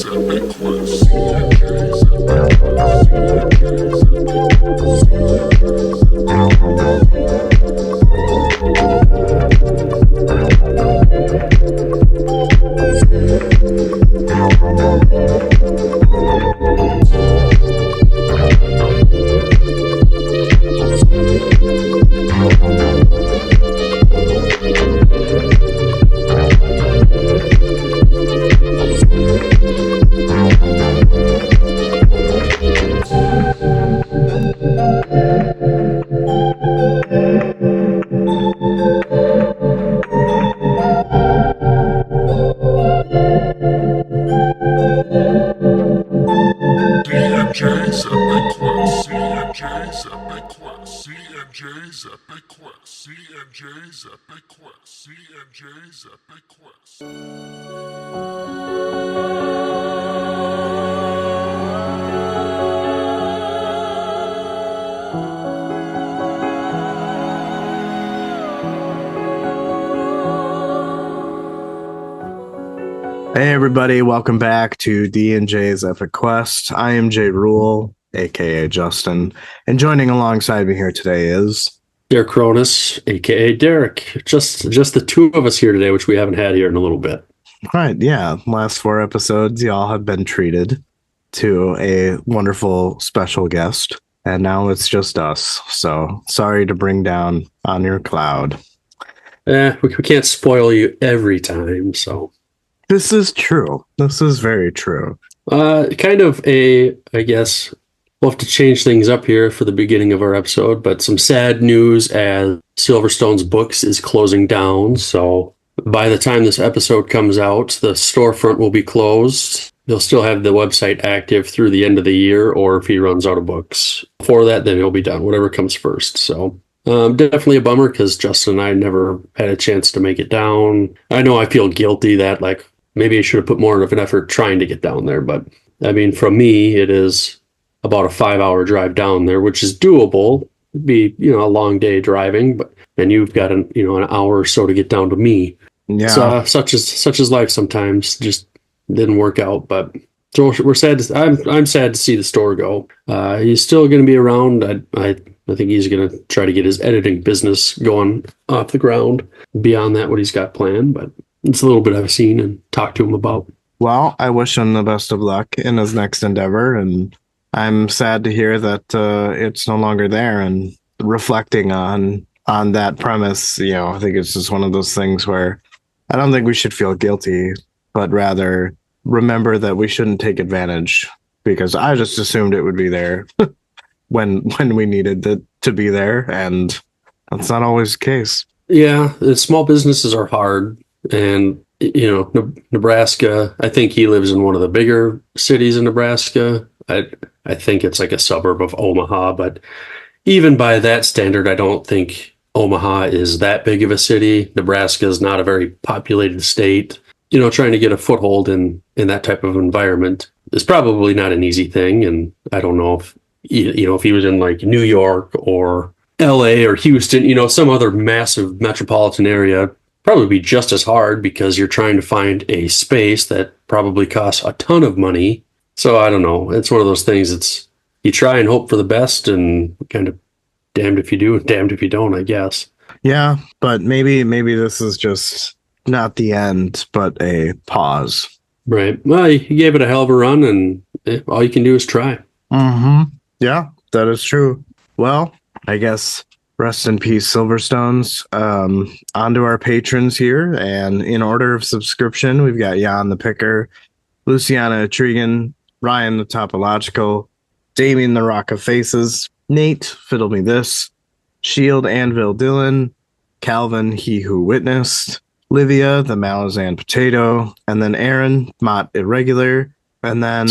CMJ's Epic Quest. CMJ's Epic Quest. CMJ's Epic Quest. CMJ's Epic Quest. CMJ's Epic Quest. Hey everybody, welcome back to D&J's Epic Quest. I am Jay Rule, aka Justin, and joining alongside me here today is Derek Cronus, aka Derek. Just the two of us here today, which we haven't had here in a little bit. Right, yeah. Last 4 episodes, y'all have been treated to a wonderful special guest, and now it's just us. So sorry to bring down on your cloud. We can't spoil you every time, so. This is true. This is very true. I guess we'll have to change things up here for the beginning of our episode, but some sad news as Silverstone's Books is closing down. So by the time this episode comes out, the storefront will be closed. They'll still have the website active through the end of the year, or if he runs out of books before that, then he'll be done, whatever comes first. So definitely a bummer because Justin and I never had a chance to make it down. I know I feel guilty that maybe I should have put more of an effort trying to get down there. But I mean, from me, it is about a 5-hour drive down there, which is doable. It'd be, a long day driving, and you've got an hour or so to get down to me. Yeah. So, such is life sometimes. Just didn't work out. But so we're sad. I'm sad to see the store go. He's still going to be around. I think he's going to try to get his editing business going off the ground. Beyond that, what he's got planned, but it's a little bit I've seen and talked to him about. Well, I wish him the best of luck in his next endeavor, and I'm sad to hear that it's no longer there. And reflecting on that premise, I think it's just one of those things where I don't think we should feel guilty, but rather remember that we shouldn't take advantage, because I just assumed it would be there when we needed it to be there, and that's not always the case. Yeah, small businesses are hard. And, Nebraska, I think he lives in one of the bigger cities in Nebraska. I think it's like a suburb of Omaha, but even by that standard, I don't think Omaha is that big of a city. Nebraska is not a very populated state. Trying to get a foothold in that type of environment is probably not an easy thing. And I don't know if, if he was in like New York or LA or Houston, some other massive metropolitan area, probably be just as hard because you're trying to find a space that probably costs a ton of money. So I don't know. It's one of those things. It's you try and hope for the best, and kind of damned if you do and damned if you don't, I guess. Yeah, but maybe this is just not the end, but a pause. Right. Well, you gave it a hell of a run, and all you can do is try. Mm-hmm. Yeah, that is true. Well, I guess rest in peace, Silverstones. On to our patrons here, and in order of subscription, we've got Jan the Picker, Luciana Trigan, Ryan the Topological, Damien the Rock of Faces, Nate Fiddle Me This, Shield Anvil Dylan, Calvin He Who Witnessed, Livia the Malazan Potato, and then Aaron Mott Irregular, and then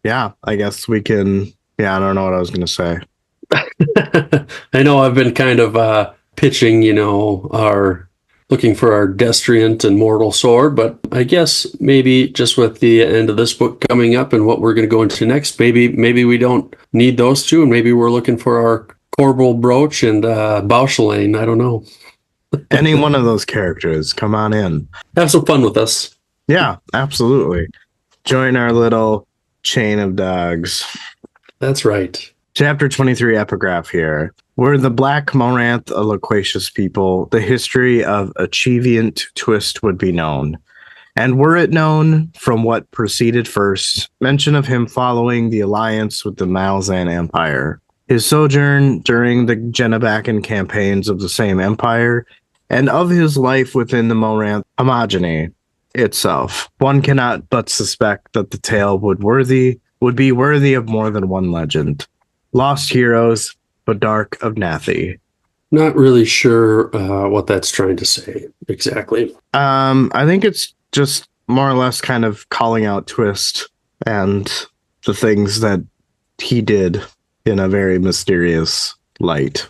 I guess we can. Yeah, I don't know what I was going to say. I know I've been kind of pitching, our looking for our destriant and mortal sword, but I guess maybe just with the end of this book coming up and what we're going to go into next, maybe we don't need those two, and maybe we're looking for our Corbel Brooch and Bauchelane. I don't know. Any one of those characters, come on in. Have some fun with us. Yeah, absolutely. Join our little chain of dogs. That's right. Chapter 23 epigraph here. Were the Black Moranth a loquacious people, the history of Achievient Twist would be known. And were it known from what proceeded first, mention of him following the alliance with the Malazan Empire, his sojourn during the Genevacan campaigns of the same empire, and of his life within the Moranth homogeny itself, one cannot but suspect that the tale would be worthy of more than one legend. Lost heroes, but dark of Nathy. Not really sure what that's trying to say exactly. I think it's just more or less kind of calling out Twist and the things that he did in a very mysterious light.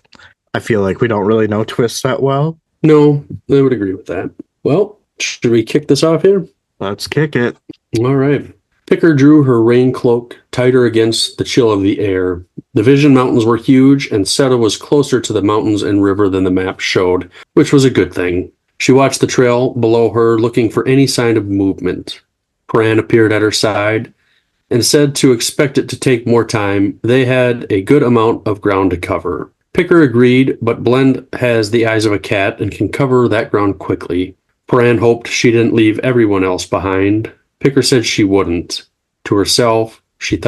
I feel like we don't really know Twist that well. No, I would agree with that. Well, should we kick this off here? Let's kick it. All right. Picker drew her rain cloak tighter against the chill of the air. The Vision Mountains were huge, and Seta was closer to the mountains and river than the map showed, which was a good thing. She watched the trail below her, looking for any sign of movement. Pran appeared at her side and said to expect it to take more time. They had a good amount of ground to cover. Picker agreed, but Blend has the eyes of a cat and can cover that ground quickly. Pran hoped she didn't leave everyone else behind. Picker said she wouldn't. To herself, she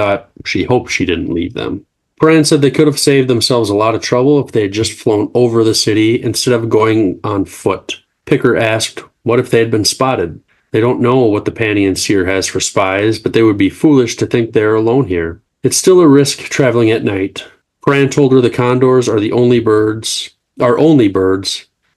hoped she didn't leave them. Pran said they could have saved themselves a lot of trouble if they had just flown over the city instead of going on foot. Picker asked, what if they had been spotted? They don't know what the Panian Seer has for spies, but they would be foolish to think they're alone here. It's still a risk traveling at night. Pran told her the condors are only birds,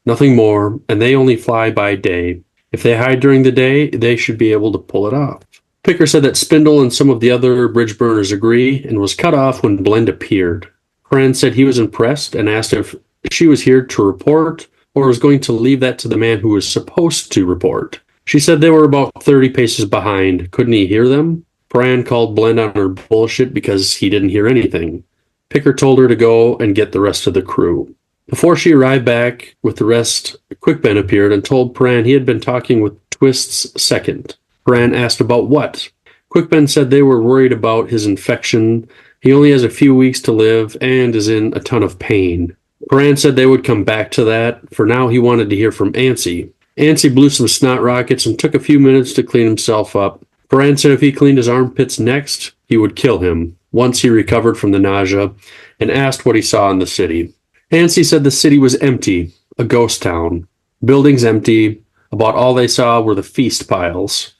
nothing more, and they only fly by day. If they hide during the day, they should be able to pull it off. Picker said that Spindle and some of the other bridge burners agree, and was cut off when Blend appeared. Pran said he was impressed and asked if she was here to report or was going to leave that to the man who was supposed to report. She said they were about 30 paces behind. Couldn't he hear them? Pran called Blend on her bullshit because he didn't hear anything. Picker told her to go and get the rest of the crew. Before she arrived back with the rest, Quickben appeared and told Pran he had been talking with Twist's second. Pran asked about what. Quickben said they were worried about his infection. He only has a few weeks to live and is in a ton of pain. Pran said they would come back to that. For now, he wanted to hear from Ansi. Ansi blew some snot rockets and took a few minutes to clean himself up. Pran said if he cleaned his armpits next, he would kill him once he recovered from the nausea, and asked what he saw in the city. Ansi said the city was empty, a ghost town. Buildings empty. About all they saw were the feast piles.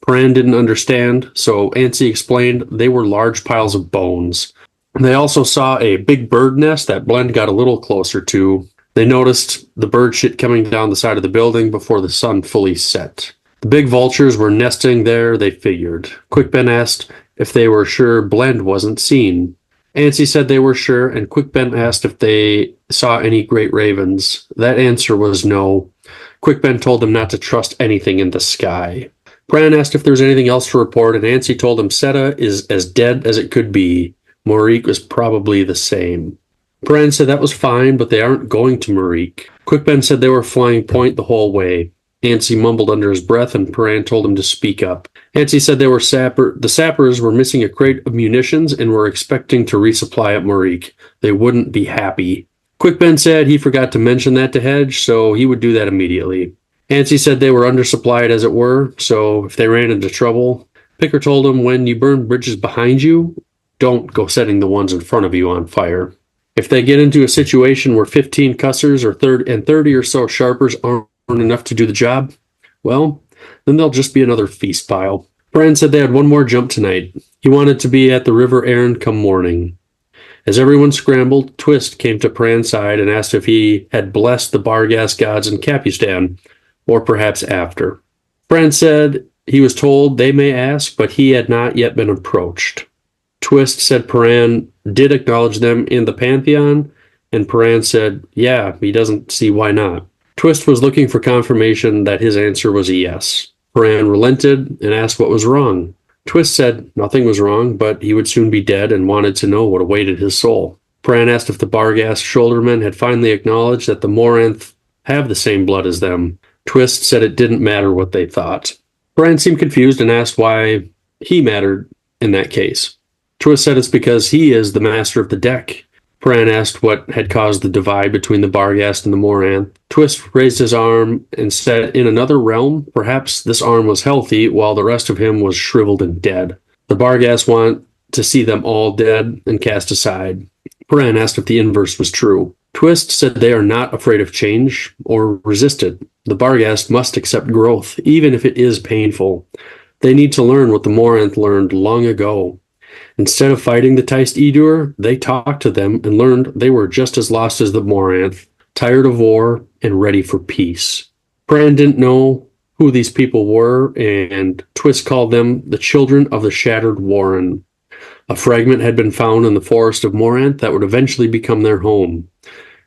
Pran didn't understand, so Ansi explained they were large piles of bones. They also saw a big bird nest that Blend got a little closer to. They noticed the bird shit coming down the side of the building before the sun fully set. The big vultures were nesting there, they figured. Quickben asked if they were sure Blend wasn't seen. Ansi said they were sure, and Quickben asked if they saw any great ravens. That answer was no. Quickben told them not to trust anything in the sky. Pran asked if there was anything else to report, and Ansi told him Seta is as dead as it could be. Morik was probably the same. Pran said that was fine, but they aren't going to Morik. Quickben said they were flying point the whole way. Ansi mumbled under his breath, and Pran told him to speak up. Ansi said the sappers were missing a crate of munitions and were expecting to resupply at Morik. They wouldn't be happy. Quickben said he forgot to mention that to Hedge, so he would do that immediately. Ansi said they were undersupplied as it were, so if they ran into trouble. Picker told him when you burn bridges behind you, don't go setting the ones in front of you on fire. If they get into a situation where 15 cussers and 30 or so sharpers aren't enough to do the job, well, then they'll just be another feast pile. Pran said they had one more jump tonight. He wanted to be at the river errand come morning. As everyone scrambled, Twist came to Pran's side and asked if he had blessed the Bargas gods in Capistan, or perhaps after. Pran said he was told they may ask, but he had not yet been approached. Twist said Pran did acknowledge them in the Pantheon, and Pran said, yeah, he doesn't see why not. Twist was looking for confirmation that his answer was a yes. Pran relented and asked what was wrong. Twist said nothing was wrong, but he would soon be dead and wanted to know what awaited his soul. Pran asked if the Bargas shouldermen had finally acknowledged that the Moranth have the same blood as them. Twist said it didn't matter what they thought. Pran seemed confused and asked why he mattered in that case. Twist said it's because he is the master of the deck. Pran asked what had caused the divide between the Barghast and the Moranth. Twist raised his arm and said, in another realm, perhaps this arm was healthy while the rest of him was shriveled and dead. The Barghast want to see them all dead and cast aside. Pran asked if the inverse was true. Twist said they are not afraid of change or resist it. The Barghast must accept growth, even if it is painful. They need to learn what the Moranth learned long ago. Instead of fighting the Teist Edur, they talked to them and learned they were just as lost as the Moranth, tired of war and ready for peace. Pran didn't know who these people were, and Twist called them the Children of the Shattered Warren. A fragment had been found in the forest of Moranth that would eventually become their home.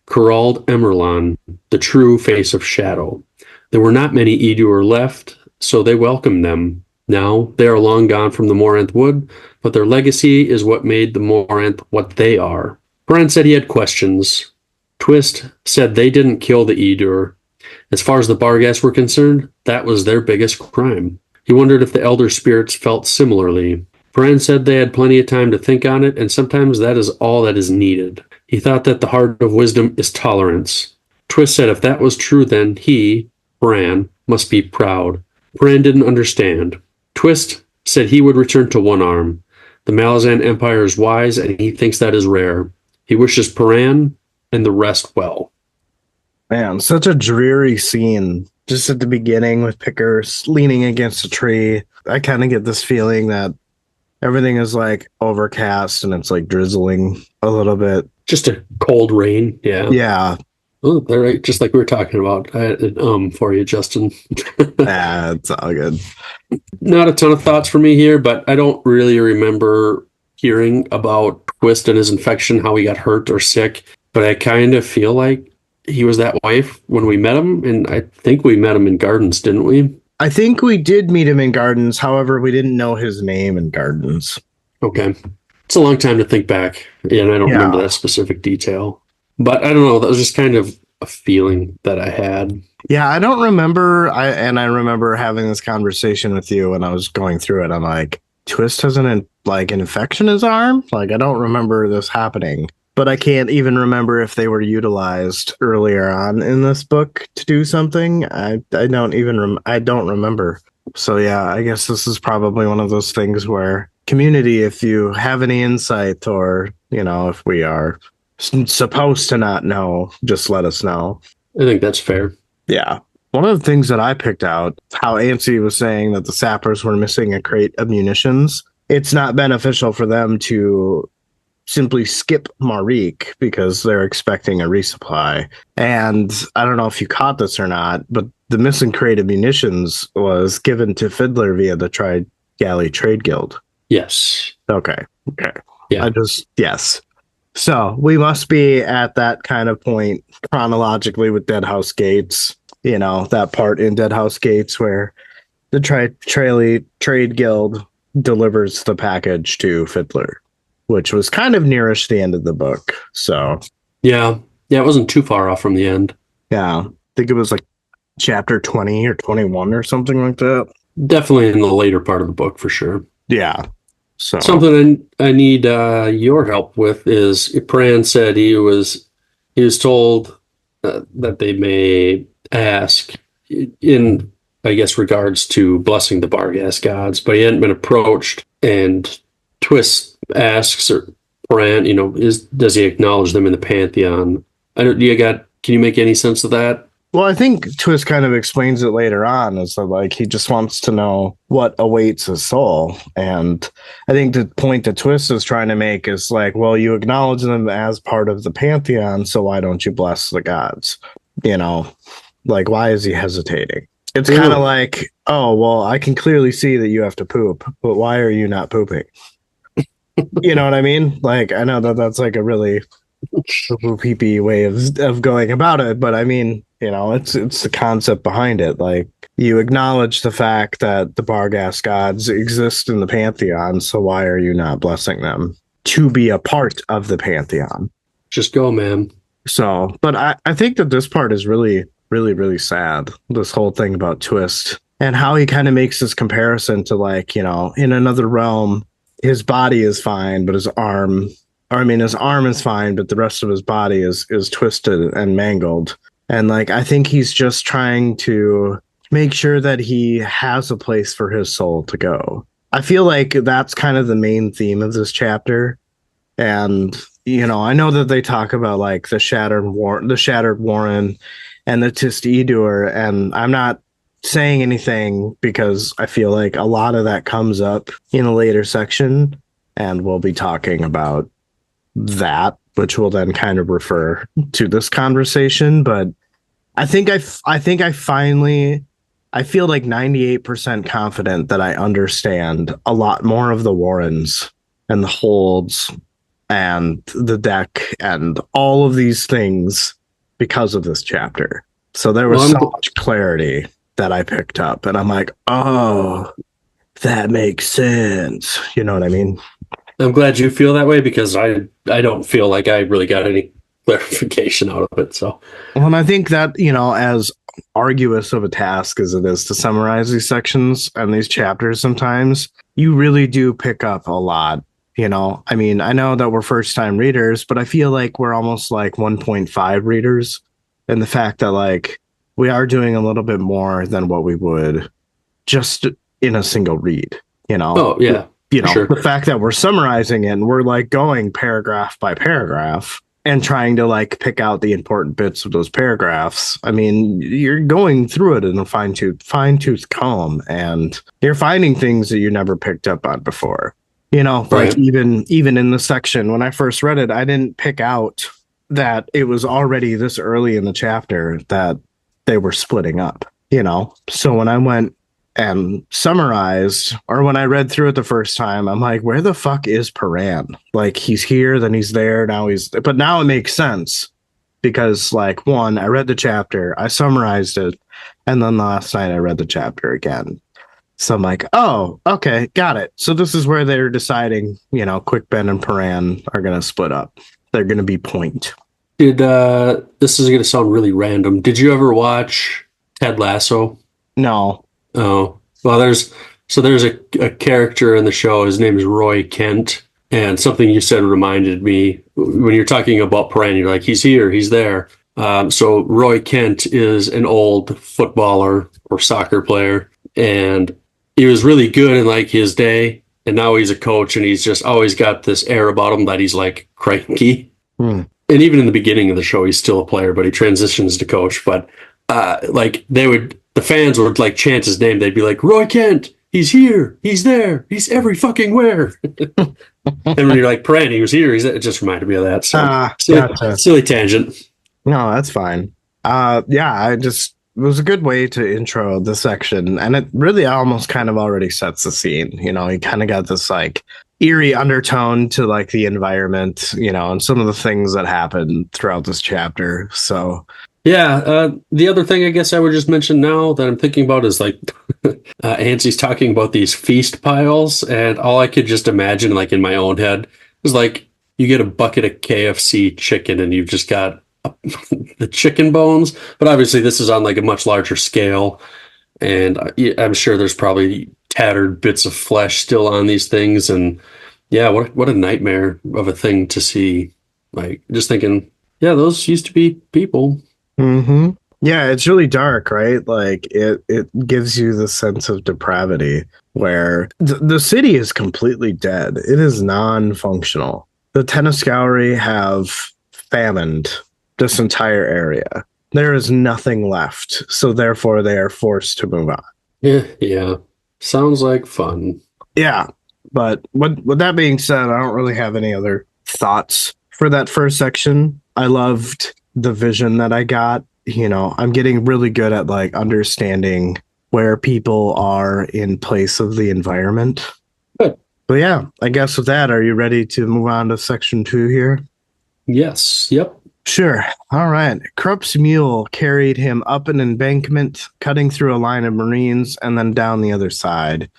Corrald Emerlon, the true face of Shadow. There were not many Edur left, so they welcomed them. Now, they are long gone from the Moranth Wood, but their legacy is what made the Moranth what they are. Pran said he had questions. Twist said they didn't kill the Edur. As far as the Barghast were concerned, that was their biggest crime. He wondered if the Elder Spirits felt similarly. Pran said they had plenty of time to think on it, and sometimes that is all that is needed. He thought that the heart of wisdom is tolerance. Twist said if that was true, then he, Pran, must be proud. Pran didn't understand. Twist said he would return to One Arm. The Malazan Empire is wise, and he thinks that is rare. He wishes Pran and the rest well. Man, such a dreary scene. Just at the beginning with Pickers leaning against a tree. I kind of get this feeling that everything is like overcast and it's like drizzling a little bit. Just a cold rain, yeah. Yeah. Oh, they're right, just like we were talking about for you, Justin. It's all good. Not a ton of thoughts for me here, but I don't really remember hearing about Twist and his infection, how he got hurt or sick. But I kind of feel like he was that way when we met him, and I think we met him in Gardens, didn't we? I think we did meet him in Gardens. However, we didn't know his name in Gardens. Okay. It's a long time to think back, and I don't remember that specific detail. But I don't know. That was just kind of a feeling that I had. Yeah, I don't remember. I remember having this conversation with you when I was going through it. I'm like, Twist has an infection in his arm? Like, I don't remember this happening. But I can't even remember if they were utilized earlier on in this book to do something. I don't remember. So yeah, I guess this is probably one of those things where community, if you have any insight or, if we are supposed to not know, just let us know. I think that's fair. Yeah. One of the things that I picked out, how Ansi was saying that the sappers were missing a crate of munitions. It's not beneficial for them to simply skip Marique because they're expecting a resupply. And I don't know if you caught this or not, but the missing crate of munitions was given to Fiddler via the Tri-Galley Trade Guild. Yes. Okay. Yeah. Yes. So we must be at that kind of point chronologically with Deadhouse Gates, that part in Deadhouse Gates where the Trade Guild delivers the package to Fiddler, which was kind of nearest the end of the book. So yeah, it wasn't too far off from the end. Yeah, I think it was like chapter 20 or 21 or something like that. Definitely in the later part of the book for sure. Yeah. So something I need your help with is Pran said he was told that they may ask in, I guess, regards to blessing the Barghast gods, but he hadn't been approached. And Twist asks Pran, does he acknowledge them in the pantheon? Can you make any sense of that? Well, I think Twist kind of explains it later on. Is that he just wants to know what awaits his soul. And I think the point that Twist is trying to make is well, you acknowledge them as part of the pantheon, so why don't you bless the gods? Why is he hesitating? It's kind of like, oh, well, I can clearly see that you have to poop, but why are you not pooping? You know what I mean? I know that's a really pee-pee way of going about it, but I mean, it's the concept behind it. You acknowledge the fact that the Barghast gods exist in the pantheon, so why are you not blessing them to be a part of the pantheon? Just go, man. So, but I think that this part is really, really, really sad. This whole thing about Twist and how he kind of makes this comparison to, like, in another realm, his body is fine, but his arm, or I mean, his arm is fine, but the rest of his body is twisted and mangled. And like, I think he's just trying to make sure that he has a place for his soul to go. I feel like that's kind of the main theme of this chapter. And I know that they talk about like the shattered Warren and the Tist-Edur, and I'm not saying anything because I feel like a lot of that comes up in a later section, and we'll be talking about that, which will then kind of refer to this conversation. But I think I finally, I feel like 98% confident that I understand a lot more of the Warrens and the holds and the deck and all of these things because of this chapter. So there was so much clarity that I picked up, and I'm like, oh, that makes sense. You know what I mean? I'm glad you feel that way, because I don't feel like I really got any clarification out of it. So, well, and I think that, as arduous of a task as it is to summarize these sections and these chapters, sometimes you really do pick up a lot. I mean, I know that we're first time readers, but I feel like we're almost like 1.5 readers. And the fact that like we are doing a little bit more than what we would just in a single read, Oh, yeah. Sure. The fact that we're summarizing it and we're like going paragraph by paragraph and trying to like pick out the important bits of those paragraphs. I mean, you're going through it in a fine-tooth comb, and you're finding things that you never picked up on before. Like Right. even in the section, when I first read it, I didn't pick out that it was already this early in the chapter that they were splitting up, So when I went and summarized, or when I read through it the first time, I'm like, where the fuck is Paran? Like, he's here, then he's there, but now it makes sense because, like, one, I read the chapter, I summarized it, and then last night I read the chapter again. So I'm like, oh, okay, got it. So this is where they're deciding, Quick Ben and Paran are going to split up. They're going to be point. This is going to sound really random. Did you ever watch Ted Lasso? No. Oh, well, there's a character in the show. His name is Roy Kent. And something you said reminded me when you're talking about Paran, you're like, he's here, he's there. So Roy Kent is an old footballer or soccer player, and he was really good in like his day. And now he's a coach, and he's just always got this air about him that he's like cranky. And even in the beginning of the show, he's still a player, but he transitions to coach. But like the fans would like chant his name. They'd be like, Roy Kent, he's here, he's there, he's every fucking where. And when you're like, Paran, he was here, it just reminded me of that. So silly tangent. No, that's fine. It was a good way to intro the section, and it really almost kind of already sets the scene. You kind of got this like eerie undertone to like the environment, and some of the things that happen throughout this chapter. So yeah, the other thing I guess I would just mention now that I'm thinking about is like Ansie's talking about these feast piles, and all I could just imagine like in my own head is like you get a bucket of KFC chicken and you've just got the chicken bones, but obviously this is on like a much larger scale, and I'm sure there's probably tattered bits of flesh still on these things. And yeah, what a nightmare of a thing to see. Like just thinking, yeah, those used to be people. Mm-hmm. Yeah, it's really dark, right? Like it gives you the sense of depravity where the city is completely dead. It is non-functional. The Tenascauri have famined this entire area. There is nothing left, so therefore they are forced to move on. Yeah. Sounds like fun. Yeah, but with that being said, I don't really have any other thoughts for that first section. I loved the vision that I got. I'm getting really good at like understanding where people are in place of the environment. Good. But yeah, I guess with that, are you ready to move on to section 2 here? Yes. Yep. Sure. All right. Krupp's mule carried him up an embankment, cutting through a line of Marines and then down the other side.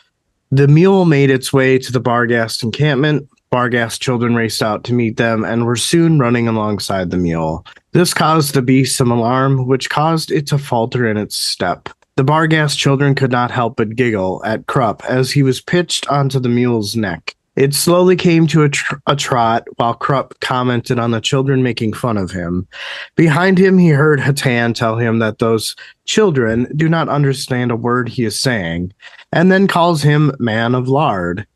The mule made its way to the Barghast encampment. Barghast children raced out to meet them and were soon running alongside the mule. This caused the beast some alarm, which caused it to falter in its step. The Barghast children could not help but giggle at Krupp as he was pitched onto the mule's neck. It slowly came to a trot while Krupp commented on the children making fun of him. Behind him, he heard Hatan tell him that those children do not understand a word he is saying, and then calls him Man of Lard.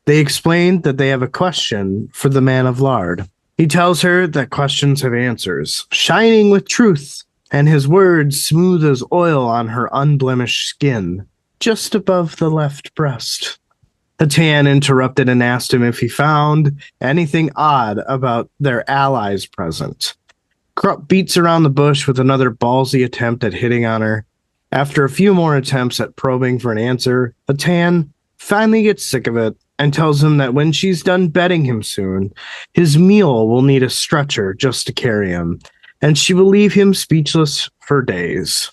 They explained that they have a question for the Man of Lard. He tells her that questions have answers, shining with truth, and his words smooth as oil on her unblemished skin, just above the left breast. Hatan interrupted and asked him if he found anything odd about their allies present. Krupp beats around the bush with another ballsy attempt at hitting on her. After a few more attempts at probing for an answer, Hatan finally gets sick of it and tells him that when she's done bedding him soon, his mule will need a stretcher just to carry him, and she will leave him speechless for days.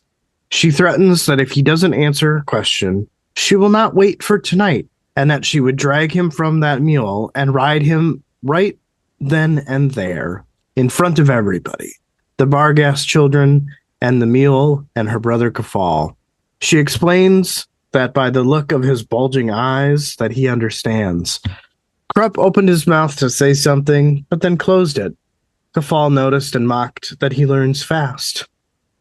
She threatens that if he doesn't answer her question, she will not wait for tonight, and that she would drag him from that mule and ride him right then and there, in front of everybody, the Barghast children and the mule and her brother Kafal. She explains that by the look of his bulging eyes that he understands. Krupp opened his mouth to say something, but then closed it. Kafal noticed and mocked that he learns fast.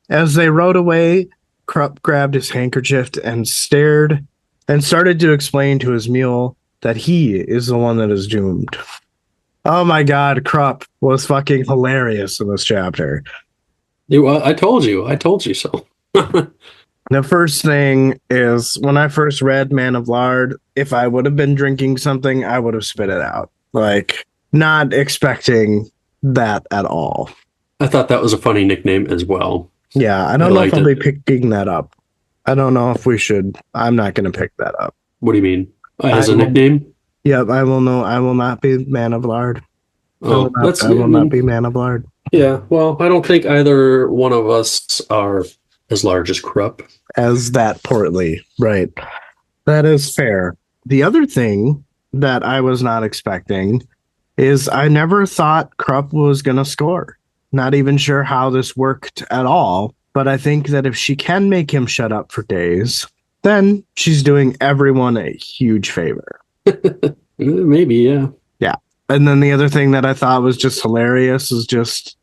As they rode away, Krupp grabbed his handkerchief and stared and started to explain to his mule that he is the one that is doomed. Oh my god, Krupp was fucking hilarious in this chapter. I told you so. The first thing is, when I first read Man of Lard, if I would have been drinking something, I would have spit it out. Like, not expecting that at all. I thought that was a funny nickname as well. Yeah, I don't know if I'll be picking that up. I don't know if we should. I'm not going to pick that up. What do you mean? As a nickname? Yep, I will know. I will not be Man of Lard. Oh, I will not be Man of Lard. Yeah, well, I don't think either one of us are as large as Krupp. As that portly, right. That is fair. The other thing that I was not expecting is I never thought Krupp was going to score. Not even sure how this worked at all, but I think that if she can make him shut up for days, then she's doing everyone a huge favor. Maybe, yeah. Yeah. And then the other thing that I thought was just hilarious is just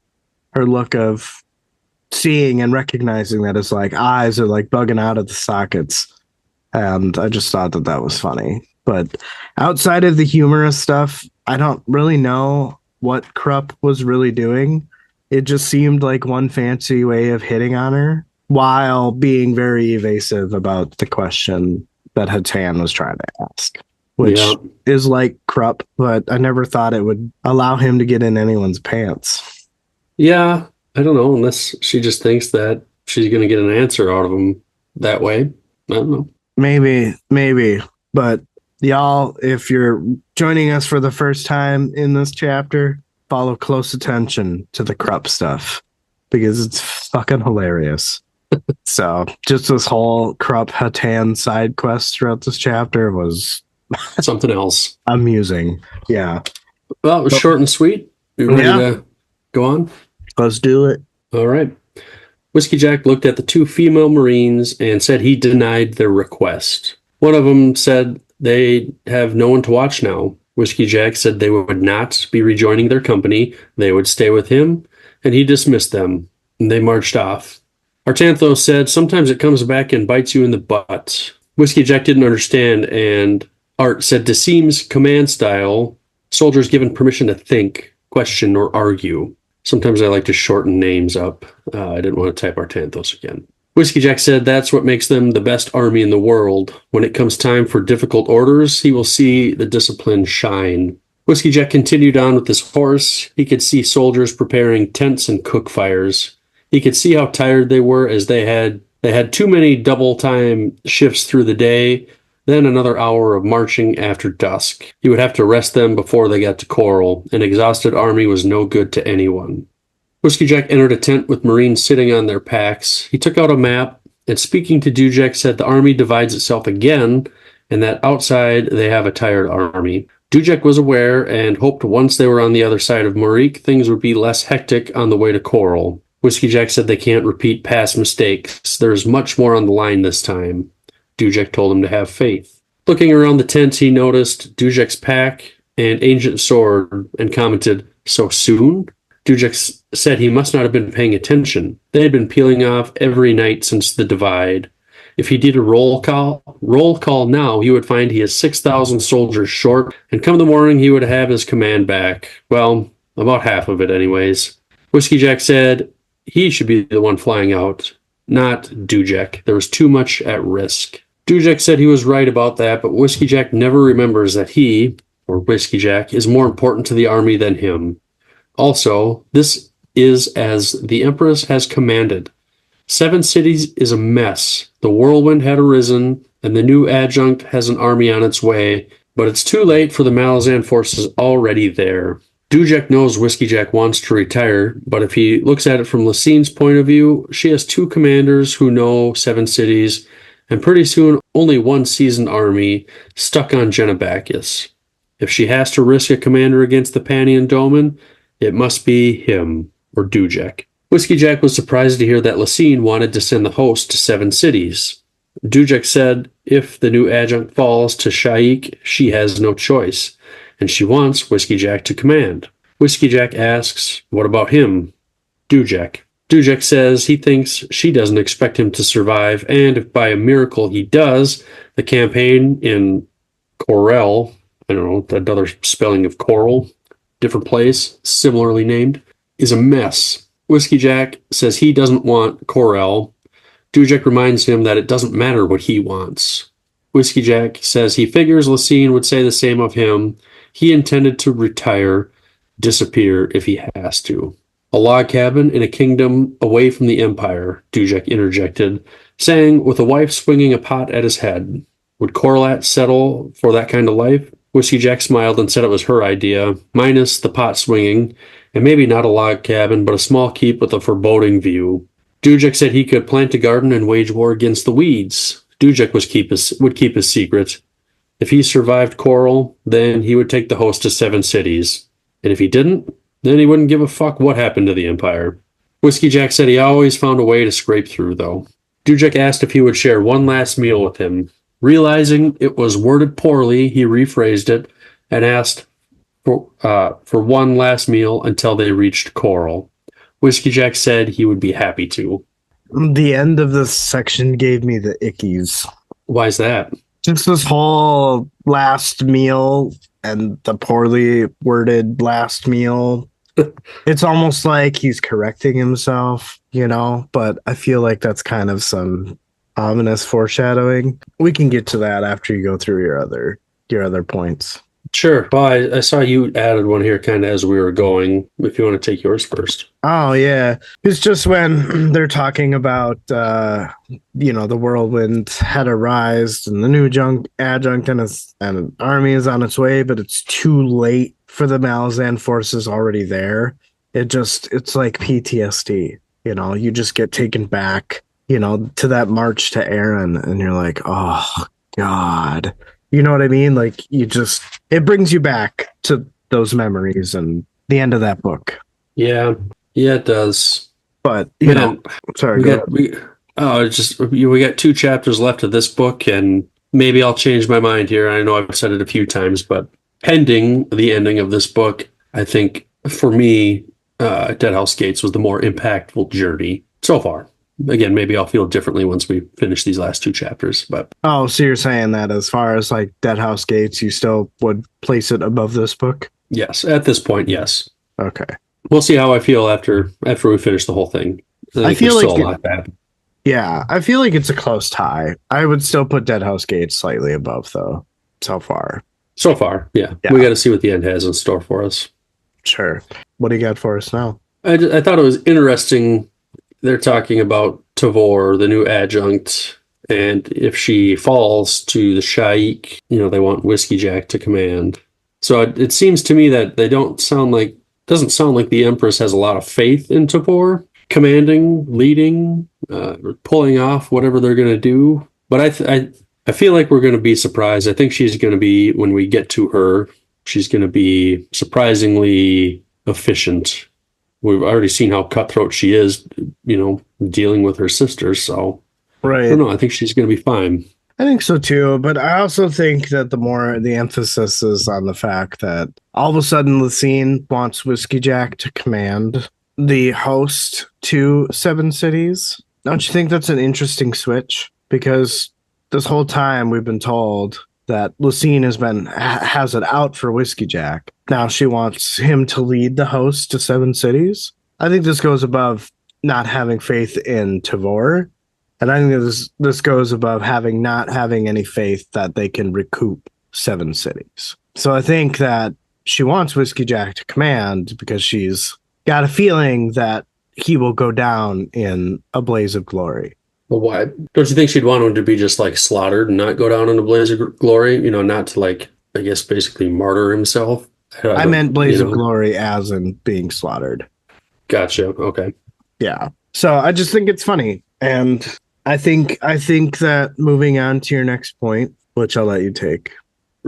her look of seeing and recognizing that his like eyes are like bugging out of the sockets. And I just thought that that was funny. But outside of the humorous stuff, I don't really know what Krupp was really doing. It just seemed like one fancy way of hitting on her while being very evasive about the question that Hatan was trying to ask, which is like Krupp, but I never thought it would allow him to get in anyone's pants. Yeah, I don't know, unless she just thinks that she's going to get an answer out of him that way. I don't know. Maybe. But y'all, if you're joining us for the first time in this chapter, follow close attention to the Krupp stuff because it's fucking hilarious. So just this whole Krupp Hatan side quest throughout this chapter was something else. Amusing. Yeah. Well, it was short and sweet. You ready to go on? Let's do it. All right. Whiskey Jack looked at the two female Marines and said he denied their request. One of them said they have no one to watch now. Whiskey Jack said they would not be rejoining their company. They would stay with him, and he dismissed them. And they marched off. Artantho said sometimes it comes back and bites you in the butt. Whiskey Jack didn't understand, and Art said to Seam's command style, soldiers given permission to think, question, or argue. Sometimes I like to shorten names up. I didn't want to type Artanthos again. Whiskey Jack said that's what makes them the best army in the world. When it comes time for difficult orders, he will see the discipline shine. Whiskey Jack continued on with his horse. He could see soldiers preparing tents and cook fires. He could see how tired they were as they had too many double time shifts through the day, then another hour of marching after dusk. He would have to rest them before they got to Coral. An exhausted army was no good to anyone. Whiskey Jack entered a tent with Marines sitting on their packs. He took out a map and, speaking to Dujek, said the army divides itself again and that outside they have a tired army. Dujek was aware and hoped once they were on the other side of Morik, things would be less hectic on the way to Coral. Whiskey Jack said they can't repeat past mistakes. There's much more on the line this time. Dujek told him to have faith. Looking around the tent, he noticed Dujek's pack and ancient sword and commented, "So soon?" Dujek said he must not have been paying attention. They had been peeling off every night since the divide. If he did a roll call now, he would find he is 6,000 soldiers short, and come the morning he would have his command back. Well, about half of it anyways. Whiskey Jack said he should be the one flying out, not Dujek. There was too much at risk. Dujek said he was right about that, but Whiskey Jack never remembers that he, or Whiskey Jack, is more important to the army than him. Also, this is as the Empress has commanded. 7 cities is a mess. The whirlwind had arisen, and the new adjunct has an army on its way, but it's too late for the Malazan forces already there. Dujek knows Whiskey Jack wants to retire, but if he looks at it from Lacine's point of view, she has 2 commanders who know 7 cities, and pretty soon only 1 seasoned army stuck on Genebacchus. If she has to risk a commander against the Panian Doman, it must be him, or Dujek. Whiskey Jack was surprised to hear that Lacine wanted to send the host to 7 cities. Dujek said if the new adjunct falls to Shaik, she has no choice, and she wants Whiskey Jack to command. Whiskey Jack asks, what about him? Dujek. Dujek says he thinks she doesn't expect him to survive, and if by a miracle he does, the campaign in Corel, I don't know, another spelling of coral, different place, similarly named, is a mess. Whiskey Jack says he doesn't want Corel. Dujek reminds him that it doesn't matter what he wants. Whiskey Jack says he figures Lacine would say the same of him. He intended to retire, disappear if he has to. A log cabin in a kingdom away from the Empire, Dujek interjected, saying with a wife swinging a pot at his head. Would Corlat settle for that kind of life? Whiskey Jack smiled and said it was her idea, minus the pot swinging, and maybe not a log cabin, but a small keep with a foreboding view. Dujek said he could plant a garden and wage war against the weeds. Dujek would keep his secret. If he survived Coral, then he would take the host to 7 cities. And if he didn't, then he wouldn't give a fuck what happened to the Empire. Whiskey Jack said he always found a way to scrape through, though. Dujek asked if he would share one last meal with him. Realizing it was worded poorly, he rephrased it and asked for one last meal until they reached Coral. Whiskey Jack said he would be happy to. The end of this section gave me the ickies. Why's that? Just this whole last meal and the poorly worded last meal. It's almost like he's correcting himself, but I feel like that's kind of some ominous foreshadowing. We can get to that after you go through your other points. Sure. Well, I saw you added one here kind of as we were going. If you want to take yours first. Oh, yeah. It's just when they're talking about, the whirlwind had arisen and the new adjunct and an army is on its way, but it's too late for the Malazan forces already there. It's like PTSD. You just get taken back, to that march to Aaron, and you're like, oh, God. You know what I mean? Like, it brings you back to those memories and the end of that book. Yeah, it does. But, sorry, we got 2 chapters left of this book, and maybe I'll change my mind here. I know I've said it a few times, but pending the ending of this book, I think for me, Deadhouse Gates was the more impactful journey so far. Again, maybe I'll feel differently once we finish these last 2 chapters. But oh, so you're saying that as far as like Deadhouse Gates, you still would place it above this book? Yes, at this point, yes. Okay. We'll see how I feel after we finish the whole thing. I feel like still a lot bad. Yeah, I feel like it's a close tie. I would still put Deadhouse Gates slightly above, though. So far, yeah. We got to see what the end has in store for us. Sure. What do you got for us now? I thought it was interesting. They're talking about Tavor, the new adjunct, and if she falls to the Shaik, they want Whiskey Jack to command. So it seems to me that doesn't sound like the Empress has a lot of faith in Tavor commanding, leading, pulling off whatever they're going to do. But I feel like we're going to be surprised. I think she's going to be, when we get to her, she's going to be surprisingly efficient we've already seen how cutthroat she is, dealing with her sisters. So I Right. don't know. I think she's going to be fine. I think so too, but I also think that the emphasis is on the fact that all of a sudden Lucine wants Whiskey Jack to command the host to Seven Cities. Don't you think that's an interesting switch? Because this whole time we've been told that Lucine has it out for Whiskey Jack. Now she wants him to lead the host to Seven Cities. I think this goes above not having faith in Tavor. And I think this goes above not having any faith that they can recoup Seven Cities. So I think that she wants Whiskey Jack to command because she's got a feeling that he will go down in a blaze of glory. But why? Don't you think she'd want him to be just like slaughtered and not go down in a blaze of glory? Not to like, I guess, basically martyr himself. I meant blaze of glory as in being slaughtered. Gotcha. Okay. Yeah. So I just think it's funny. And I think that moving on to your next point, which I'll let you take.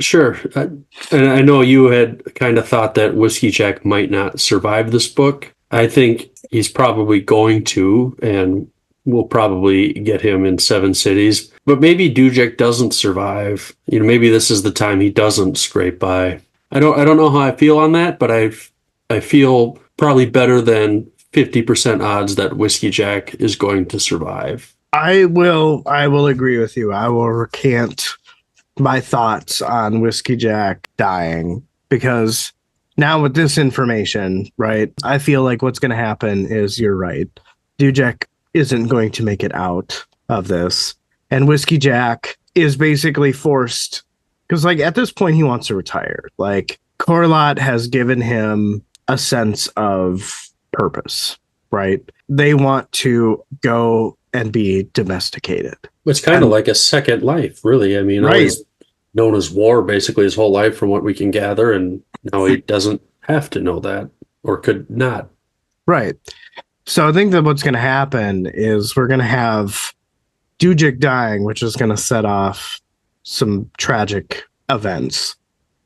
Sure. And I know you had kind of thought that Whiskey Jack might not survive this book. I think he's probably going to, and we'll probably get him in Seven Cities. But maybe Dujek doesn't survive. Maybe this is the time he doesn't scrape by. I don't know how I feel on that, but I feel probably better than 50% odds that Whiskey Jack is going to survive. I will agree with you. I will recant my thoughts on Whiskey Jack dying because now with this information, right, I feel like what's going to happen is you're right. Dujek isn't going to make it out of this. And Whiskey Jack is basically forced because like at this point he wants to retire. Like Corlott has given him a sense of purpose, right? They want to go and be domesticated. It's kind of like a second life, really. I mean, right. Always known as war basically his whole life from what we can gather, and now he doesn't have to know that or could not. Right. So I think that what's going to happen is we're going to have Dujek dying, which is going to set off some tragic events,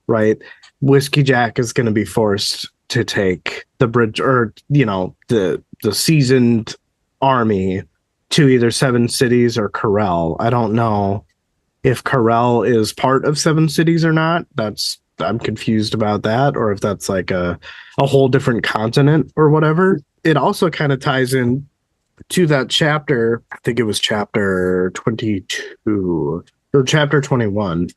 right? Whiskey Jack is going to be forced to take the bridge or, the seasoned army to either Seven Cities or Corel. I don't know if Corel is part of Seven Cities or not. I'm confused about that, or if that's like a whole different continent or whatever. It also kind of ties in to that chapter. I think it was chapter 22 or chapter 21,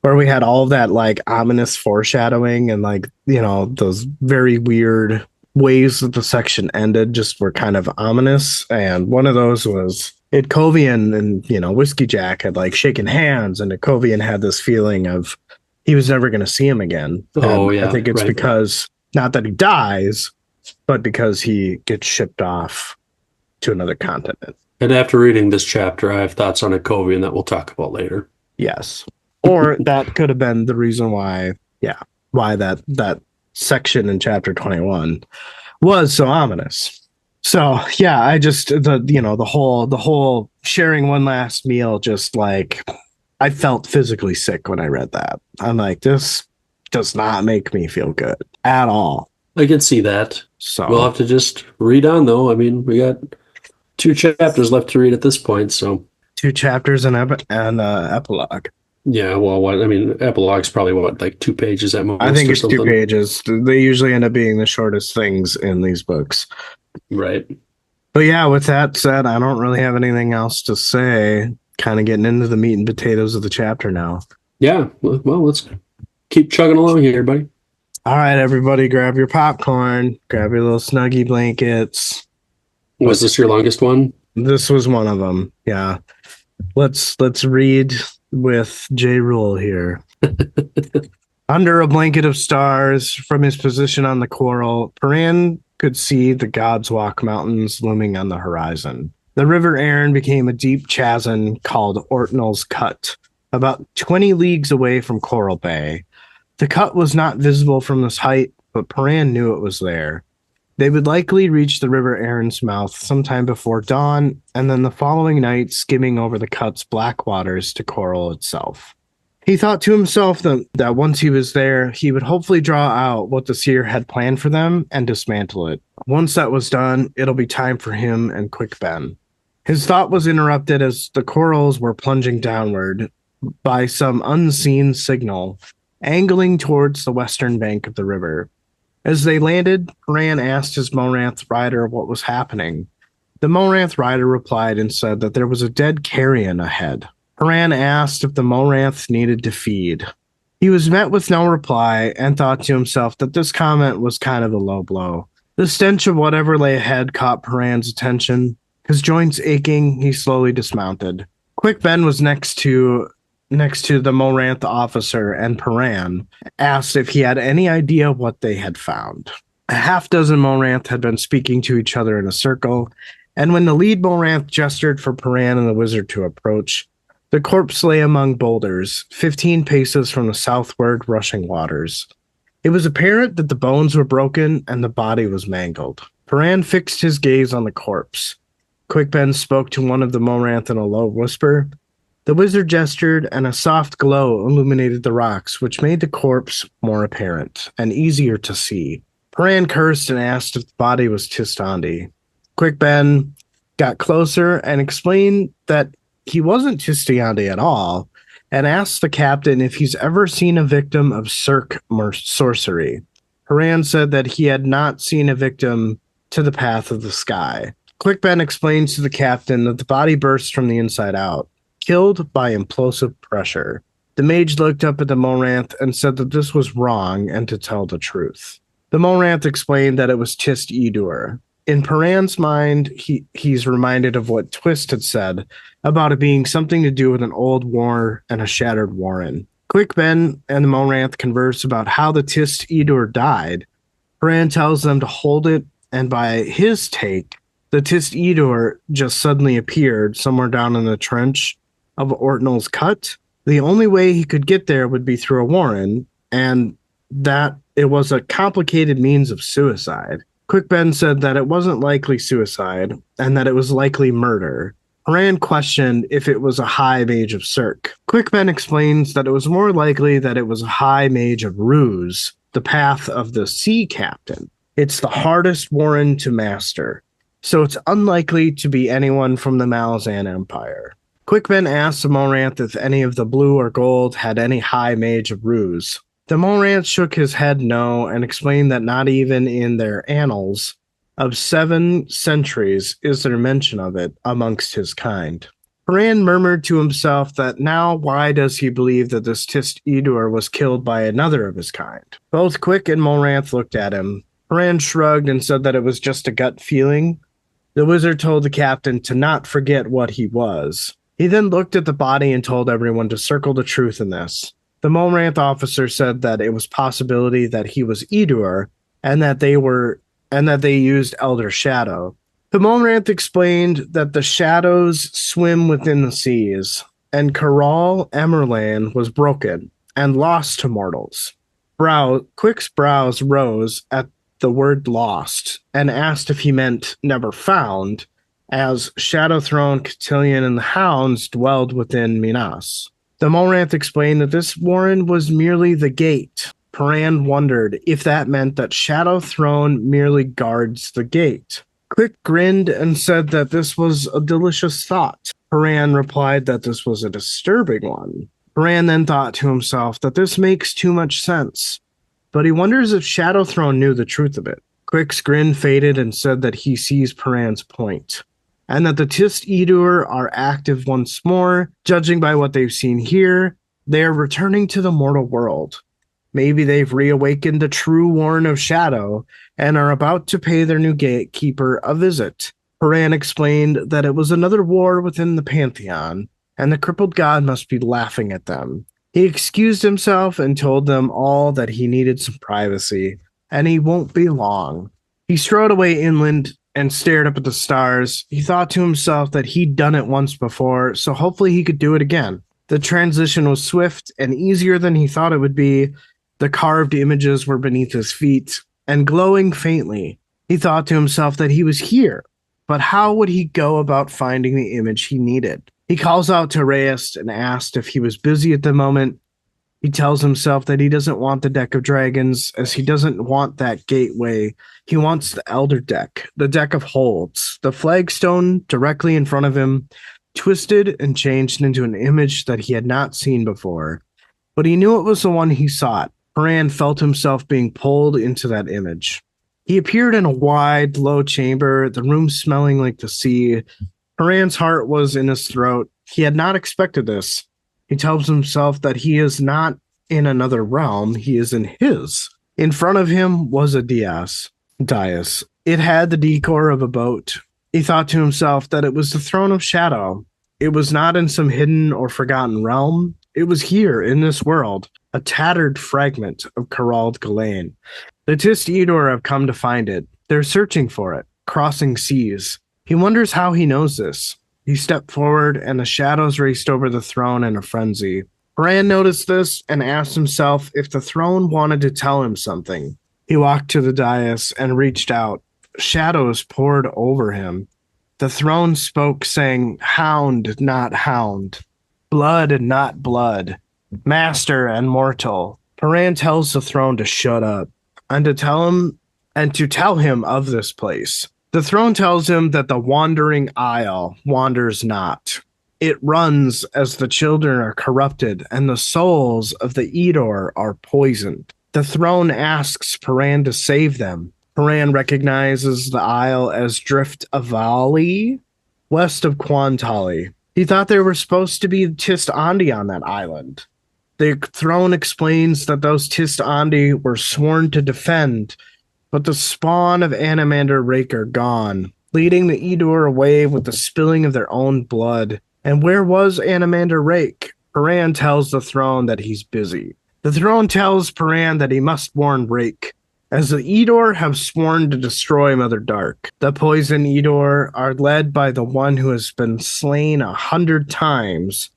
where we had all of that like ominous foreshadowing and like, those very weird ways that the section ended just were kind of ominous. And one of those was Itkovian and, Whiskey Jack had like shaken hands, and Itkovian had this feeling of he was never going to see him again. Oh, and yeah. I think it's because not that he dies, but because he gets shipped off to another continent. And after reading this chapter, I have thoughts on Itkovian that we'll talk about later. Yes. Or that could have been the reason why that section in chapter 21 was so ominous. So yeah, I just the whole sharing one last meal, just like I felt physically sick when I read that. I'm like, this does not make me feel good at all. I can see that. So we'll have to just read on, though. I mean, we got 2 chapters left to read at this point, so 2 chapters and epilogue. Yeah, well, epilogue's probably like 2 pages at most. I think it's 2 pages. They usually end up being the shortest things in these books. Right. But yeah, with that said, I don't really have anything else to say. Kind of getting into the meat and potatoes of the chapter now. Yeah, well, let's keep chugging along here, buddy. All right, everybody, grab your popcorn, grab your little snuggie blankets. Was this your longest one? This was one of them. Yeah. Let's read with J. Rule here. Under a blanket of stars, from his position on the coral, Paran could see the God's Walk Mountains looming on the horizon. The River Aran became a deep chasm called Ortnall's Cut, about 20 leagues away from Coral Bay. The cut was not visible from this height, but Paran knew it was there. They would likely reach the River Aran's mouth sometime before dawn, and then the following night skimming over the cut's black waters to Coral itself. He thought to himself that once he was there, he would hopefully draw out what the seer had planned for them and dismantle it. Once that was done, it'll be time for him and Quick Ben. His thought was interrupted as the corals were plunging downward by some unseen signal, angling towards the western bank of the river. As they landed, Paran asked his Moranth rider what was happening. The Moranth rider replied and said that there was a dead carrion ahead. Paran asked if the Moranth needed to feed. He was met with no reply and thought to himself that this comment was kind of a low blow. The stench of whatever lay ahead caught Paran's attention. His joints aching, he slowly dismounted. Quick Ben was next to the Moranth officer, and Paran asked if he had any idea what they had found. A half dozen Moranth had been speaking to each other in a circle, and when the lead Moranth gestured for Paran and the wizard to approach, the corpse lay among boulders, 15 paces from the southward rushing waters. It was apparent that the bones were broken and the body was mangled. Paran fixed his gaze on the corpse. Quick Ben spoke to one of the Moranth in a low whisper. The wizard gestured, and a soft glow illuminated the rocks, which made the corpse more apparent and easier to see. Paran cursed and asked if the body was Tistandi. Quick Ben got closer and explained that he wasn't Tistandi at all, and asked the captain if he's ever seen a victim of Cirque sorcery. Paran said that he had not seen a victim to the path of the sky. Quick Ben explains to the captain that the body burst from the inside out, killed by implosive pressure. The mage looked up at the Moranth and said that this was wrong and to tell the truth. The Moranth explained that it was Tist Edur. In Paran's mind, he's reminded of what Twist had said about it being something to do with an old war and a shattered warren. Quick Ben and the Moranth converse about how the Tist Edur died. Paran tells them to hold it, and by his take, the Tist Edur just suddenly appeared somewhere down in the trench of Ortnal's Cut. The only way he could get there would be through a warren, and that it was a complicated means of suicide. Quick Ben said that it wasn't likely suicide, and that it was likely murder. Paran questioned if it was a high mage of Cirque. Quick Ben explains that it was more likely that it was a high mage of Ruse, the path of the sea captain. It's the hardest warren to master, so it's unlikely to be anyone from the Malazan Empire. Quick Ben asked the Moranth if any of the blue or gold had any high mage of Ruse. The Moranth shook his head no and explained that not even in their annals of 7 centuries is there mention of it amongst his kind. Paran murmured to himself that now why does he believe that this Tist Edur was killed by another of his kind? Both Quick and Moranth looked at him. Paran shrugged and said that it was just a gut feeling. The wizard told the captain to not forget what he was. He then looked at the body and told everyone to circle the truth in this. The Moranth officer said that it was possibility that he was Edur and that they used Elder Shadow. The Moranth explained that the shadows swim within the seas, and Caral Emerlan was broken and lost to mortals. Quick's brows rose at the word lost and asked if he meant never found, as Shadow Throne, Cotillion, and the Hounds dwelled within Minas. The Moranth explained that this warren was merely the gate. Paran wondered if that meant that Shadow Throne merely guards the gate. Quick grinned and said that this was a delicious thought. Paran replied that this was a disturbing one. Paran then thought to himself that this makes too much sense, but he wonders if Shadow Throne knew the truth of it. Quick's grin faded and said that he sees Paran's point, and that the Tist Edur are active once more. Judging by what they've seen here, they are returning to the mortal world. Maybe they've reawakened the true Warren of Shadow and are about to pay their new gatekeeper a visit. Paran explained that it was another war within the Pantheon, and the crippled god must be laughing at them. He excused himself and told them all that he needed some privacy, and he won't be long. He strode away inland and stared up at the stars. He thought to himself that he'd done it once before, so hopefully he could do it again. The transition was swift and easier than he thought it would be. The carved images were beneath his feet and glowing faintly. He thought to himself that he was here, but how would he go about finding the image he needed? He calls out to Reyes and asked if he was busy at the moment. He tells himself that he doesn't want the deck of dragons, as he doesn't want that gateway. He wants the elder deck, the deck of holds. The flagstone directly in front of him twisted and changed into an image that he had not seen before. But he knew it was the one he sought. Paran felt himself being pulled into that image. He appeared in a wide, low chamber, the room smelling like the sea. Paran's heart was in his throat. He had not expected this. He tells himself that he is not in another realm, he is in his. In front of him was a dais. It had the decor of a boat. He thought to himself that it was the throne of shadow. It was not in some hidden or forgotten realm. It was here, in this world, a tattered fragment of Carald Galain. The Tist Edor have come to find it. They're searching for it, crossing seas. He wonders how he knows this. He stepped forward, and the shadows raced over the throne in a frenzy. Paran noticed this and asked himself if the throne wanted to tell him something. He walked to the dais and reached out. Shadows poured over him. The throne spoke, saying, "Hound, not hound. Blood, not blood. Master and mortal." Paran tells the throne to shut up and to tell him of this place. The throne tells him that the wandering isle wanders not. It runs as the children are corrupted and the souls of the Edor are poisoned. The throne asks Paran to save them. Paran recognizes the isle as Drift Avali, west of Quantali. He thought there were supposed to be Tist Andi on that island. The throne explains that those Tist Andi were sworn to defend, but the spawn of Animander Rake are gone, leading the Edor away with the spilling of their own blood. And where was Animander Rake? Paran tells the throne that he's busy. The throne tells Paran that he must warn Rake, as the Edor have sworn to destroy Mother Dark. The Poison Edor are led by the one who has been slain 100 times,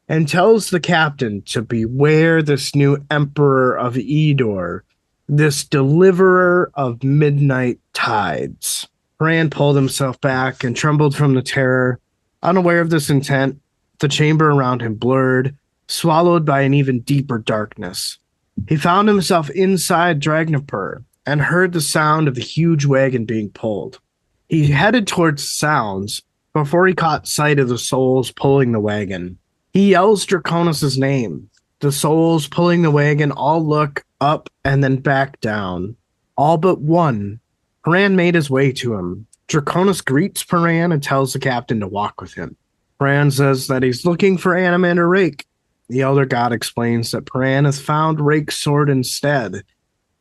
and tells the captain to beware this new Emperor of Edor, this deliverer of midnight tides. Paran pulled himself back and trembled from the terror. Unaware of this intent, the chamber around him blurred, swallowed by an even deeper darkness. He found himself inside Dragnapur and heard the sound of the huge wagon being pulled. He headed towards sounds before he caught sight of the souls pulling the wagon. He yells Draconis' name. The souls pulling the wagon all look up and then back down. All but one. Paran made his way to him. Draconis greets Paran and tells the captain to walk with him. Paran says that he's looking for Animander Rake. The elder god explains that Paran has found Rake's sword instead,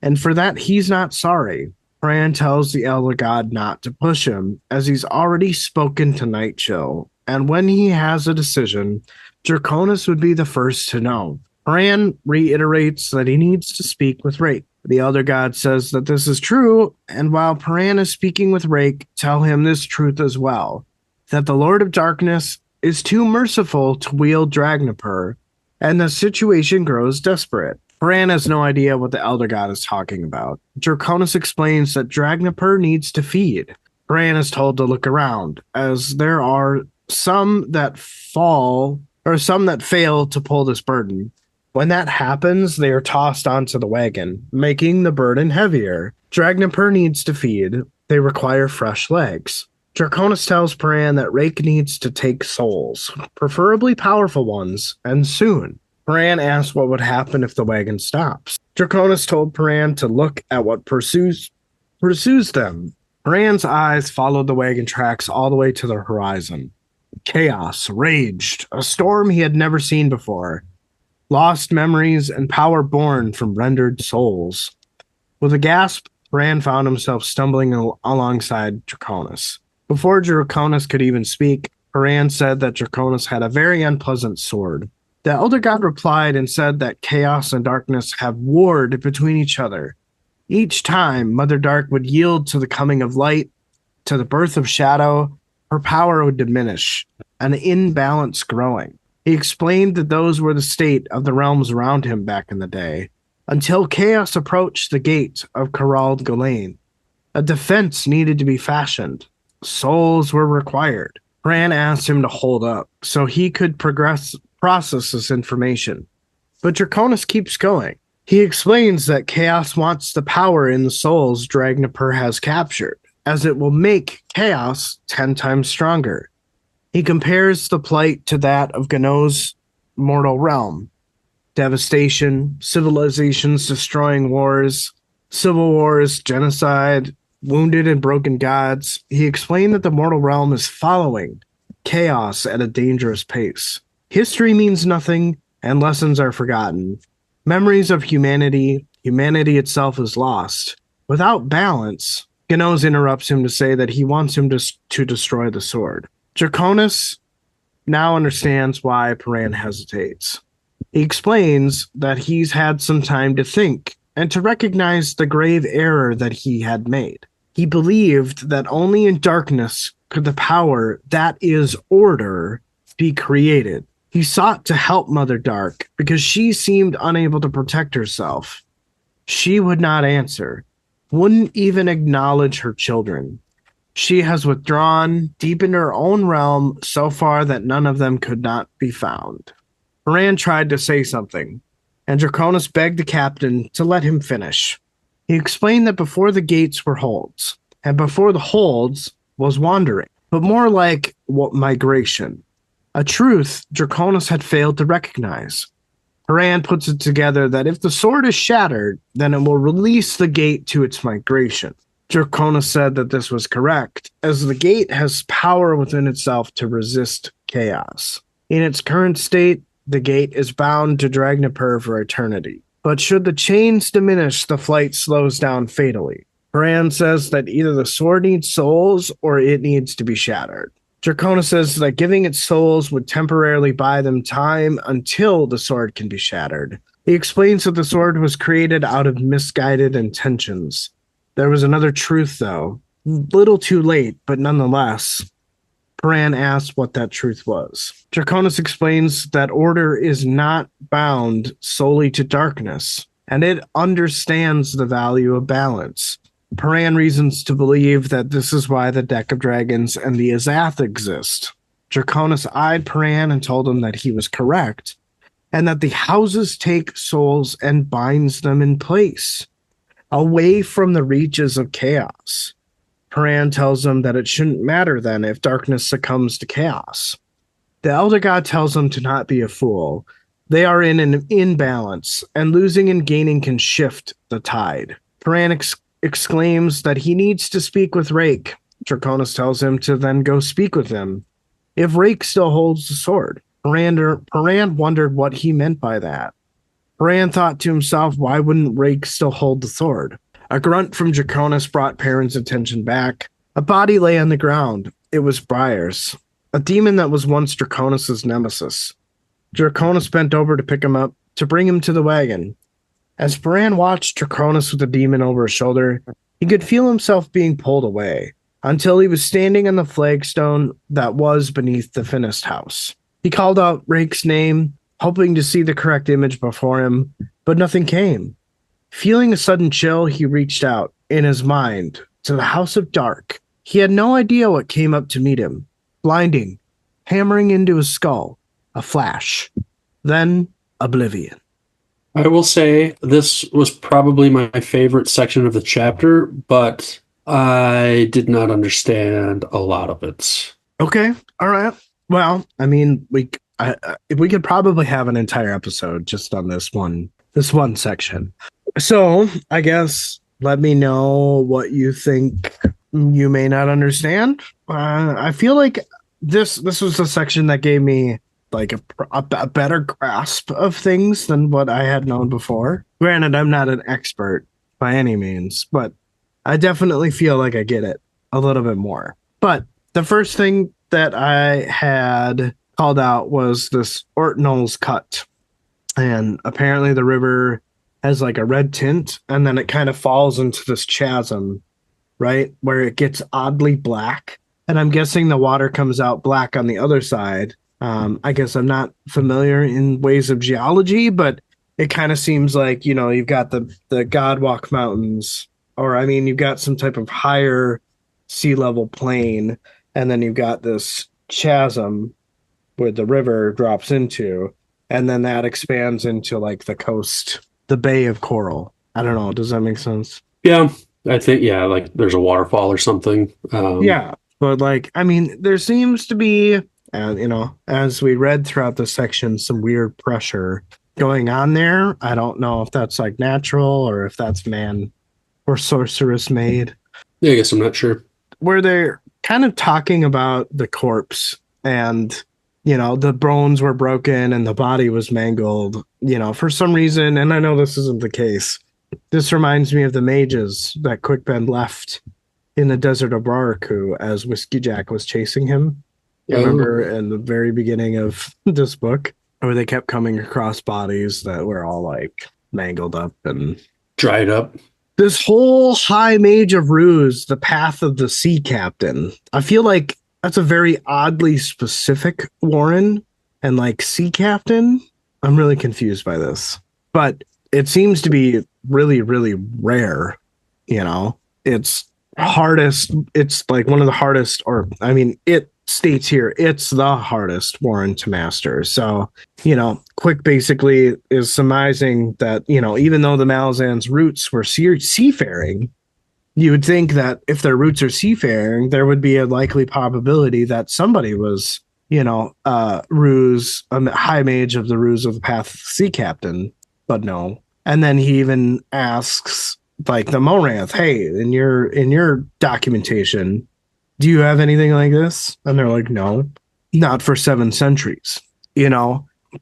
and for that he's not sorry. Paran tells the elder god not to push him, as he's already spoken to Nightchill, and when he has a decision, Draconis would be the first to know. Paran reiterates that he needs to speak with Rake. The elder god says that this is true, and while Paran is speaking with Rake, tell him this truth as well, that the Lord of Darkness is too merciful to wield Dragnapur, and the situation grows desperate. Paran has no idea what the elder god is talking about. Draconis explains that Dragnapur needs to feed. Paran is told to look around, as there are some that fail to pull this burden. When that happens, they are tossed onto the wagon, making the burden heavier. Dragnapur needs to feed. They require fresh legs. Draconis tells Paran that Rake needs to take souls, preferably powerful ones, and soon. Paran asks what would happen if the wagon stops. Draconis told Paran to look at what pursues them. Paran's eyes followed the wagon tracks all the way to the horizon. Chaos raged, a storm he had never seen before. Lost memories and power born from rendered souls. With a gasp, Paran found himself stumbling alongside Draconis. Before Draconis could even speak, Paran said that Draconis had a very unpleasant sword. The elder god replied and said that chaos and darkness have warred between each other. Each time Mother Dark would yield to the coming of light, to the birth of shadow, her power would diminish, an imbalance growing. He explained that those were the state of the realms around him back in the day, until chaos approached the gate of Carald Galain. A defense needed to be fashioned. Souls were required. Paran asked him to hold up so he could process this information. But Draconis keeps going. He explains that chaos wants the power in the souls Dragnipur has captured, as it will make chaos 10 times stronger. He compares the plight to that of Gano's mortal realm. Devastation, civilizations destroying wars, civil wars, genocide, wounded and broken gods. He explained that the mortal realm is following chaos at a dangerous pace. History means nothing, and lessons are forgotten. Memories of humanity itself is lost. Without balance, Ganoz interrupts him to say that he wants him to destroy the sword. Draconis now understands why Paran hesitates. He explains that he's had some time to think and to recognize the grave error that he had made. He believed that only in darkness could the power that is order be created. He sought to help Mother Dark because she seemed unable to protect herself. She would not answer, wouldn't even acknowledge her children. She has withdrawn deep into her own realm so far that none of them could not be found. Paran tried to say something, and Draconis begged the captain to let him finish. He explained that before the gates were holds, and before the holds was wandering, but more like migration. A truth Draconis had failed to recognize. Paran puts it together that if the sword is shattered, then it will release the gate to its migration. Draconis said that this was correct, as the gate has power within itself to resist chaos. In its current state, the gate is bound to Dragnipur for eternity. But should the chains diminish, the flight slows down fatally. Paran says that either the sword needs souls or it needs to be shattered. Draconis says that giving it souls would temporarily buy them time until the sword can be shattered. He explains that the sword was created out of misguided intentions. There was another truth, though. Little too late, but nonetheless. Paran asks what that truth was. Draconis explains that order is not bound solely to darkness, and it understands the value of balance. Paran reasons to believe that this is why the Deck of Dragons and the Azath exist. Draconis eyed Paran and told him that he was correct, and that the houses take souls and binds them in place, away from the reaches of chaos. Paran tells him that it shouldn't matter then if darkness succumbs to chaos. The Elder God tells him to not be a fool. They are in an imbalance, and losing and gaining can shift the tide. Paran exclaims that he needs to speak with Rake. Draconis tells him to then go speak with him. If Rake still holds the sword. Paran wondered what he meant by that. Paran thought to himself, why wouldn't Rake still hold the sword? A grunt from Draconis brought Paran's attention back. A body lay on the ground. It was Briar's, a demon that was once Draconis' nemesis. Draconis bent over to pick him up, to bring him to the wagon. As Paran watched Draconis with the demon over his shoulder, he could feel himself being pulled away, until he was standing on the flagstone that was beneath the Finnest house. He called out Rake's name, hoping to see the correct image before him, but nothing came. Feeling a sudden chill, he reached out, in his mind, to the House of Dark. He had no idea what came up to meet him. Blinding, hammering into his skull. A flash. Then oblivion. I will say this was probably my favorite section of the chapter, but I did not understand a lot of it. Okay, all right. Well, I mean, we could probably have an entire episode just on this one section. So, I guess let me know what you think you may not understand. I feel like this was a section that gave me like a better grasp of things than what I had known before. Granted, I'm not an expert by any means, but I definitely feel like I get it a little bit more. But the first thing that I had called out was this Ortnol's cut. And apparently the river has like a red tint, and then it kind of falls into this chasm, right? Where it gets oddly black. And I'm guessing the water comes out black on the other side. I guess I'm not familiar in ways of geology, but it kind of seems like, you know, you've got the Godwalk Mountains, or I mean, you've got some type of higher sea level plain, and then you've got this chasm where the river drops into, and then that expands into like the coast, the Bay of Coral. I don't know. Does that make sense? Yeah, I think, yeah, like there's a waterfall or something. Yeah, but like, I mean, there seems to be, as we read throughout the section, some weird pressure going on there. I don't know if that's like natural or if that's man or sorceress made. Yeah, I guess I'm not sure. Where they're kind of talking about the corpse and the bones were broken and the body was mangled, for some reason. And I know this isn't the case. This reminds me of the mages that Quickbend left in the desert of Baraku as Whiskey Jack was chasing him. I remember in the very beginning of this book where they kept coming across bodies that were all like mangled up and dried up. This whole High Mage of Ruse, the Path of the Sea Captain. I feel like that's a very oddly specific Warren, and like Sea Captain. I'm really confused by this, but it seems to be really, really rare. It's hardest. It's like one of the hardest, or I mean, it states here it's the hardest Warren to master. So, Quick basically is surmising that, even though the Malazan's roots were seafaring, you would think that if their roots are seafaring, there would be a likely probability that somebody was, Ruse, a high mage of the Ruse of the Path Sea Captain, but no. And then he even asks, like, the Moranth, hey, in your documentation, do you have anything like this? And they're like, no, not for 7 centuries,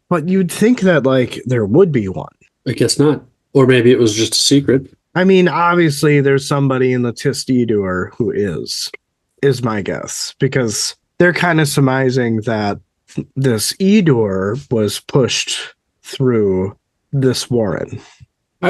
but you'd think that like there would be one. I guess not. Or maybe it was just a secret. I mean, obviously there's somebody in the Tistidur who is my guess, because they're kind of surmising that this Edur was pushed through this Warren. I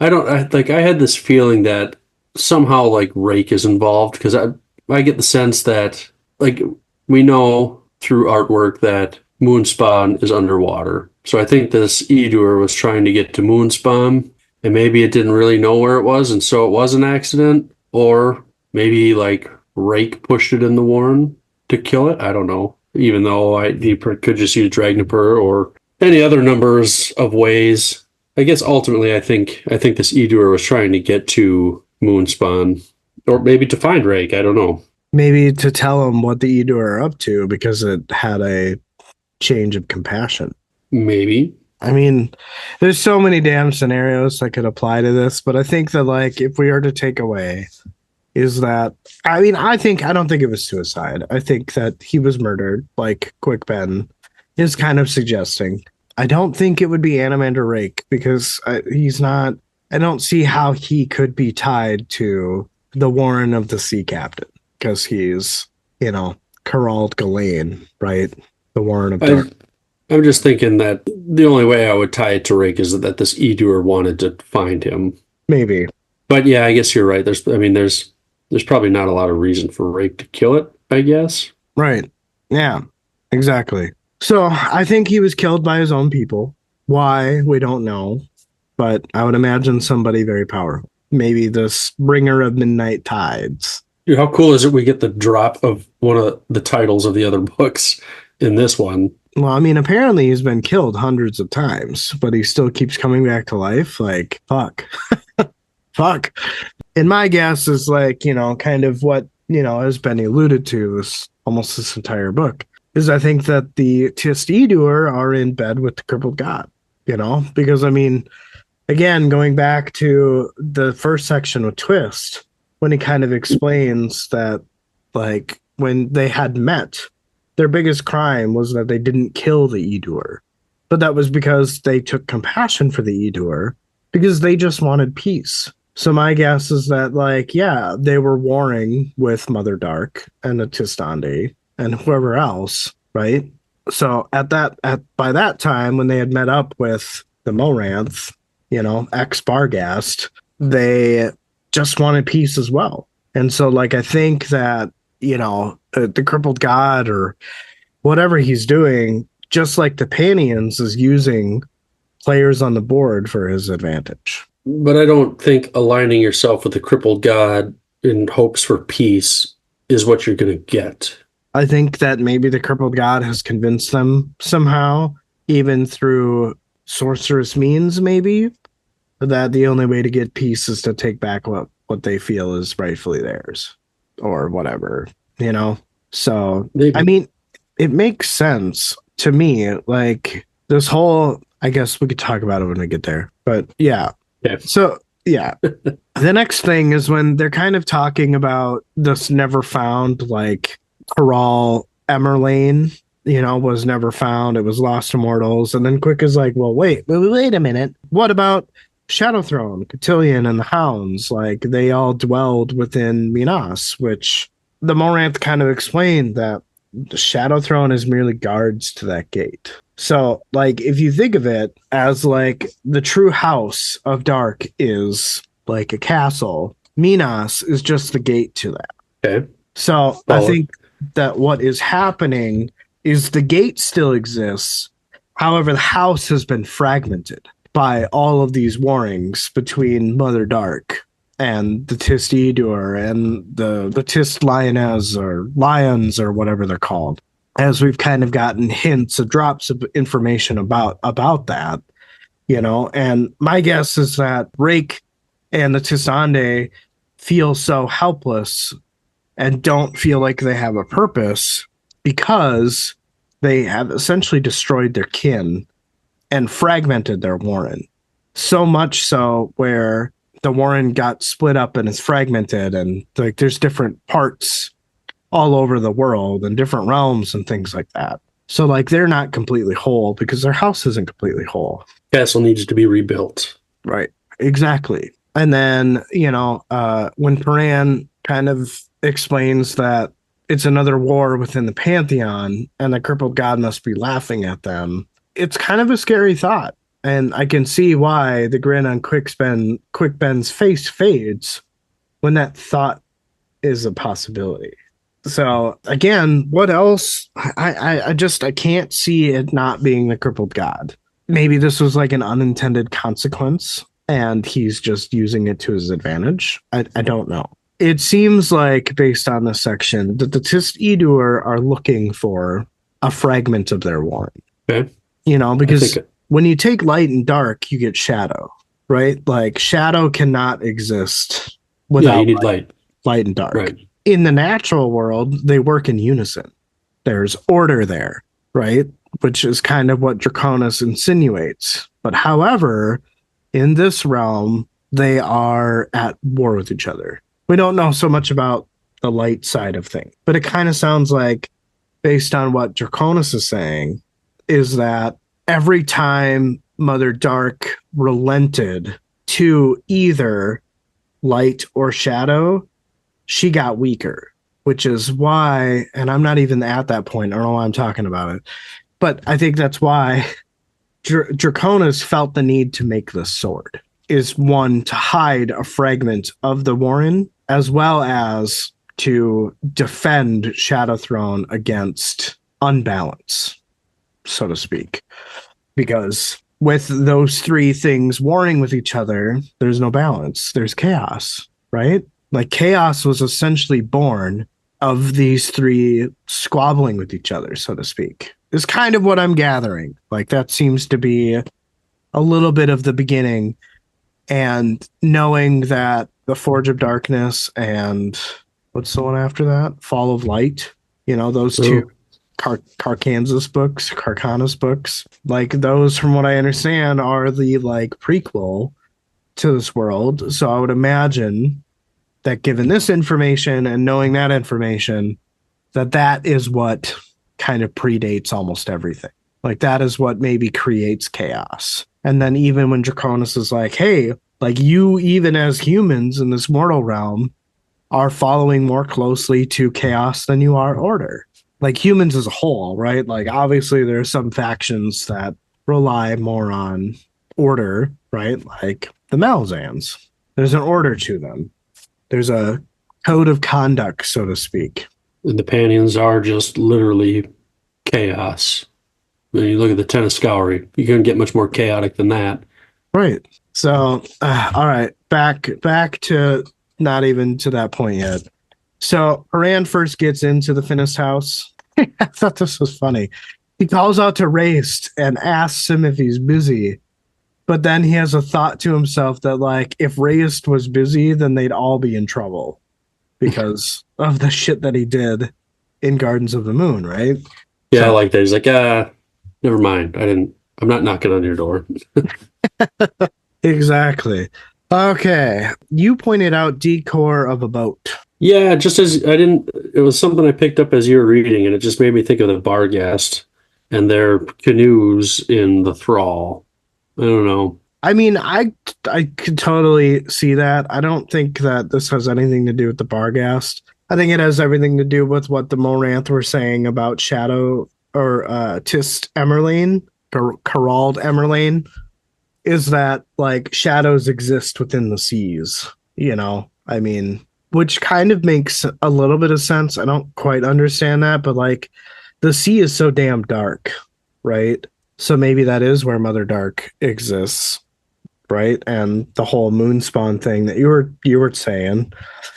had this feeling that somehow like Rake is involved, because I get the sense that, like, we know through artwork that Moonspawn is underwater. So I think this Edur was trying to get to Moonspawn, and maybe it didn't really know where it was, and so it was an accident. Or maybe like Rake pushed it in the Warren to kill it. I don't know. Even though he could just use Dragnipur or any other numbers of ways. I guess ultimately I think this Edur was trying to get to Moonspawn. Or maybe to find Rake, I don't know. Maybe to tell him what the Edur are up to, because it had a change of compassion. Maybe. I mean, there's so many damn scenarios that could apply to this, but I think that, like, if we are to take away, is that, I mean, I don't think it was suicide. I think that he was murdered, like Quick Ben is kind of suggesting. I don't think it would be Animander Rake, because he's not, I don't see how he could be tied to the Warren of the Sea Captain, because he's, Carald Galen, right? The Warren of Dark. I'm just thinking that the only way I would tie it to Rake is that this Edur wanted to find him. Maybe. But yeah, I guess you're right. There's probably not a lot of reason for Rake to kill it, I guess. Right. Yeah, exactly. So I think he was killed by his own people. Why? We don't know. But I would imagine somebody very powerful. Maybe this bringer of midnight tides. Dude, how cool is it we get the drop of one of the titles of the other books in this one? Well, I mean, apparently he's been killed hundreds of times, but he still keeps coming back to life. Like, fuck. Fuck. And my guess is like, kind of what, has been alluded to this entire book, is I think that the Tistidur are in bed with the crippled god, because I mean, again, going back to the first section with Twist, when he kind of explains that, like, when they had met, their biggest crime was that they didn't kill the Edur. But that was because they took compassion for the Edur, because they just wanted peace. So my guess is that, like, yeah, they were warring with Mother Dark and the Tistandi and whoever else, right? So by that time, when they had met up with the Moranth, ex Bargast, they just wanted peace as well. And so, like, I think that, the crippled god or whatever he's doing, just like the Panions, is using players on the board for his advantage. But I don't think aligning yourself with the crippled god in hopes for peace is what you're going to get. I think that maybe the crippled god has convinced them somehow even through sorcerous means, maybe, that the only way to get peace is to take back what they feel is rightfully theirs or whatever, you know? So, I Maybe. mean, it makes sense to me. Like, this whole, I guess we could talk about it when we get there, but yeah. Yeah. So, yeah. The next thing is when they're kind of talking about this never found, like, Corral Emerlane, was never found. It was lost to mortals. And then Quick is like, well, wait a minute. What about Shadowthrone, Cotillion, and the Hounds? Like, they all dwelled within Minas, which the Moranth kind of explained that the Shadowthrone is merely guards to that gate. So, like, if you think of it as like the true house of dark is like a castle, Minas is just the gate to that. Okay. So I think that what is happening is the gate still exists. However, the house has been fragmented by all of these warrings between Mother Dark and the Tist Edur and the Tist Lioness or Lions or whatever they're called. As we've kind of gotten hints of drops of information about that, and my guess is that Rake and the Tisande feel so helpless and don't feel like they have a purpose because they have essentially destroyed their kin and fragmented their warren. So much so where the warren got split up and is fragmented, and like there's different parts all over the world and different realms and things like that. So like they're not completely whole because their house isn't completely whole. Castle needs to be rebuilt. Right. Exactly. And then, when Paran kind of explains that it's another war within the Pantheon and the crippled god must be laughing at them, it's kind of a scary thought. And I can see why the grin on Quick Ben's face fades when that thought is a possibility. So again, what else? I can't see it not being the crippled god. Maybe this was like an unintended consequence and he's just using it to his advantage. I don't know. It seems like, based on this section, that the Tist Edur are looking for a fragment of their warren. Okay. Because when you take light and dark, you get shadow, right? Like shadow cannot exist without you need light and dark. Right. In the natural world, they work in unison. There's order there, right? Which is kind of what Draconis insinuates. But however, in this realm, they are at war with each other. We don't know so much about the light side of things, but it kind of sounds like, based on what Draconis is saying, is that every time Mother Dark relented to either light or shadow, she got weaker, which is why, and I'm not even at that point, I don't know why I'm talking about it, but I think that's why Draconis felt the need to make this sword, is one, to hide a fragment of the warren, as well as to defend Shadowthrone against unbalance, so to speak. Because with those three things warring with each other, there's no balance. There's chaos, right? Like chaos was essentially born of these three squabbling with each other, so to speak. Is kind of what I'm gathering. Like that seems to be a little bit of the beginning. And knowing that the Forge of Darkness and what's the one after that? Fall of Light, those two Carcanis books, like those, from what I understand, are the like prequel to this world. So I would imagine that, given this information and knowing that information, that is what kind of predates almost everything. Like that is what maybe creates chaos. And then even when Draconis is like, hey, like you, even as humans in this mortal realm, are following more closely to chaos than you are order. Like humans as a whole, right? Like obviously there are some factions that rely more on order, right? Like the Malazans. There's an order to them. There's a code of conduct, so to speak. And the Panions are just literally chaos. When you look at the Ten of Scoury, you couldn't get much more chaotic than that. Right. So, all right, back to not even to that point yet. So Paran first gets into the Finnest house. I thought this was funny. he calls out to Rayst and asks him if he's busy. But then he has a thought to himself that, like, if Rayst was busy, then they'd all be in trouble because of the shit that he did in Gardens of the Moon, right? Yeah, So- I like that. He's like, never mind. I'm not knocking on your door. Exactly. Okay. You pointed out decor of a boat. Yeah, just as it was something I picked up as you were reading, and it just made me think of the Barghast and their canoes in the Thrall. I don't know. I mean, I could totally see that. I don't think that this has anything to do with the Barghast. I think it has everything to do with what the Moranth were saying about Shadow or Tist Emerlane, Carald Emerlane, is that like shadows exist within the seas, you know? I mean, which kind of makes a little bit of sense. I don't quite understand that, but like the sea is so damn dark, right? So maybe that is where Mother Dark exists, right? And the whole moon spawn thing that you were saying.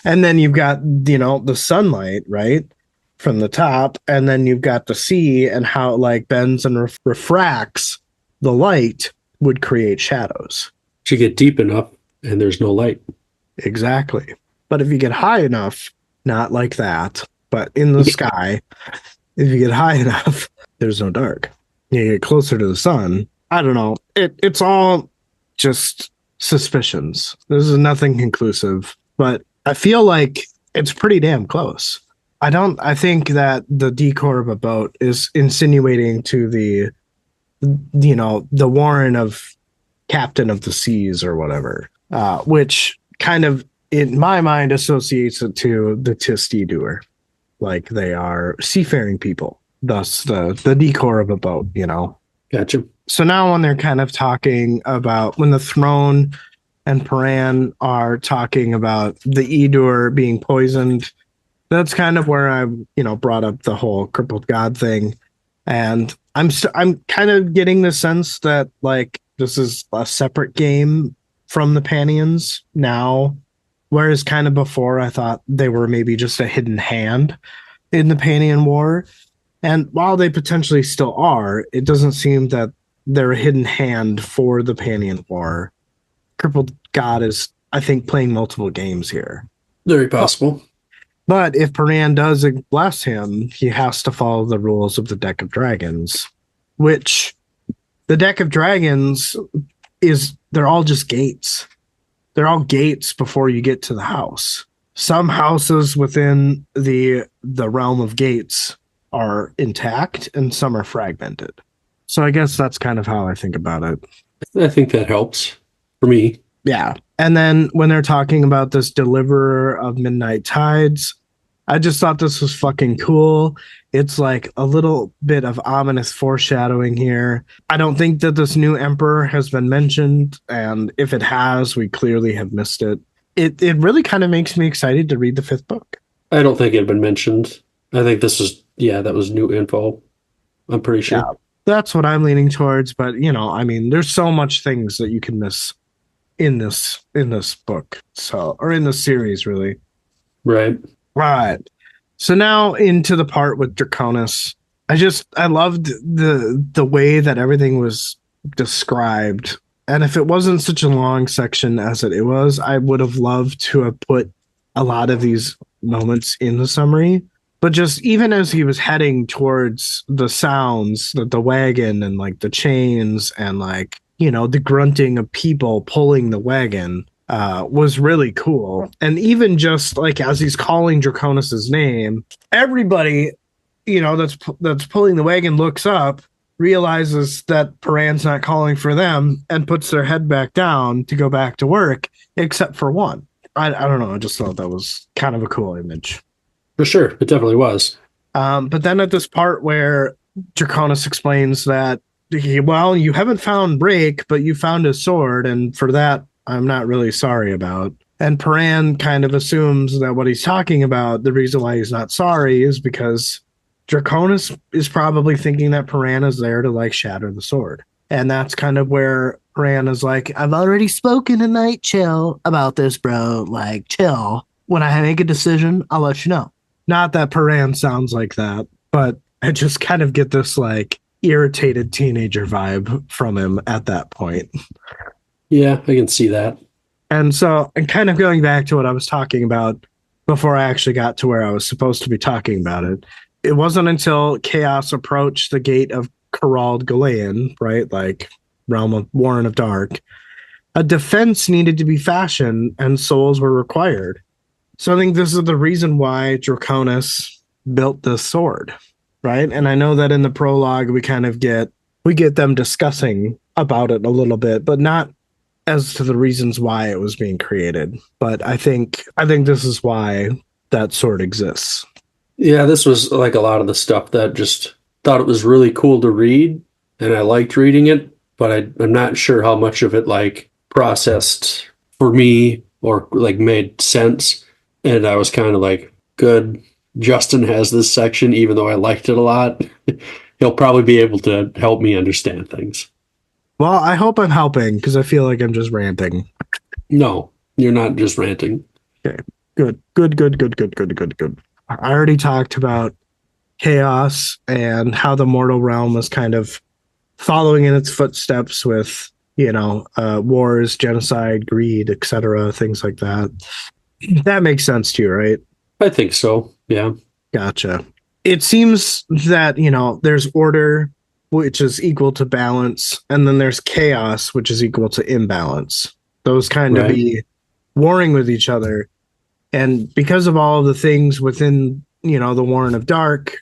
And then you've got, you know, the sunlight, right? From the top, and then you've got the sea and how it like bends and refracts the light would create shadows. You get deep enough and there's no light. Exactly. But if you get high enough, not like that, but in the sky, if you get high enough, there's no dark. You get closer to the sun. I don't know. It's all just suspicions. This is nothing conclusive, but I feel like it's pretty damn close. I think that the decor of a boat is insinuating to the, you know, the Warren of Captain of the Seas or whatever, which kind of, in my mind, associates it to the Tist-Edur. Like they are seafaring people, thus the decor of a boat, you know. Gotcha. So now when they're kind of talking about when the throne and Paran are talking about the Edur being poisoned, that's kind of where I, you know, brought up the whole crippled god thing. And I'm kind of getting the sense that like this is a separate game from the Panions now, whereas kind of before I thought they were maybe just a hidden hand in the Panion War. And while they potentially still are, it doesn't seem that they're a hidden hand for the Panion War. Crippled God is, I think, playing multiple games here. Very possible. But if Paran does bless him, he has to follow the rules of the Deck of Dragons, which the Deck of Dragons they're all just gates. They're all gates before you get to the house. Some houses within the realm of gates are intact and some are fragmented. So I guess that's kind of how I think about it. I think that helps for me. Yeah. And then when they're talking about this deliverer of midnight tides, I just thought this was fucking cool. It's like a little bit of ominous foreshadowing here. I don't think that this new emperor has been mentioned, and if it has, we clearly have missed it. It really kind of makes me excited to read the fifth book. I don't think it had been mentioned. I think this is, that was new info. I'm pretty sure. Yeah, that's what I'm leaning towards. But, you know, I mean, there's so much things that you can miss in this book. So, or in the series, really. Right. Right. So now into the part with Draconis. I loved the way that everything was described. And if it wasn't such a long section as it was, I would have loved to have put a lot of these moments in the summary. But just even as he was heading towards the sounds, the wagon and like the chains and like, you know, the grunting of people pulling the wagon, was really cool. And even just like as he's calling Draconis's name, everybody, you know, that's pulling the wagon looks up, realizes that Paran's not calling for them, and puts their head back down to go back to work, except for one. I don't know. I just thought that was kind of a cool image. For sure. It definitely was. But then at this part where Draconis explains that, well, you haven't found Brake, but you found his sword, and for that, I'm not really sorry about. And Paran kind of assumes that what he's talking about, the reason why he's not sorry is because Draconis is probably thinking that Paran is there to like shatter the sword. And that's kind of where Paran is like, I've already spoken to Night Chill about this, bro. Like, chill. When I make a decision, I'll let you know. Not that Paran sounds like that, but I just kind of get this like, irritated teenager vibe from him at that point. Yeah, I can see that. And so, and kind of going back to what I was talking about before I actually got to where I was supposed to be talking about it, it wasn't until Chaos approached the gate of Corralled Galean, right? Like realm of Warren of Dark, a defense needed to be fashioned and souls were required. So I think this is the reason why Draconis built this sword, right? And I know that in the prologue we get them discussing about it a little bit, but not as to the reasons why it was being created. But I think this is why that sword exists. Yeah, this was like a lot of the stuff that just thought it was really cool to read, and I liked reading it, but I'm not sure how much of it like processed for me or like made sense. And I was kind of like, good, Justin has this section, even though I liked it a lot. He'll probably be able to help me understand things. Well, I hope I'm helping because I feel like I'm just ranting. No, you're not just ranting. Okay. Good. I already talked about chaos and how the mortal realm is kind of following in its footsteps with, wars, genocide, greed, etc., things like that. That makes sense to you, right? I think so. Yeah. Gotcha. It seems that, there's order, which is equal to balance, and then there's chaos, which is equal to imbalance. Those kind of be warring with each other. And because of all of the things within, the Warren of Dark,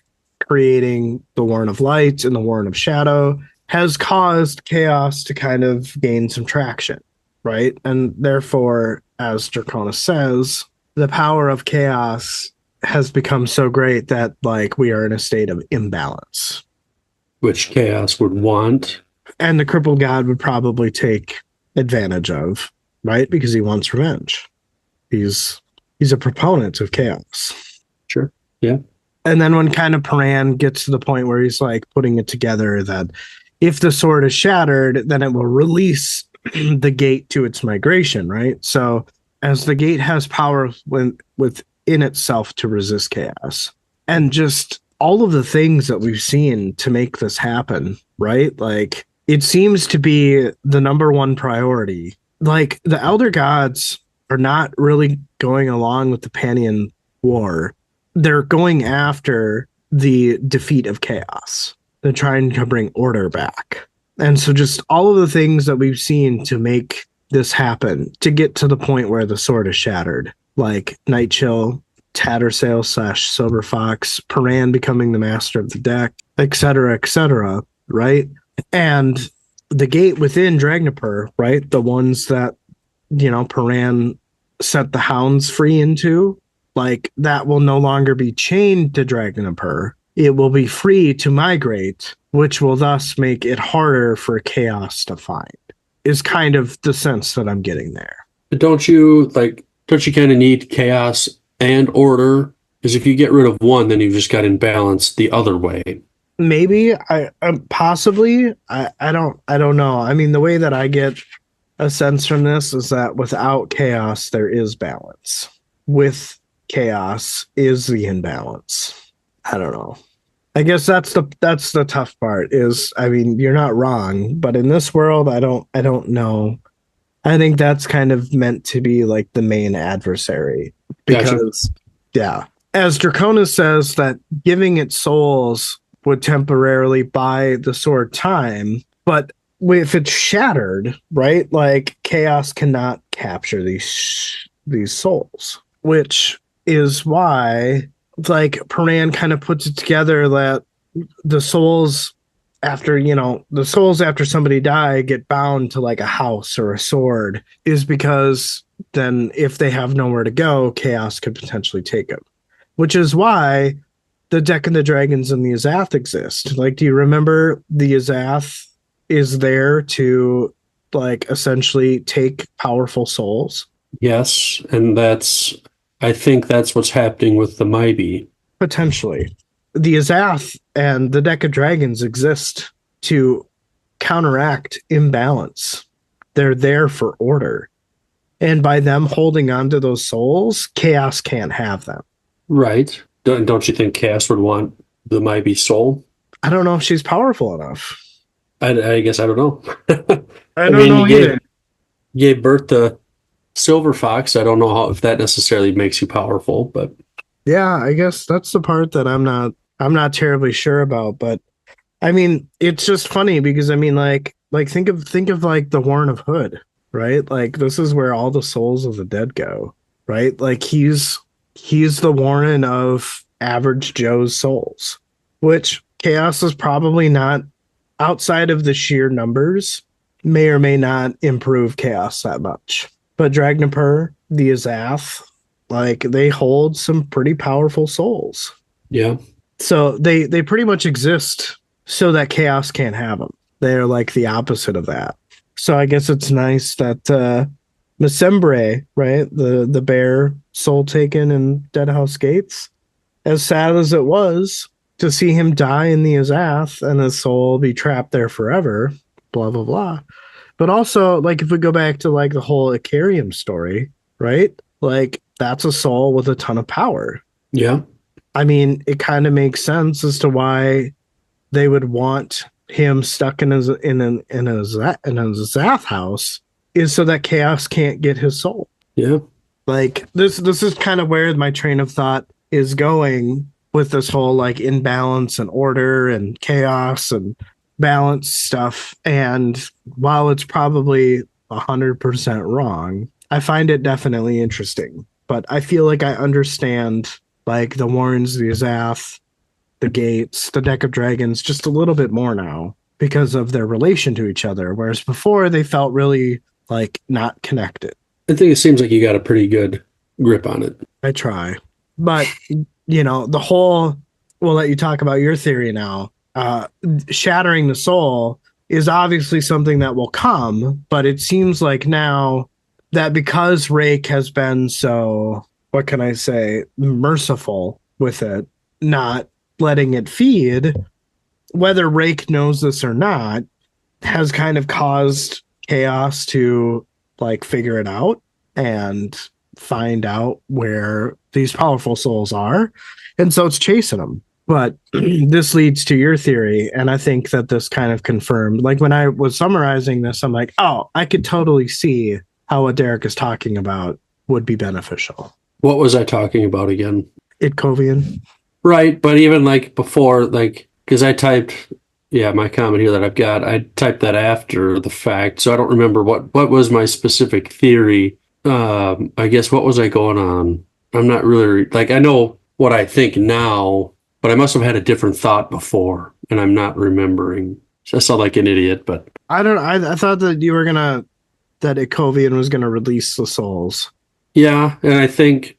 creating the Warren of Light and the Warren of Shadow, has caused chaos to kind of gain some traction, right? And therefore, as Draconis says, the power of chaos has become so great that like we are in a state of imbalance. Which chaos would want. And the crippled god would probably take advantage of, right? Because he wants revenge. He's a proponent of chaos. Sure. Yeah. And then when kind of Paran gets to the point where he's like putting it together that if the sword is shattered, then it will release the gate to its migration, right? So as the gate has power within itself to resist chaos, and just all of the things that we've seen to make this happen, right? Like it seems to be the number one priority. Like the Elder Gods are not really going along with the Panian War. They're going after the defeat of chaos. They're trying to bring order back. And so just all of the things that we've seen to make this happen, to get to the point where the sword is shattered, like Night Chill, Tattersail / Silver Fox, Paran becoming the master of the deck, etc., right? And the gate within Dragnipur, right? The ones that, Paran set the hounds free into, like that will no longer be chained to Dragnipur. It will be free to migrate, which will thus make it harder for chaos to find, is kind of the sense that I'm getting there. But don't you kind of need chaos and order? Because if you get rid of one, then you've just got imbalance the other way. Maybe I possibly I don't know. I mean, the way that I get a sense from this is that without chaos there is balance. With chaos is the imbalance. I don't know. I guess that's the tough part is, I mean, you're not wrong, but in this world I don't know. I think that's kind of meant to be like the main adversary because yeah, as Draconis says that giving it souls would temporarily buy the sword time, but if it's shattered, right? Like chaos cannot capture these souls, which is why like Paran kind of puts it together that the souls after somebody die get bound to like a house or a sword is because then if they have nowhere to go, chaos could potentially take them, which is why the Deck and the Dragons and the Azath exist. Like, do you remember the Azath is there to like essentially take powerful souls? Yes, and I think that's what's happening with the Maybe. Potentially. The Azath and the Deck of Dragons exist to counteract imbalance. They're there for order. And by them holding on to those souls, chaos can't have them. Right. Don't you think chaos would want the Maybe soul? I don't know if she's powerful enough. I guess I don't know. I I don't mean, know either. you gave birth to Silver Fox. I don't know how if that necessarily makes you powerful, but Yeah, I guess that's the part that I'm not terribly sure about, but I mean, it's just funny because I mean like think of like the Warren of Hood, right? Like this is where all the souls of the dead go, right? Like he's the Warren of average Joe's souls, which chaos is probably not outside of the sheer numbers, may or may not improve chaos that much. But Dragnapur, the Azath, like they hold some pretty powerful souls. yeah. So they pretty much exist so that chaos can't have them. They're like the opposite of that. So I guess it's nice that Messembre, right, the bear soul taken in Deadhouse Gates, as sad as it was to see him die in the Azath and his soul be trapped there forever, blah blah blah. But also, like if we go back to like the whole Icarium story, right? Like that's a soul with a ton of power. Yeah. I mean, it kind of makes sense as to why they would want him stuck in his Zath house is so that chaos can't get his soul. Yeah. Like this is kind of where my train of thought is going with this whole like imbalance and order and chaos and balance stuff. And while it's probably 100% wrong, I find it definitely interesting. But I feel like I understand like the Warrens, the Azath, the Gates, the Deck of Dragons just a little bit more now because of their relation to each other. Whereas before they felt really like not connected. I think it seems like you got a pretty good grip on it. I try. But, you know, the whole, we'll let you talk about your theory now. Shattering the soul is obviously something that will come, but it seems like now that because Rake has been so, what can I say, merciful with it, not letting it feed, whether Rake knows this or not, has kind of caused chaos to like figure it out and find out where these powerful souls are. And so it's chasing them. But this leads to your theory. And I think that this kind of confirmed, like when I was summarizing this, I'm like, oh, I could totally see how what Derek is talking about would be beneficial. What was I talking about again? Itcovian. Right, but even like before, like because I typed, yeah, my comment here that I've got, I typed that after the fact, so I don't remember what was my specific theory. I guess what was I going on? I'm not really like I know what I think now, but I must have had a different thought before, and I'm not remembering. I sound like an idiot, but I don't. I thought that you were gonna that Itcovian was gonna release the souls. yeah, and I think,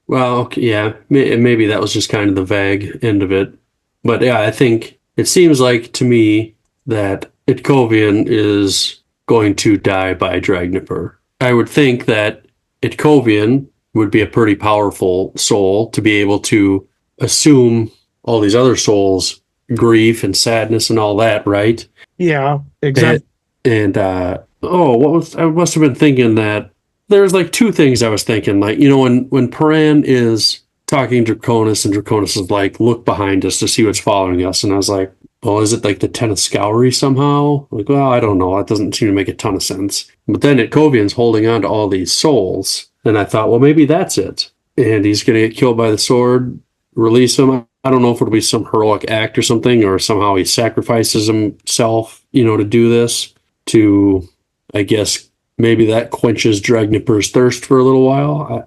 well, okay, yeah, maybe that was just kind of the vague end of it, but yeah, I think it seems like to me that Itcovian is going to die by Dragnipur. I would think that Itcovian would be a pretty powerful soul to be able to assume all these other souls' grief and sadness and all that, right? Yeah, exactly. And I must have been thinking that there's like two things I was thinking. Like, you know, when Paran is talking to Draconis and Draconis is like, look behind us to see what's following us. And I was like, well, is it like the Ten of Scoury somehow? Like, well, I don't know. That doesn't seem to make a ton of sense. But then Itcovian's holding on to all these souls. And I thought, well, maybe that's it. And he's going to get killed by the sword, release him. I don't know if it'll be some heroic act or something, or somehow he sacrifices himself, you know, to do this. To, I guess, maybe that quenches Dragnipur's thirst for a little while.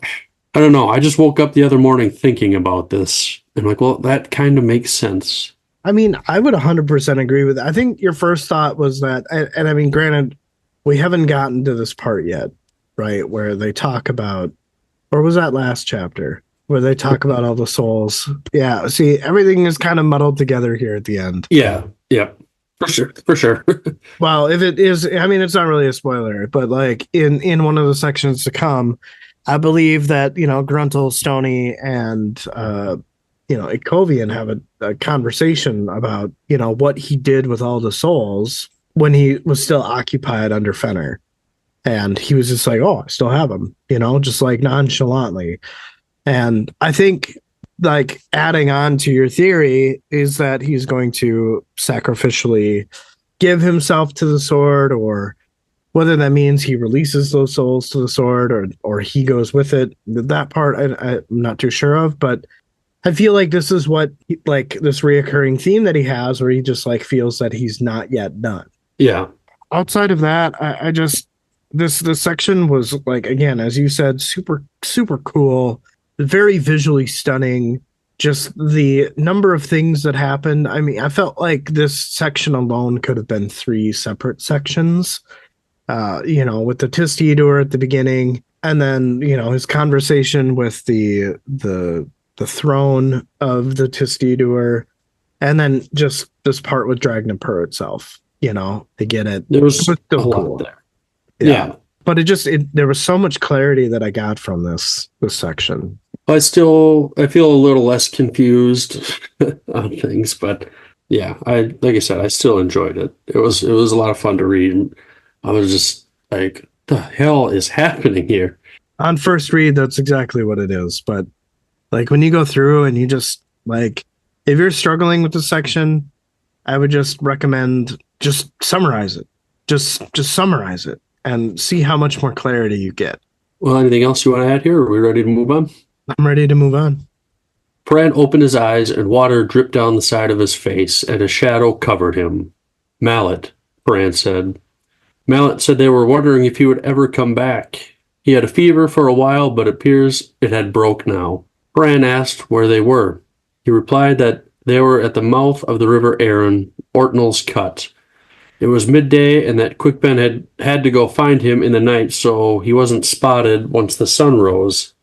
I don't know. I just woke up the other morning thinking about this. And like, well, that kind of makes sense. I mean, I would 100% agree with that. I think your first thought was that, and I mean, granted, we haven't gotten to this part yet, right? Where they talk about, or was that last chapter where they talk about all the souls? Yeah. See, everything is kind of muddled together here at the end. Yeah. Yeah. For sure. For sure. Well, if it is, I mean, it's not really a spoiler, but like in one of the sections to come, I believe that, you know, Gruntle, Stony, and, you know, Itcovian have a conversation about, you know, what he did with all the souls when he was still occupied under Fenner. And he was just like, oh, I still have them, you know, just like nonchalantly. And I think like adding on to your theory is that he's going to sacrificially give himself to the sword, or whether that means he releases those souls to the sword, or he goes with it. That part I'm not too sure of, but I feel like this is what like this reoccurring theme that he has, where he just like feels that he's not yet done. Yeah. Outside of that, I just this section was like, again, as you said, super cool, very visually stunning. Just the number of things that happened. I mean, I felt like this section alone could have been 3 separate sections. With the Tistador at the beginning, and then his conversation with the throne of the Tistador, and then just this part with Dragnapur itself. They get it. There was It a still lot cool. there. Yeah. But there was so much clarity that I got from this section. I feel a little less confused on things, but yeah, like I said, I still enjoyed it. It was a lot of fun to read. I was just like, the hell is happening here? On first read, that's exactly what it is. But like when you go through and you just like, if you're struggling with the section, I would just recommend just summarize it. Just summarize it and see how much more clarity you get. Well, anything else you want to add here? Are we ready to move on? I'm ready to move on. Pran opened his eyes and water dripped down the side of his face and a shadow covered him. Mallet, Pran said. Mallet said they were wondering if he would ever come back. He had a fever for a while, but it appears it had broke now. Pran asked where they were. He replied that they were at the mouth of the River Aran, Ortnall's Cut. It was midday and that Quickben had to go find him in the night so he wasn't spotted once the sun rose.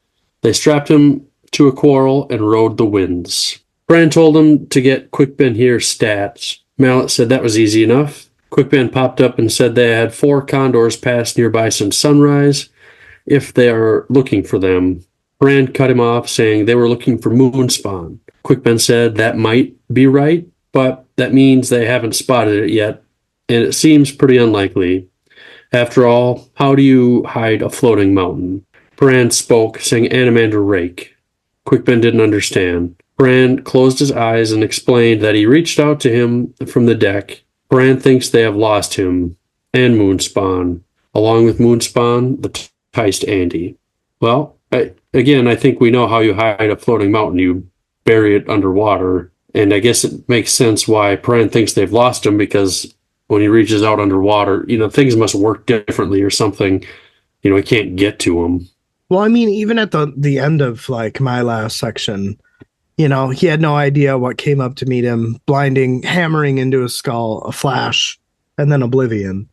They strapped him to a quarrel and rode the winds. Bran told him to get Quickben here stat. Mallet said that was easy enough. Quickben popped up and said they had 4 condors pass nearby since sunrise if they are looking for them. Bran cut him off, saying they were looking for Moonspawn. Quickben said that might be right, but that means they haven't spotted it yet, and it seems pretty unlikely. After all, how do you hide a floating mountain? Bran spoke, saying Animander Rake. Quickben didn't understand. Bran closed his eyes and explained that he reached out to him from the deck. Bran thinks they have lost him, and Moonspawn. Along with Moonspawn, the Teist Andy. Well, I think we know how you hide a floating mountain. You bury it underwater. And I guess it makes sense why Bran thinks they've lost him, because when he reaches out underwater, things must work differently or something. He can't get to him. Well, I mean, even at the end of like my last section, he had no idea what came up to meet him, hammering into his skull, a flash, and then oblivion.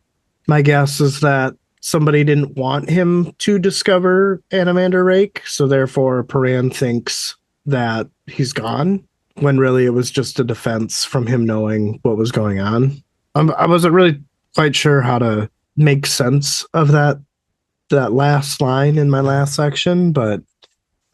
My guess is that somebody didn't want him to discover Animander Rake, so therefore Paran thinks that he's gone, when really it was just a defense from him knowing what was going on. I wasn't really quite sure how to make sense of that last line in my last section, but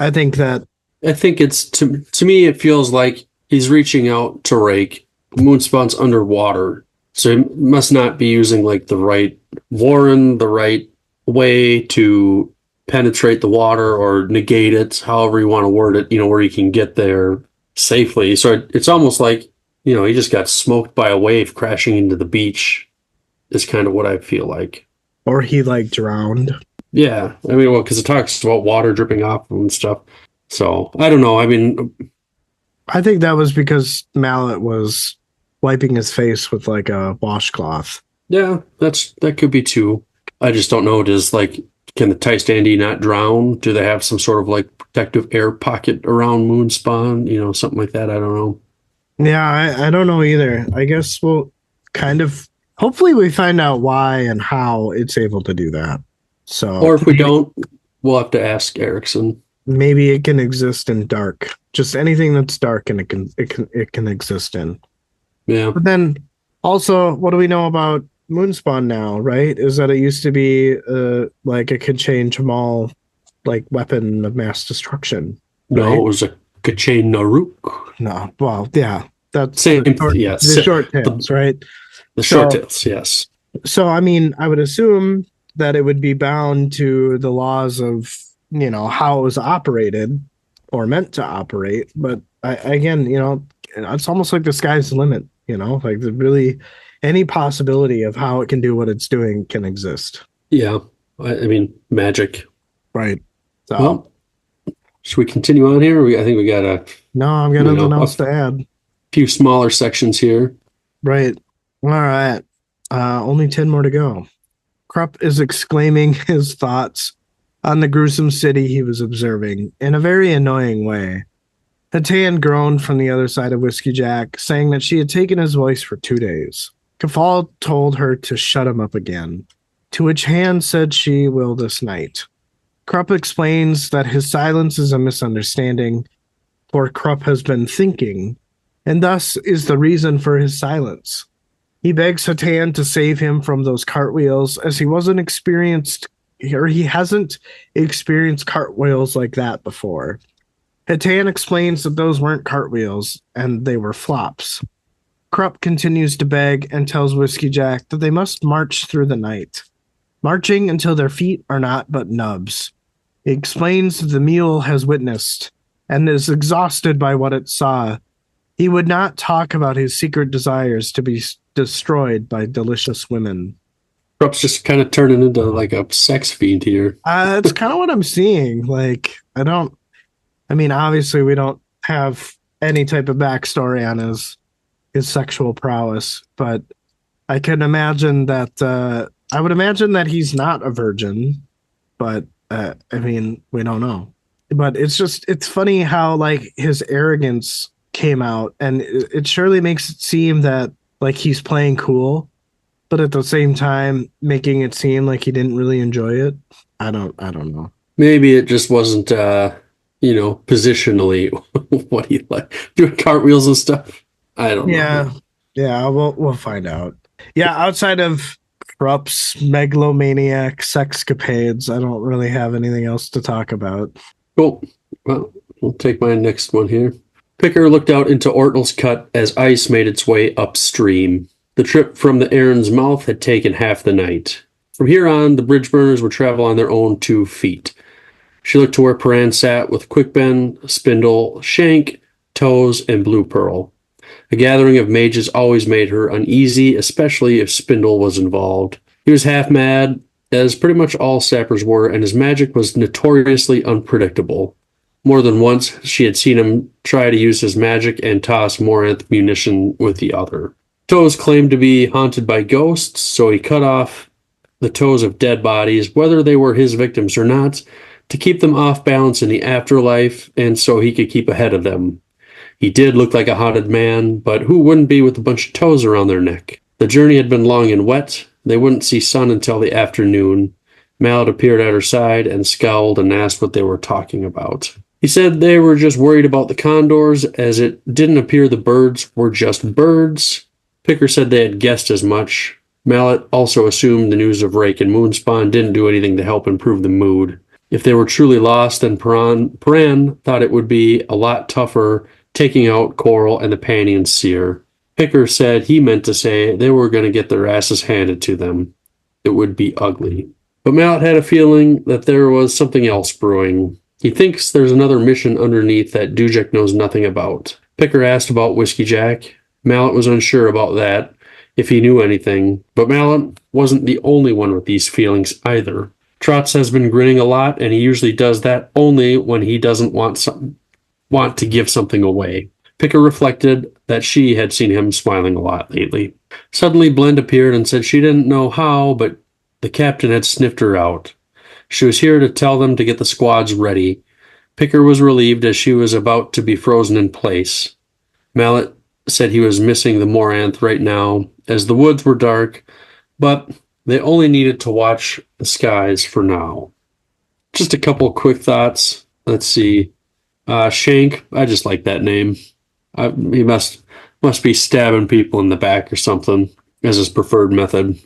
I think it's to me it feels like he's reaching out to Rake. Moonspawn's underwater, so he must not be using like the right warren, the right way to penetrate the water or negate it, however you want to word it, where he can get there safely. So it's almost like, he just got smoked by a wave crashing into the beach is kind of what I feel like. Or he like drowned. Yeah. I mean, well, because it talks about water dripping off and stuff. So I don't know. I mean, I think that was because Mallet was wiping his face with like a washcloth. Yeah, that could be too. I just don't know. Can the Teist Andy not drown? Do they have some sort of like protective air pocket around Moonspawn? Something like that. I don't know. Yeah, I don't know either. I guess we'll kind of, hopefully we find out why and how it's able to do that. So, or if we don't, we'll have to ask Erickson. Maybe it can exist in dark. Just anything that's dark, and it can exist in. Yeah. But then also, what do we know about Moonspawn now? Right? Is that it used to be like it could change them all, like weapon of mass destruction? No, right? it was a Kachain Naruk. No, well, yeah, that's same. The short tails, right? The short tails, yes. So, I mean, I would assume that it would be bound to the laws of, how it was operated, or meant to operate. But again, it's almost like the sky's the limit. Like really any possibility of how it can do what it's doing can exist. Yeah. I mean, magic. Right. So, Well, should we continue on here? I think we got no, I've got nothing else to add. Few smaller sections here. Right. All right. Only 10 more to go. Krupp is exclaiming his thoughts on the gruesome city he was observing in a very annoying way. Hatan groaned from the other side of Whiskey Jack, saying that she had taken his voice for 2 days. Kafal told her to shut him up again, to which Han said she will this night. Krupp explains that his silence is a misunderstanding, for Krupp has been thinking, and thus is the reason for his silence. He begs Hatan to save him from those cartwheels, as he hasn't experienced cartwheels like that before. Hatan explains that those weren't cartwheels, and they were flops. Krupp continues to beg and tells Whiskey Jack that they must march through the night, marching until their feet are not but nubs. He explains that the mule has witnessed and is exhausted by what it saw. He would not talk about his secret desires to be destroyed by delicious women. Krupp's just kind of turning into like a sex fiend here. It's kind of what I'm seeing. Like, obviously we don't have any type of backstory on his sexual prowess, but I can imagine that, I would imagine that he's not a virgin, but we don't know. But it's funny how like his arrogance came out, and it surely makes it seem that like he's playing cool, but at the same time making it seem like he didn't really enjoy it. I don't know. Maybe it just wasn't positionally what he liked, doing cartwheels and stuff. I don't know. Yeah, we'll find out. Yeah, outside of Krupp's megalomaniac sexcapades, I don't really have anything else to talk about. Cool. Well, we'll take my next one here. Picker looked out into Ortnell's cut as ice made its way upstream. The trip from the Erin's mouth had taken half the night. From here on, the bridge burners would travel on their own 2 feet. She looked to where Paran sat with Quickben, Spindle, Shank, Toes, and Blue Pearl. A gathering of mages always made her uneasy, especially if Spindle was involved. He was half mad, as pretty much all sappers were, and his magic was notoriously unpredictable. More than once, she had seen him try to use his magic and toss Moranth munition with the other. Toes claimed to be haunted by ghosts, so he cut off the toes of dead bodies, whether they were his victims or not, to keep them off balance in the afterlife, and so he could keep ahead of them. He did look like a haunted man, but who wouldn't be with a bunch of toes around their neck? The journey had been long and wet. They wouldn't see sun until the afternoon. Mallet appeared at her side and scowled and asked what they were talking about. He said they were just worried about the condors, as it didn't appear the birds were just birds. Picker said they had guessed as much. Mallet also assumed the news of Rake and Moonspawn didn't do anything to help improve the mood. If they were truly lost, then Paran thought it would be a lot tougher taking out Coral and the Panian Seer. Picker said he meant to say they were going to get their asses handed to them. It would be ugly. But Mallet had a feeling that there was something else brewing. He thinks there's another mission underneath that Dujek knows nothing about. Picker asked about Whiskey Jack. Mallet was unsure about that, if he knew anything, but Mallet wasn't the only one with these feelings either. Trotz has been grinning a lot, and he usually does that only when he doesn't want to give something away. Picker reflected that she had seen him smiling a lot lately. Suddenly, Blend appeared and said she didn't know how, but the captain had sniffed her out. She was here to tell them to get the squads ready. Picker was relieved as she was about to be frozen in place. Mallet said he was missing the Moranth right now, as the woods were dark, but they only needed to watch the skies for now. Just a couple quick thoughts. Let's see. Shank, I just like that name. He must be stabbing people in the back or something as his preferred method.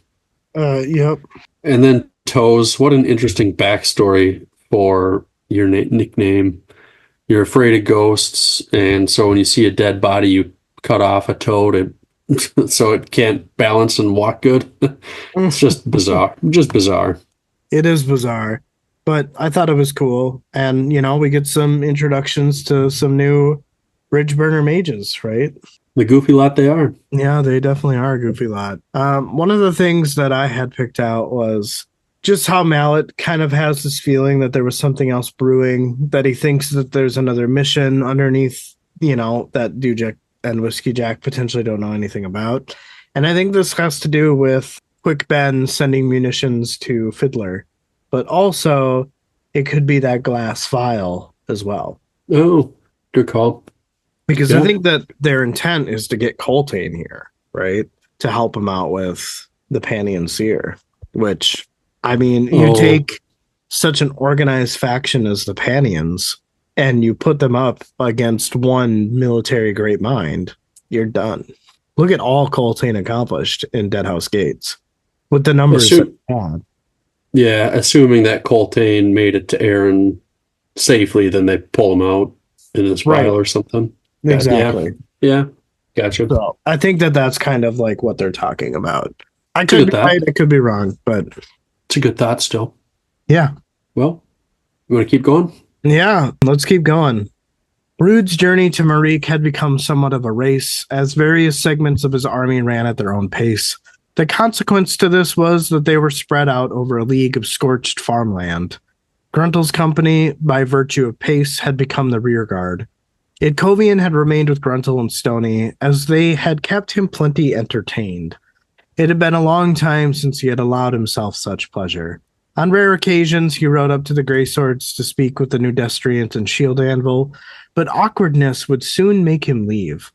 Yep. And then Toes, what an interesting backstory for your nickname. You're afraid of ghosts, and so when you see a dead body, you cut off a toe so it can't balance and walk good. It's just bizarre. Just bizarre. It is bizarre. But I thought it was cool. And, we get some introductions to some new bridge burner mages, right? The goofy lot they are. Yeah, they definitely are a goofy lot. One of the things that I had picked out was just how Mallet kind of has this feeling that there was something else brewing, that he thinks that there's another mission underneath, that Dujek and Whiskey Jack potentially don't know anything about. And I think this has to do with Quick Ben sending munitions to Fiddler, but also it could be that glass vial as well. Oh, good call. Because Yeah. I think that their intent is to get Coltane here, right? To help him out with the Panny and Seer, which, I mean, you take such an organized faction as the Panians and you put them up against one military great mind, you're done. Look at all Coltane accomplished in Deadhouse Gates with the numbers that he had. Yeah, assuming that Coltane made it to Aaron safely, then they pull him out in his vial or something. Exactly. Yeah. Gotcha. So I think that that's kind of like what they're talking about. I could be right, I could be wrong, but it's a good thought still. Yeah. Well, you want to keep going? Yeah, let's keep going. Rude's journey to Marique had become somewhat of a race, as various segments of his army ran at their own pace. The consequence to this was that they were spread out over a league of scorched farmland. Gruntle's company, by virtue of pace, had become the rear guard. Idkovian had remained with Gruntle and Stony, as they had kept him plenty entertained. It had been a long time since he had allowed himself such pleasure. On rare occasions, he rode up to the Grey Swords to speak with the new Destriant and Shield Anvil, but awkwardness would soon make him leave.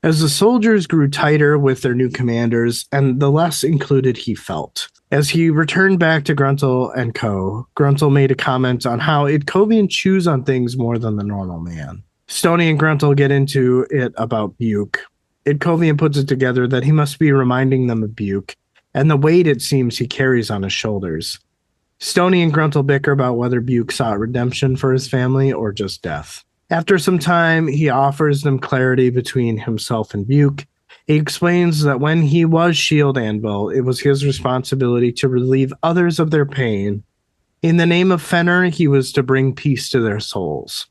As the soldiers grew tighter with their new commanders, and the less included he felt. As he returned back to Gruntle and Co., Gruntle made a comment on how Idkovian chews on things more than the normal man. Stony and Gruntle get into it about Buke. Idkovian puts it together that he must be reminding them of Buke, and the weight it seems he carries on his shoulders. Stony and Gruntle bicker about whether Buke sought redemption for his family or just death. After some time, he offers them clarity between himself and Buke. He explains that when he was Shield Anvil, it was his responsibility to relieve others of their pain. In the name of Fenner, he was to bring peace to their souls.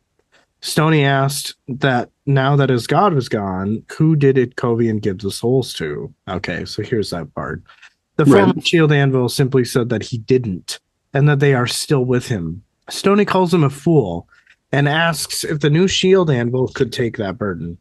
Stony asked that now that his god was gone, who did Idkovian give the souls to? Okay, so here's that part. The former Shield Anvil simply said that he didn't, and that they are still with him. Stony calls him a fool and asks if the new Shield Anvil could take that burden.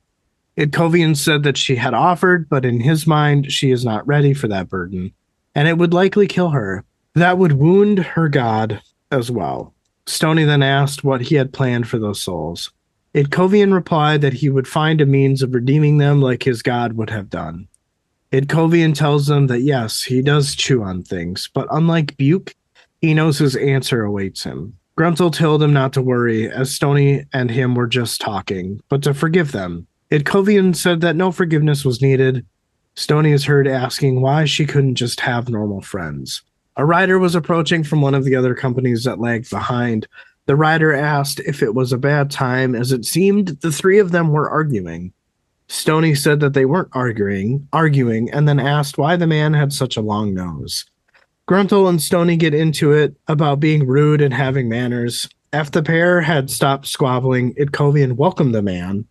Idkovian said that she had offered, but in his mind, she is not ready for that burden, and it would likely kill her. That would wound her god as well. Stony then asked what he had planned for those souls. Idkovian replied that he would find a means of redeeming them like his god would have done. Idkovian tells them that yes, he does chew on things, but unlike Buke, he knows his answer awaits him. Gruntle told him not to worry, as Stony and him were just talking, but to forgive them. Idkovian said that no forgiveness was needed. Stony is heard asking why she couldn't just have normal friends. A rider was approaching from one of the other companies that lagged behind. The rider asked if it was a bad time, as it seemed the three of them were arguing. Stony said that they weren't arguing, and then asked why the man had such a long nose. Gruntle and Stony get into it about being rude and having manners. After the pair had stopped squabbling, Idkovian welcomed the man.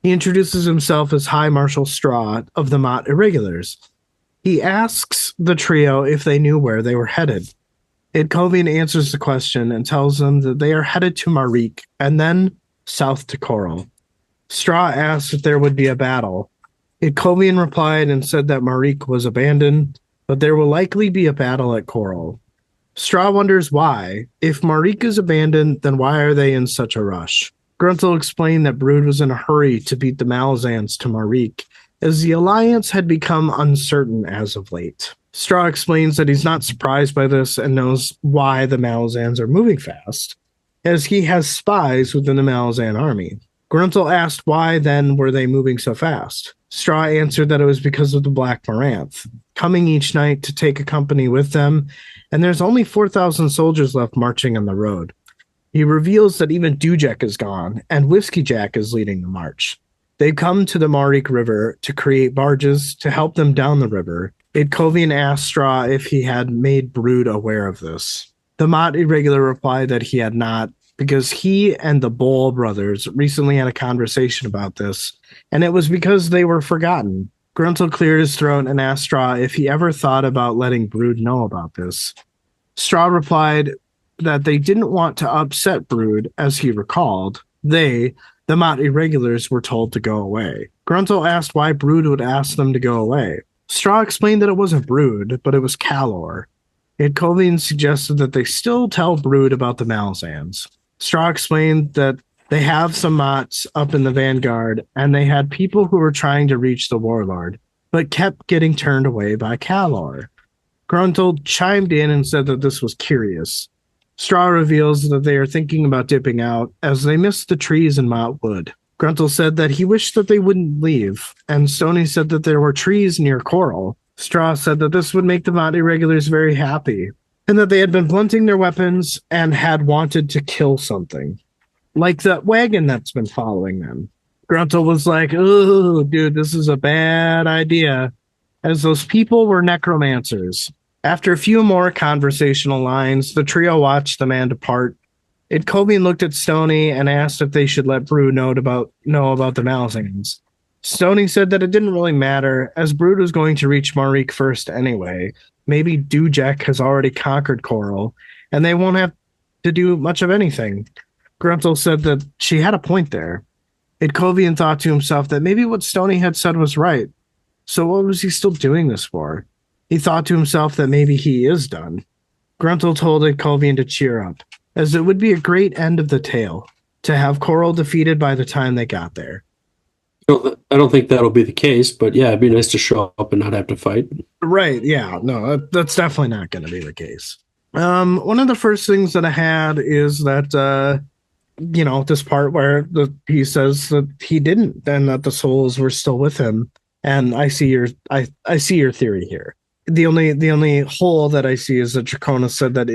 He introduces himself as High Marshal Straw of the Mott Irregulars. He asks the trio if they knew where they were headed. Idkovian answers the question and tells them that they are headed to Marique and then south to Coral. Straw asks if there would be a battle. Idkovian replied and said that Marique was abandoned, but there will likely be a battle at Coral. Straw wonders why. If Marique is abandoned, then why are they in such a rush? Gruntle explained that Brood was in a hurry to beat the Malazans to Marique, as the alliance had become uncertain as of late. Straw explains that he's not surprised by this and knows why the Malazans are moving fast, as he has spies within the Malazan army. Gruntle asked why then were they moving so fast. Straw answered that it was because of the Black Moranth, coming each night to take a company with them, and there's only 4,000 soldiers left marching on the road. He reveals that even Dujek is gone, and Whiskey Jack is leading the march. They come to the Marique River to create barges to help them down the river. Idkovian asked Straw if he had made Brood aware of this. The Mott Irregular replied that he had not, because he and the Bull brothers recently had a conversation about this, and it was because they were forgotten. Gruntle cleared his throat and asked Straw if he ever thought about letting Brood know about this. Straw replied that they didn't want to upset Brood, as he recalled. They, the Mott Irregulars, were told to go away. Gruntle asked why Brood would ask them to go away. Straw explained that it wasn't Brood, but it was Calor. Yadkovian suggested that they still tell Brood about the Malazans. Straw explained that they have some Motts up in the Vanguard, and they had people who were trying to reach the Warlord, but kept getting turned away by Calor. Gruntle chimed in and said that this was curious. Straw reveals that they are thinking about dipping out, as they miss the trees in Mott Wood. Gruntle said that he wished that they wouldn't leave, and Stoney said that there were trees near Coral. Straw said that this would make the Mott Irregulars very happy, and that they had been blunting their weapons and had wanted to kill something, like that wagon that's been following them. Gruntle was like, "Oh, dude, this is a bad idea," as those people were necromancers. After a few more conversational lines, the trio watched the man depart. Yadkovian looked at Stoney and asked if they should let Brood know about the Malazans. Stoney said that it didn't really matter, as Brood was going to reach Marique first anyway. Maybe Dujek has already conquered Coral, and they won't have to do much of anything. Gruntle said that she had a point there. Yadkovian thought to himself that maybe what Stoney had said was right. So what was he still doing this for? He thought to himself that maybe he is done. Gruntle told Yadkovian to cheer up, as it would be a great end of the tale, to have Coral defeated by the time they got there. I don't think that'll be the case, but yeah, it'd be nice to show up and not have to fight. Right, yeah, no, that's definitely not going to be the case. One of the first things that I had is that, this part where he says that he didn't, and that the souls were still with him. And I see your theory here. The only hole that I see is that Dracona said that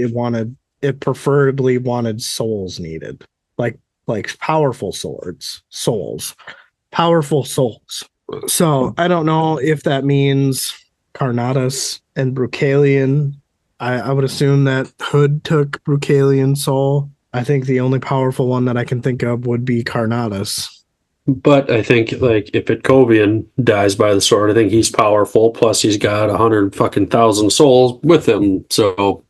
it preferably wanted souls needed, like powerful souls. Powerful souls. So I don't know if that means Carnatus and Brucalion. I would assume that Hood took Brucalion's soul. I think the only powerful one that I can think of would be Carnatus. But I think, like, if Yadkovian dies by the sword, I think he's powerful. Plus, he's got 100,000 souls with him. So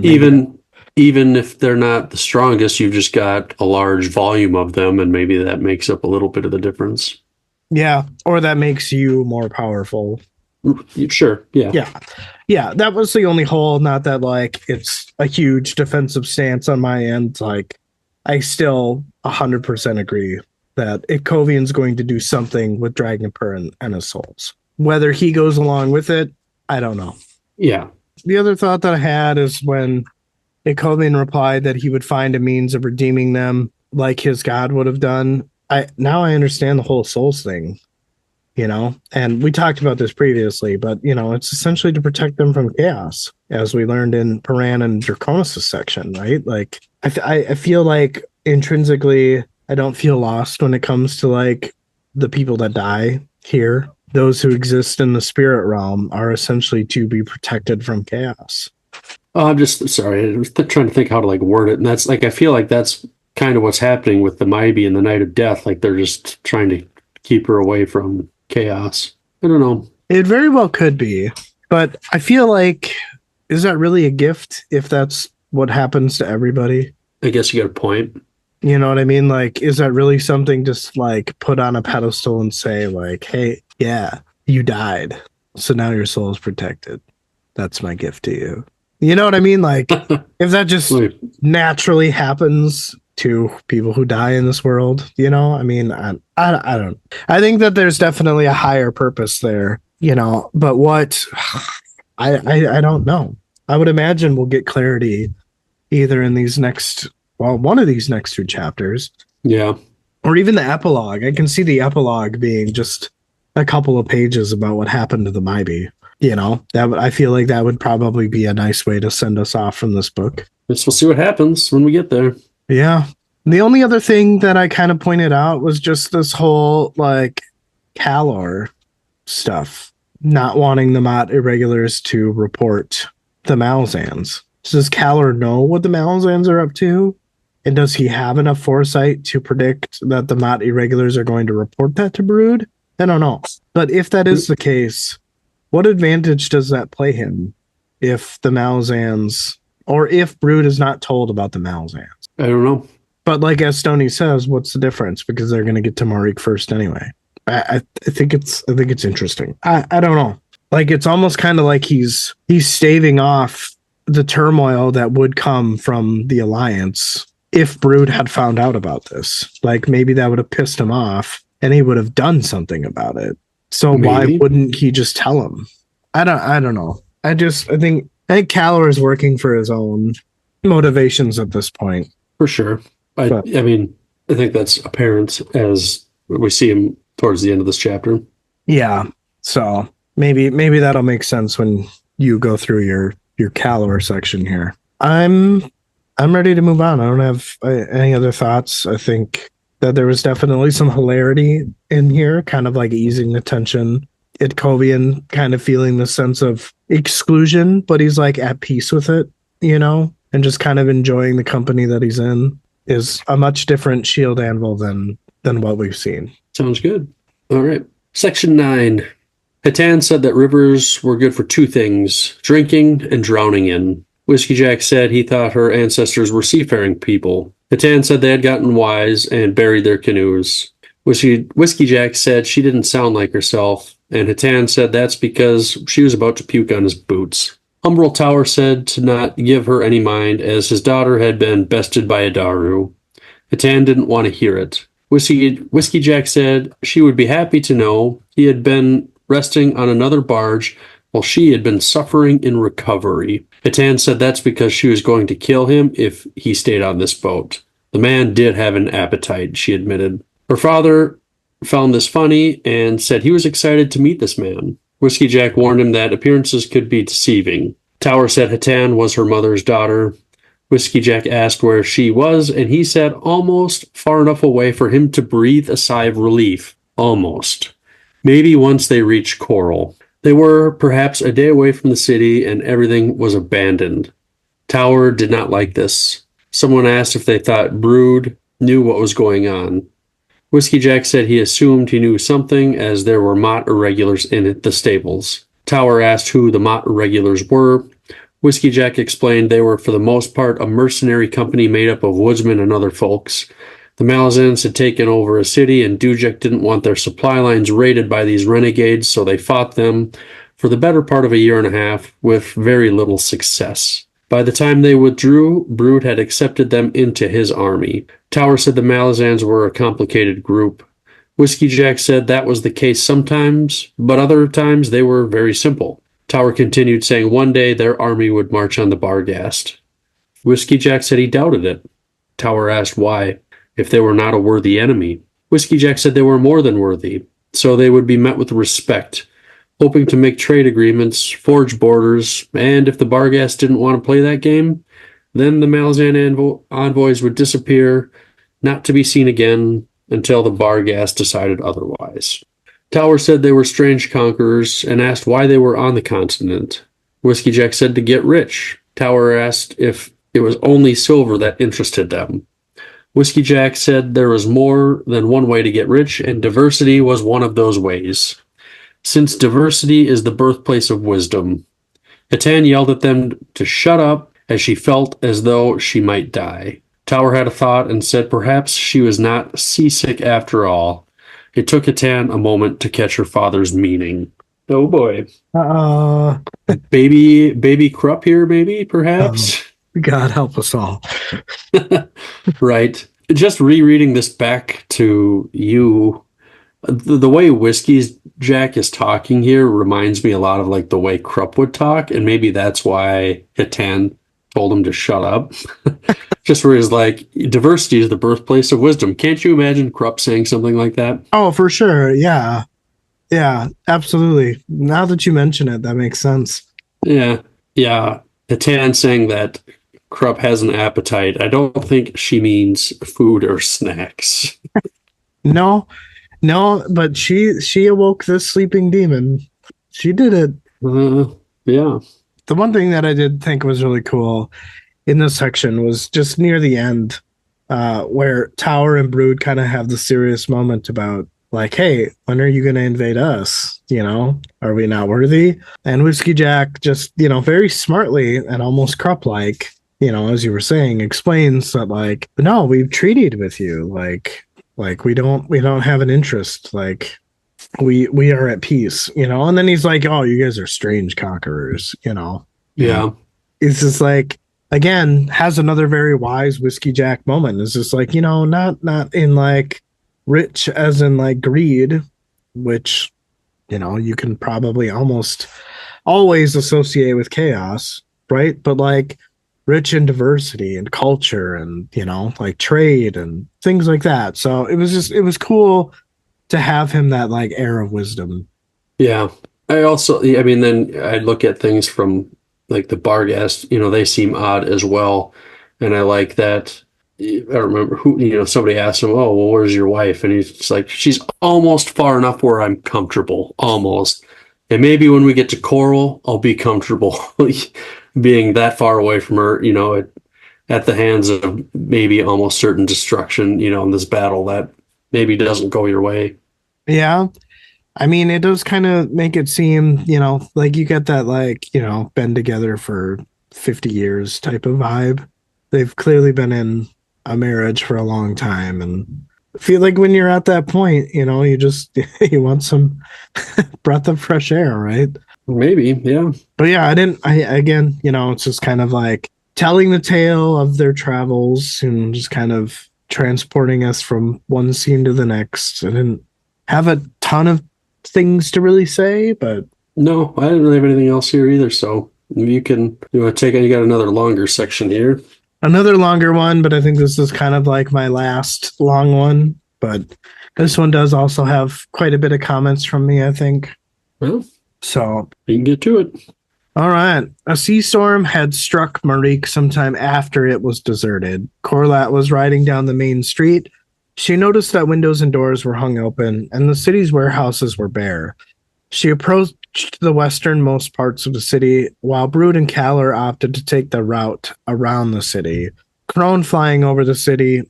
even if they're not the strongest, you've just got a large volume of them, and maybe that makes up a little bit of the difference. Yeah, or that makes you more powerful. Sure, yeah. Yeah, that was the only hole. Not that, like, it's a huge defensive stance on my end. Like, I still 100% agree that Yadkovian's going to do something with Dragonpur and his souls. Whether he goes along with it, I don't know. Yeah. The other thought that I had is when Yadkovian replied that he would find a means of redeeming them like his god would have done. Now I understand the whole souls thing, and we talked about this previously, but it's essentially to protect them from chaos, as we learned in Paran and Draconis' section, right? Like, I feel like intrinsically I don't feel lost when it comes to, like, the people that die here. Those who exist in the spirit realm are essentially to be protected from chaos. Oh, I'm just sorry. I was trying to think how to, like, word it. And that's, like, I feel like that's kind of what's happening with the Maibi and the Night of Death. Like, they're just trying to keep her away from chaos. I don't know. It very well could be. But I feel like, is that really a gift if that's what happens to everybody? I guess you got a point. You know what I mean? Like, is that really something just, like, put on a pedestal and say, like, hey, yeah, you died, so now your soul is protected. That's my gift to you. You know what I mean? Like, if that just naturally happens to people who die in this world, I mean, I don't. I think that there's definitely a higher purpose there, but what? I don't know. I would imagine we'll get clarity either in one of these next two chapters. Yeah. Or even the epilogue. I can see the epilogue being just a couple of pages about what happened to the Maibi. I feel like that would probably be a nice way to send us off from this book. Guess we'll see what happens when we get there. Yeah. The only other thing that I kind of pointed out was just this whole, like, Calor stuff. Not wanting the Mott Irregulars to report the Malazans. Does Kaller know what the Malazans are up to? And does he have enough foresight to predict that the Mott irregulars are going to report that to Brood? I don't know. But if that is the case, what advantage does that play him if the Malazans, or if Brood is not told about the Malazans? I don't know. But like as Stoney says, what's the difference? Because they're going to get to Marique first anyway. I think it's interesting. I don't know. Like it's almost kind of like he's staving off the turmoil that would come from the alliance if Brood had found out about this. Like maybe that would have pissed him off and he would have done something about it. So why wouldn't he just tell him? I don't know. I think Kaller is working for his own motivations at this point. For sure. I mean, I think that's apparent as we see him towards the end of this chapter. Yeah. So maybe that'll make sense when you go through your Kaller section here. I'm ready to move on. I don't have any other thoughts. I think that there was definitely some hilarity in here, kind of like easing the tension. Itkovian kind of feeling the sense of exclusion, but he's like at peace with it, and just kind of enjoying the company that he's in is a much different Shield Anvil than what we've seen. Sounds good. All right. Section 9. Hatan said that rivers were good for two things, drinking and drowning in. Whiskey Jack said he thought her ancestors were seafaring people. Hatan said they had gotten wise and buried their canoes. Whiskey Jack said she didn't sound like herself, and Hatan said that's because she was about to puke on his boots. Umbral Tower said to not give her any mind, as his daughter had been bested by a Daru. Hatan didn't want to hear it. Whiskey Jack said she would be happy to know he had been resting on another barge while she had been suffering in recovery. Hatan said that's because she was going to kill him if he stayed on this boat. The man did have an appetite, she admitted. Her father found this funny and said he was excited to meet this man. Whiskey Jack warned him that appearances could be deceiving. Tower said Hatan was her mother's daughter. Whiskey Jack asked where she was, and he said almost far enough away for him to breathe a sigh of relief. Almost. Maybe once they reached Coral. They were perhaps a day away from the city, and everything was abandoned. Tower did not like this. Someone asked if they thought Brood knew what was going on. Whiskey Jack said he assumed he knew something, as there were Mott irregulars in the stables. Tower asked who the Mott irregulars were. Whiskey Jack explained they were for the most part a mercenary company made up of woodsmen and other folks. The Malazans had taken over a city, and Dujek didn't want their supply lines raided by these renegades, so they fought them for the better part of a year and a half with very little success. By the time they withdrew, Brood had accepted them into his army. Tower said the Malazans were a complicated group. Whiskey Jack said that was the case sometimes, but other times they were very simple. Tower continued, saying one day their army would march on the Barghast. Whiskey Jack said he doubted it. Tower asked why, if they were not a worthy enemy. Whiskey Jack said they were more than worthy, so they would be met with respect, hoping to make trade agreements, forge borders, and if the Barghast didn't want to play that game, then the Malazan envoys would disappear, not to be seen again until the Barghast decided otherwise. Tower said they were strange conquerors and asked why they were on the continent. Whiskey Jack said to get rich. Tower asked if it was only silver that interested them. Whiskey Jack said there was more than one way to get rich, and diversity was one of those ways. Since diversity is the birthplace of wisdom. Hatan yelled at them to shut up as she felt as though she might die. Tower had a thought and said perhaps she was not seasick after all. It took Hatan a moment to catch her father's meaning. Oh boy. Baby Krupp here, maybe, perhaps? God help us all. Right. Just rereading this back to you, the way Whiskey Jack is talking here reminds me a lot of like the way Krupp would talk, and maybe that's why Hatan told him to shut up. Just where he's like, diversity is the birthplace of wisdom. Can't you imagine Krupp saying something like that? Oh, for sure. Yeah. Yeah, absolutely. Now that you mention it, that makes sense. Yeah. Hatan saying that Krupp has an appetite. I don't think she means food or snacks. No, but she awoke this sleeping demon. She did it. Yeah. The one thing that I did think was really cool in this section was just near the end, where Tower and Brood kind of have the serious moment about like, hey, when are you going to invade us? Are we not worthy? And Whiskey Jack just, very smartly and almost Krupp like, as you were saying, explains that like, no, we've treated with you. Like we don't have an interest. Like we are at peace, and then he's like, oh, you guys are strange conquerors, Yeah. It's just like, again, has another very wise Whiskey Jack moment. It's just like, not in like rich as in like greed, which, you can probably almost always associate with chaos, right? But like rich in diversity and culture and, like trade and things like that. So it was cool to have him that like air of wisdom. Yeah. I mean, then I look at things from like the Barghast, they seem odd as well. And I like that. I remember somebody asked him, oh, well, where's your wife? And he's like, she's almost far enough where I'm comfortable, almost. And maybe when we get to Coral, I'll be comfortable being that far away from her, at the hands of maybe almost certain destruction, in this battle that maybe doesn't go your way. Yeah. I mean, it does kind of make it seem, like you get that, like, been together for 50 years type of vibe. They've clearly been in a marriage for a long time. And I feel like when you're at that point, you just, you want some breath of fresh air, right? Maybe, yeah. But yeah, again, it's just kind of like telling the tale of their travels and just kind of transporting us from one scene to the next. I didn't have a ton of things to really say, but No, I didn't really have anything else here either. So you want to take it? You got another longer section here. another longer one, but I think this is kind of like my last long one. But this one does also have quite a bit of comments from me, I think. Well, So, you can get to it. all right. A sea storm had struck Marique sometime after it was deserted. Corlat was riding down the main street. She noticed that windows and doors were hung open, and the city's warehouses were bare. She approached the westernmost parts of the city, while Brood and Caller opted to take the route around the city. Crone flying over the city,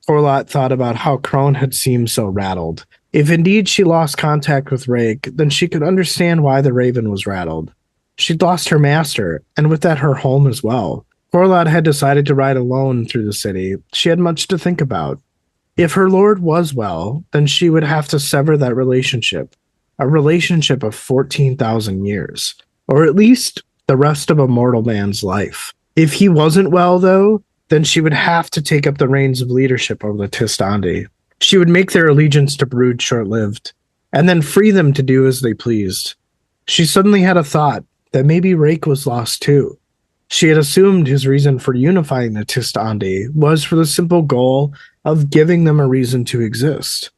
Corlat thought about how Crone had seemed so rattled. If indeed she lost contact with Rake, then she could understand why the Raven was rattled. She'd lost her master, and with that her home as well. Corlat had decided to ride alone through the city. She had much to think about. If her lord was well, then she would have to sever that relationship, a relationship of 14,000 years, or at least the rest of a mortal man's life. If he wasn't well, though, then she would have to take up the reins of leadership over the Tistandi. She would make their allegiance to Brood short-lived, and then free them to do as they pleased. She suddenly had a thought that maybe Rake was lost too. She had assumed his reason for unifying the Tistandi was for the simple goal of giving them a reason to exist.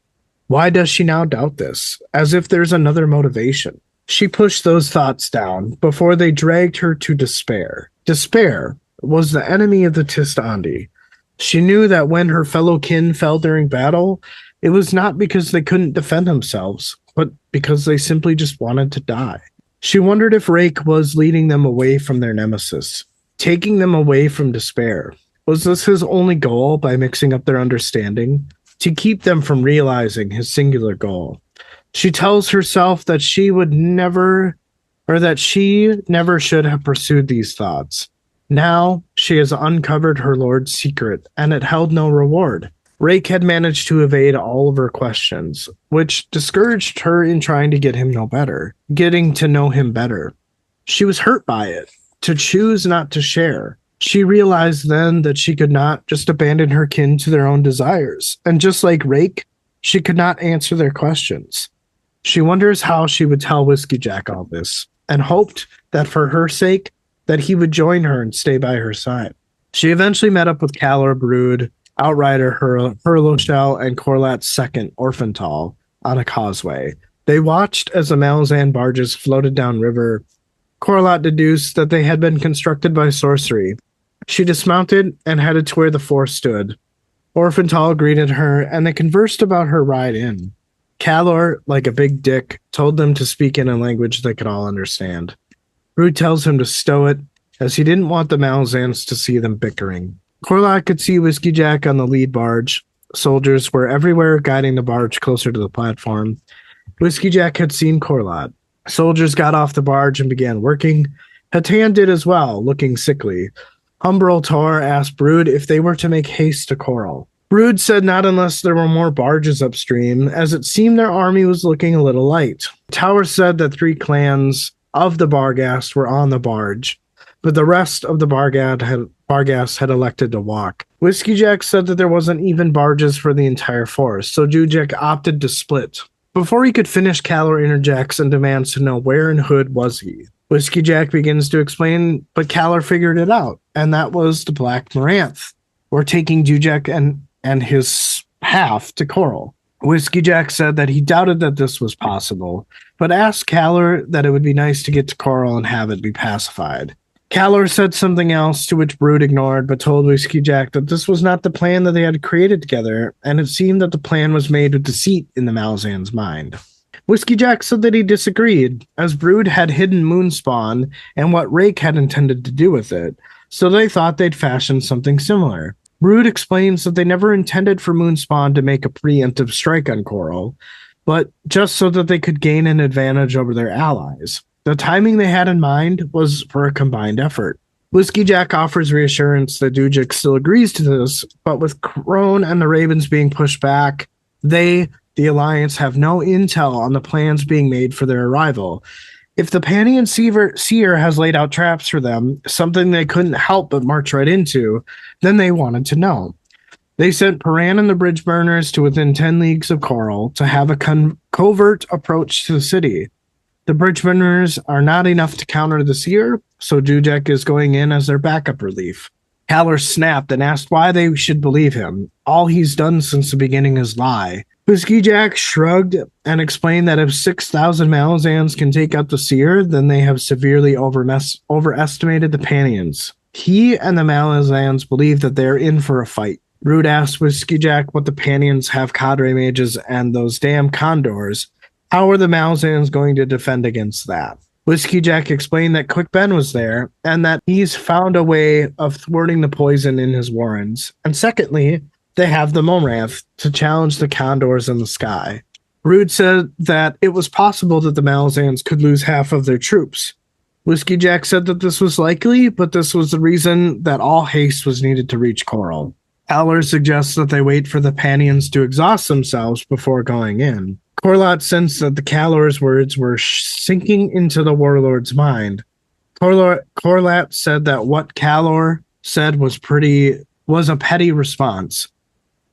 Why does she now doubt this, as if there's another motivation? She pushed those thoughts down before they dragged her to despair. Despair was the enemy of the Tistandi. She knew that when her fellow kin fell during battle, it was not because they couldn't defend themselves, but because they simply just wanted to die. She wondered if Rake was leading them away from their nemesis, taking them away from despair. Was this his only goal by mixing up their understanding? To keep them from realizing his singular goal. She tells herself that she never should have pursued these thoughts. Now she has uncovered her lord's secret, and it held no reward. Rake had managed to evade all of her questions, which discouraged her in trying to getting to know him better. She was hurt by it, to choose not to share. She realized then that she could not just abandon her kin to their own desires, and just like Rake, she could not answer their questions. She wonders how she would tell Whiskey Jack all this, and hoped that for her sake, that he would join her and stay by her side. She eventually met up with Caller, Brood, Outrider, Hurloshell, and Corlat's second, Orphantal, on a causeway. They watched as the Malazan barges floated downriver. Corlat deduced that they had been constructed by sorcery. She dismounted and headed to where the force stood. Orphantal greeted her, and they conversed about her ride in. Calor, like a big dick, told them to speak in a language they could all understand. Brood tells him to stow it, as he didn't want the Malazans to see them bickering. Corlott could see Whiskey Jack on the lead barge. Soldiers were everywhere, guiding the barge closer to the platform. Whiskey Jack had seen Corlott. Soldiers got off the barge and began working. Hatan did as well, looking sickly. Humbrol Tor asked Brood if they were to make haste to Coral. Brood said not unless there were more barges upstream, as it seemed their army was looking a little light. Tower said that 3 clans of the Barghast were on the barge, but the rest of the Barghast had elected to walk. Whiskey Jack said that there wasn't even barges for the entire force, so Jujek opted to split. Before he could finish, Calor interjects and demands to know where in Hood was he. Whiskey Jack begins to explain, but Calor figured it out, and that was the Black Moranth, or taking Jujek and his half to Coral. Whiskey Jack said that he doubted that this was possible, but asked Calor that it would be nice to get to Coral and have it be pacified. Calor said something else, to which Brood ignored, but told Whiskey Jack that this was not the plan that they had created together, and it seemed that the plan was made with deceit in the Malazan's mind. Whiskey Jack said that he disagreed, as Brood had hidden Moonspawn and what Rake had intended to do with it, so they thought they'd fashion something similar. Brood explains that they never intended for Moonspawn to make a preemptive strike on Coral, but just so that they could gain an advantage over their allies. The timing they had in mind was for a combined effort. Whiskey Jack offers reassurance that Dujik still agrees to this, but with Crone and the Ravens being pushed back, the Alliance, have no intel on the plans being made for their arrival. If the Panian Seer has laid out traps for them, something they couldn't help but march right into, then they wanted to know. They sent Paran and the Bridge Burners to within 10 leagues of Coral to have a covert approach to the city. The Bridge Burners are not enough to counter the Seer, so Jujek is going in as their backup relief. Calor snapped and asked why they should believe him. All he's done since the beginning is lie. Whiskey Jack shrugged and explained that if 6,000 Malazans can take out the Seer, then they have severely overestimated the Panians. He and the Malazans believe that they're in for a fight. Brood asked Whiskey Jack what the Panians have cadre mages and those damn condors. How are the Malazans going to defend against that? Whiskey Jack explained that Quick Ben was there and that he's found a way of thwarting the poison in his warrens. And secondly, they have the Moranth to challenge the condors in the sky. Brood said that it was possible that the Malazans could lose half of their troops. Whiskey Jack said that this was likely, but this was the reason that all haste was needed to reach Coral. Aller suggests that they wait for the Panians to exhaust themselves before going in. Corlott sensed that the Calor's words were sinking into the warlord's mind. Corlott said that what Calor said was a petty response.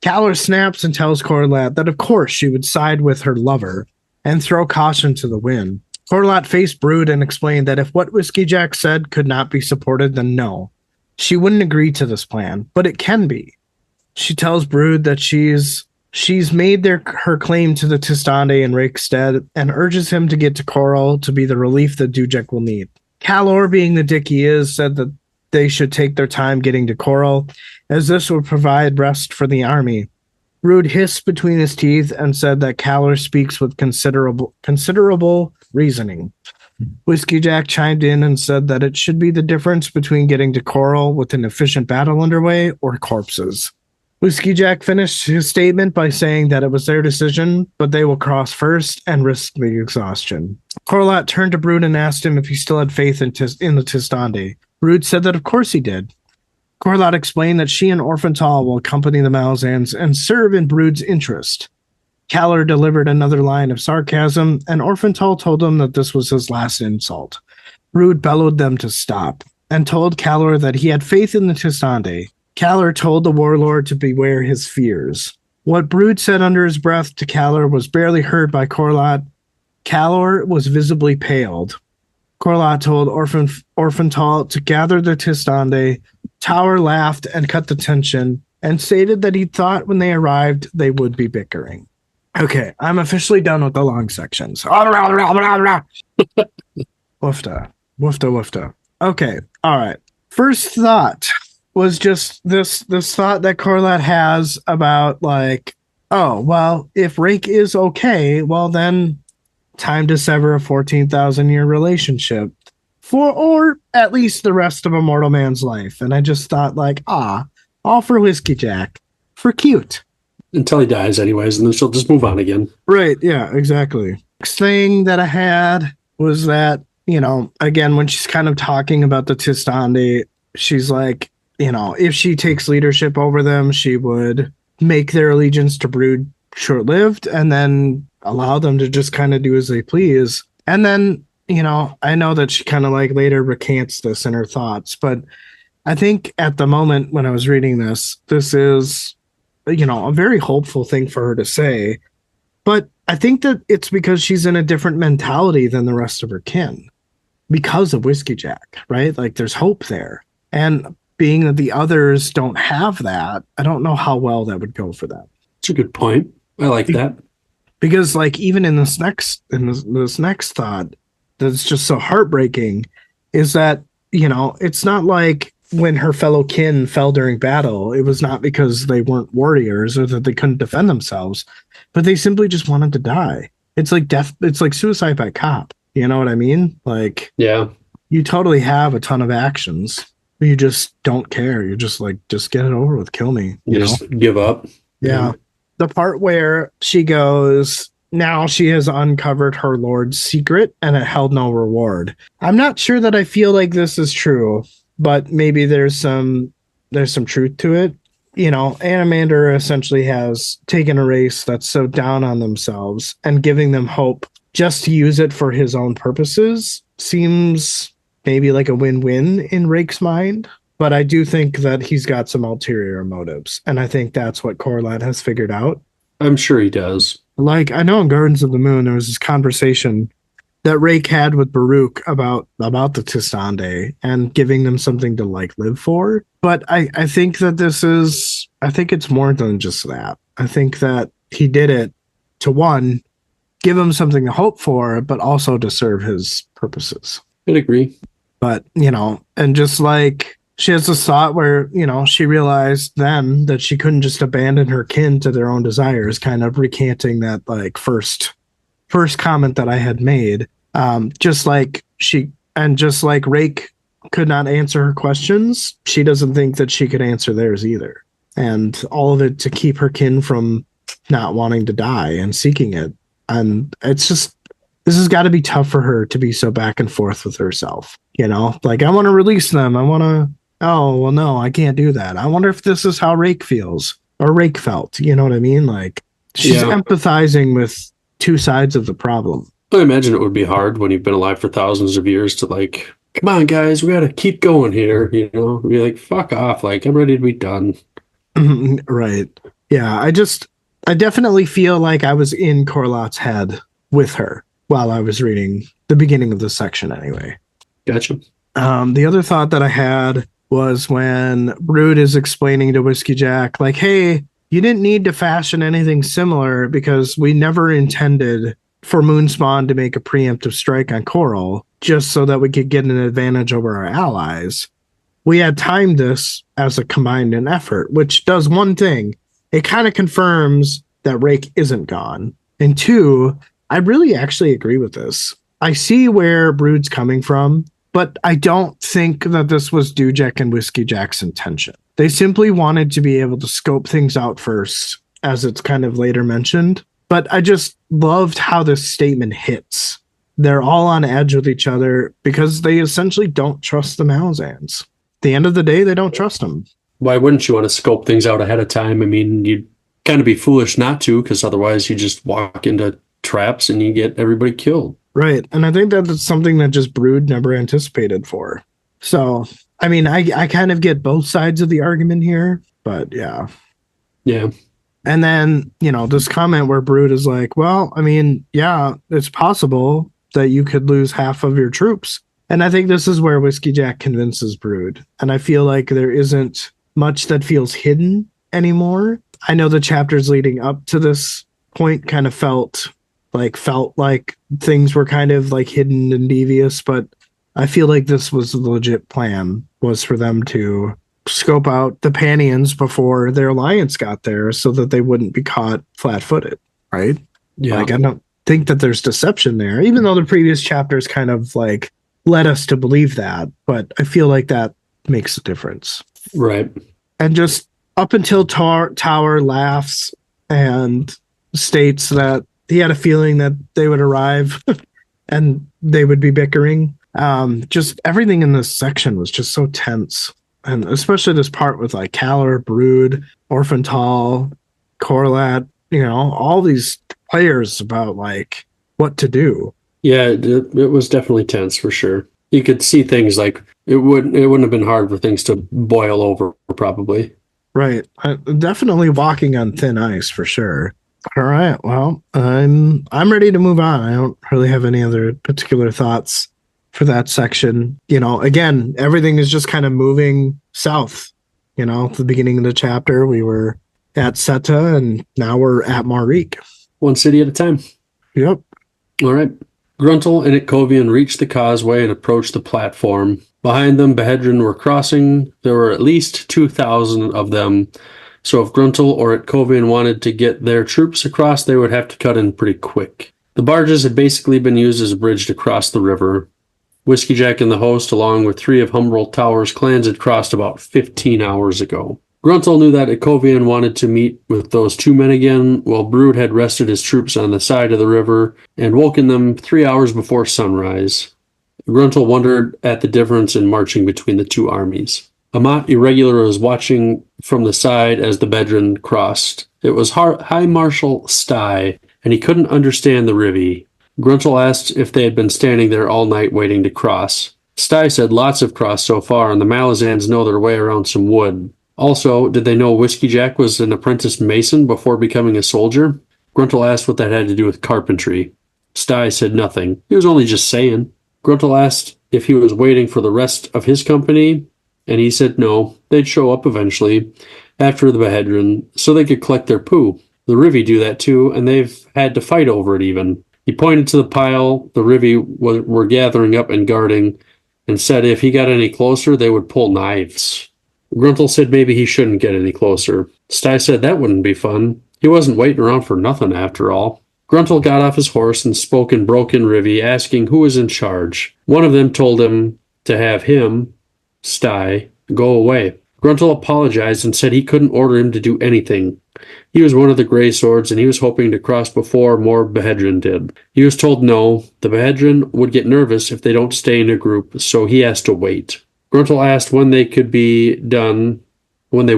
Calor snaps and tells Corlott that of course she would side with her lover and throw caution to the wind. Corlott faced Brood and explained that if what Whiskey Jack said could not be supported, then no. She wouldn't agree to this plan, but it can be. She tells Brood that she's made her claim to the Tistande in Rakestead and urges him to get to Coral to be the relief that Dujek will need. Calor, being the dick he is, said that they should take their time getting to Coral, as this would provide rest for the army. Brood hissed between his teeth and said that Calor speaks with considerable reasoning. Whiskey Jack chimed in and said that it should be the difference between getting to Coral with an efficient battle underway or corpses. Whiskey Jack finished his statement by saying that it was their decision, but they will cross first and risk the exhaustion. Corlott turned to Brood and asked him if he still had faith in the Tistande. Brood said that of course he did. Corlott explained that she and Orphantal will accompany the Malazans and serve in Brood's interest. Calor delivered another line of sarcasm, and Orphantal told him that this was his last insult. Brood bellowed them to stop, and told Calor that he had faith in the Tistande. Calor told the warlord to beware his fears. What Brood said under his breath to Calor was barely heard by Corlott. Calor was visibly paled. Corlott told Orphantal to gather the Tistande. Tower laughed and cut the tension, and stated that he thought when they arrived they would be bickering. Okay, I'm officially done with the long sections. Woofta. Woofta, woofta. Okay, all right. First thought was just this thought that Corlott has about like, oh, well, if Rake is okay, well then time to sever a 14,000 year relationship. or at least the rest of a mortal man's life. And I just thought, like, all for Whiskey Jack, for cute. Until he dies, anyways, and then she'll just move on again. Right. Yeah, exactly. Next thing that I had was that, again, when she's kind of talking about the Tistande, she's like, if she takes leadership over them, she would make their allegiance to Brood short-lived and then allow them to just kind of do as they please. And then, I know that she kind of like later recants this in her thoughts, but I think at the moment when I was reading this is, a very hopeful thing for her to say. But I think that it's because she's in a different mentality than the rest of her kin because of Whiskey Jack, right? Like there's hope there. And being that the others don't have that, I don't know how well that would go for them. That's a good point. I like that. Because like even in this next thought that's just so heartbreaking is that, it's not like when her fellow kin fell during battle, it was not because they weren't warriors or that they couldn't defend themselves, but they simply just wanted to die. It's like death. It's like suicide by cop. You know what I mean? Like, yeah, you totally have a ton of actions. You just don't care. You're just like, just get it over with. Kill me. You just give up. Yeah. The part where she goes, now she has uncovered her lord's secret and it held no reward. I'm not sure that I feel like this is true, but maybe there's some truth to it. Animander essentially has taken a race that's so down on themselves and giving them hope just to use it for his own purposes seems maybe like a win-win in Rake's mind. But I do think that he's got some ulterior motives. And I think that's what Corlett has figured out. I'm sure he does. Like, I know in Gardens of the Moon, there was this conversation that Rake had with Baruch about the Tistande and giving them something to like live for. But I think that I think it's more than just that. I think that he did it to, one, give them something to hope for, but also to serve his purposes. I'd agree. But, and just like she has this thought where, she realized then that she couldn't just abandon her kin to their own desires, kind of recanting that like first comment that I had made. Just like Rake could not answer her questions, she doesn't think that she could answer theirs either. And all of it to keep her kin from not wanting to die and seeking it. And it's just, this has got to be tough for her to be so back and forth with herself. Like, I want to release them. I want to, oh, well, no, I can't do that. I wonder if this is how Rake feels or Rake felt. You know what I mean? Like, she's empathizing with two sides of the problem. I imagine it would be hard when you've been alive for thousands of years to like, come on, guys, we got to keep going here. Be like, fuck off. Like, I'm ready to be done. Right. Yeah. I definitely feel like I was in Corlott's head with her while I was reading the beginning of this section anyway. Gotcha. The other thought that I had was when Brood is explaining to Whiskey Jack, like, hey, you didn't need to fashion anything similar because we never intended for Moonspawn to make a preemptive strike on Coral just so that we could get an advantage over our allies. We had timed this as a combined effort, which does one thing. It kind of confirms that Rake isn't gone. And two, I really actually agree with this. I see where Brood's coming from, but I don't think that this was Dujek and Whiskey Jack's intention. They simply wanted to be able to scope things out first, as it's kind of later mentioned. But I just loved how this statement hits. They're all on edge with each other because they essentially don't trust the Malazans. At the end of the day, they don't trust them. Why wouldn't you want to scope things out ahead of time? I mean, you'd kind of be foolish not to, because otherwise you just walk into traps and you get everybody killed. Right. And I think that it's something that just Brood never anticipated for. So, I mean, I kind of get both sides of the argument here, but yeah. Yeah. And then, this comment where Brood is like, well, I mean, yeah, it's possible that you could lose half of your troops. And I think this is where Whiskey Jack convinces Brood. And I feel like there isn't much that feels hidden anymore. I know the chapters leading up to this point kind of felt like things were kind of like hidden and devious, but I feel like this was the legit plan, was for them to scope out the Panions before their alliance got there so that they wouldn't be caught flat-footed, right? Yeah. Like, I don't think that there's deception there, even though the previous chapters kind of like led us to believe that, but I feel like that makes a difference. Right. And just up until Tower laughs and states that he had a feeling that they would arrive and they would be bickering. Just everything in this section was just so tense. And especially this part with like Caller, Brood, Orphantal, Corlat, all these players about like what to do. Yeah, it was definitely tense for sure. You could see things like it wouldn't have been hard for things to boil over probably. Right. Definitely walking on thin ice for sure. All right. Well, I'm ready to move on. I don't really have any other particular thoughts for that section. Again, everything is just kind of moving south. At the beginning of the chapter, we were at Seta, and now we're at Marique. One city at a time. Yep. All right. Gruntle and Itkovian reached the causeway and approached the platform. Behind them, Behedrin were crossing. There were at least 2,000 of them. So if Gruntle or Itkovian wanted to get their troops across, they would have to cut in pretty quick. The barges had basically been used as a bridge to cross the river. Whiskey Jack and the host, along with 3 of Humbrol Tower's clans, had crossed about 15 hours ago. Gruntle knew that Itkovian wanted to meet with those 2 men again, while Brood had rested his troops on the side of the river and woken them 3 hours before sunrise. Gruntle wondered at the difference in marching between the 2 armies. Amat Irregular was watching from the side as the Bedouin crossed. It was High Marshal Sty, and he couldn't understand the Rivi. Gruntle asked if they had been standing there all night waiting to cross. Sty said lots have crossed so far, and the Malazans know their way around some wood. Also, did they know Whiskey Jack was an apprentice mason before becoming a soldier? Gruntle asked what that had to do with carpentry. Sty said nothing. He was only just saying. Gruntle asked if he was waiting for the rest of his company, and he said no, they'd show up eventually, after the Behedrin, so they could collect their poo. The Rivi do that too, and they've had to fight over it even. He pointed to the pile the Rivi were gathering up and guarding, and said if he got any closer, they would pull knives. Gruntle said maybe he shouldn't get any closer. Sty said that wouldn't be fun. He wasn't waiting around for nothing after all. Gruntle got off his horse and spoke in broken Rivi, asking who was in charge. One of them told him to have him, Sty, go away. Gruntle apologized and said he couldn't order him to do anything. He was one of the Grey Swords, and he was hoping to cross before more Behedrin did. He was told no, the Behedrin would get nervous if they don't stay in a group, so he has to wait. Gruntle asked when they would be done, and the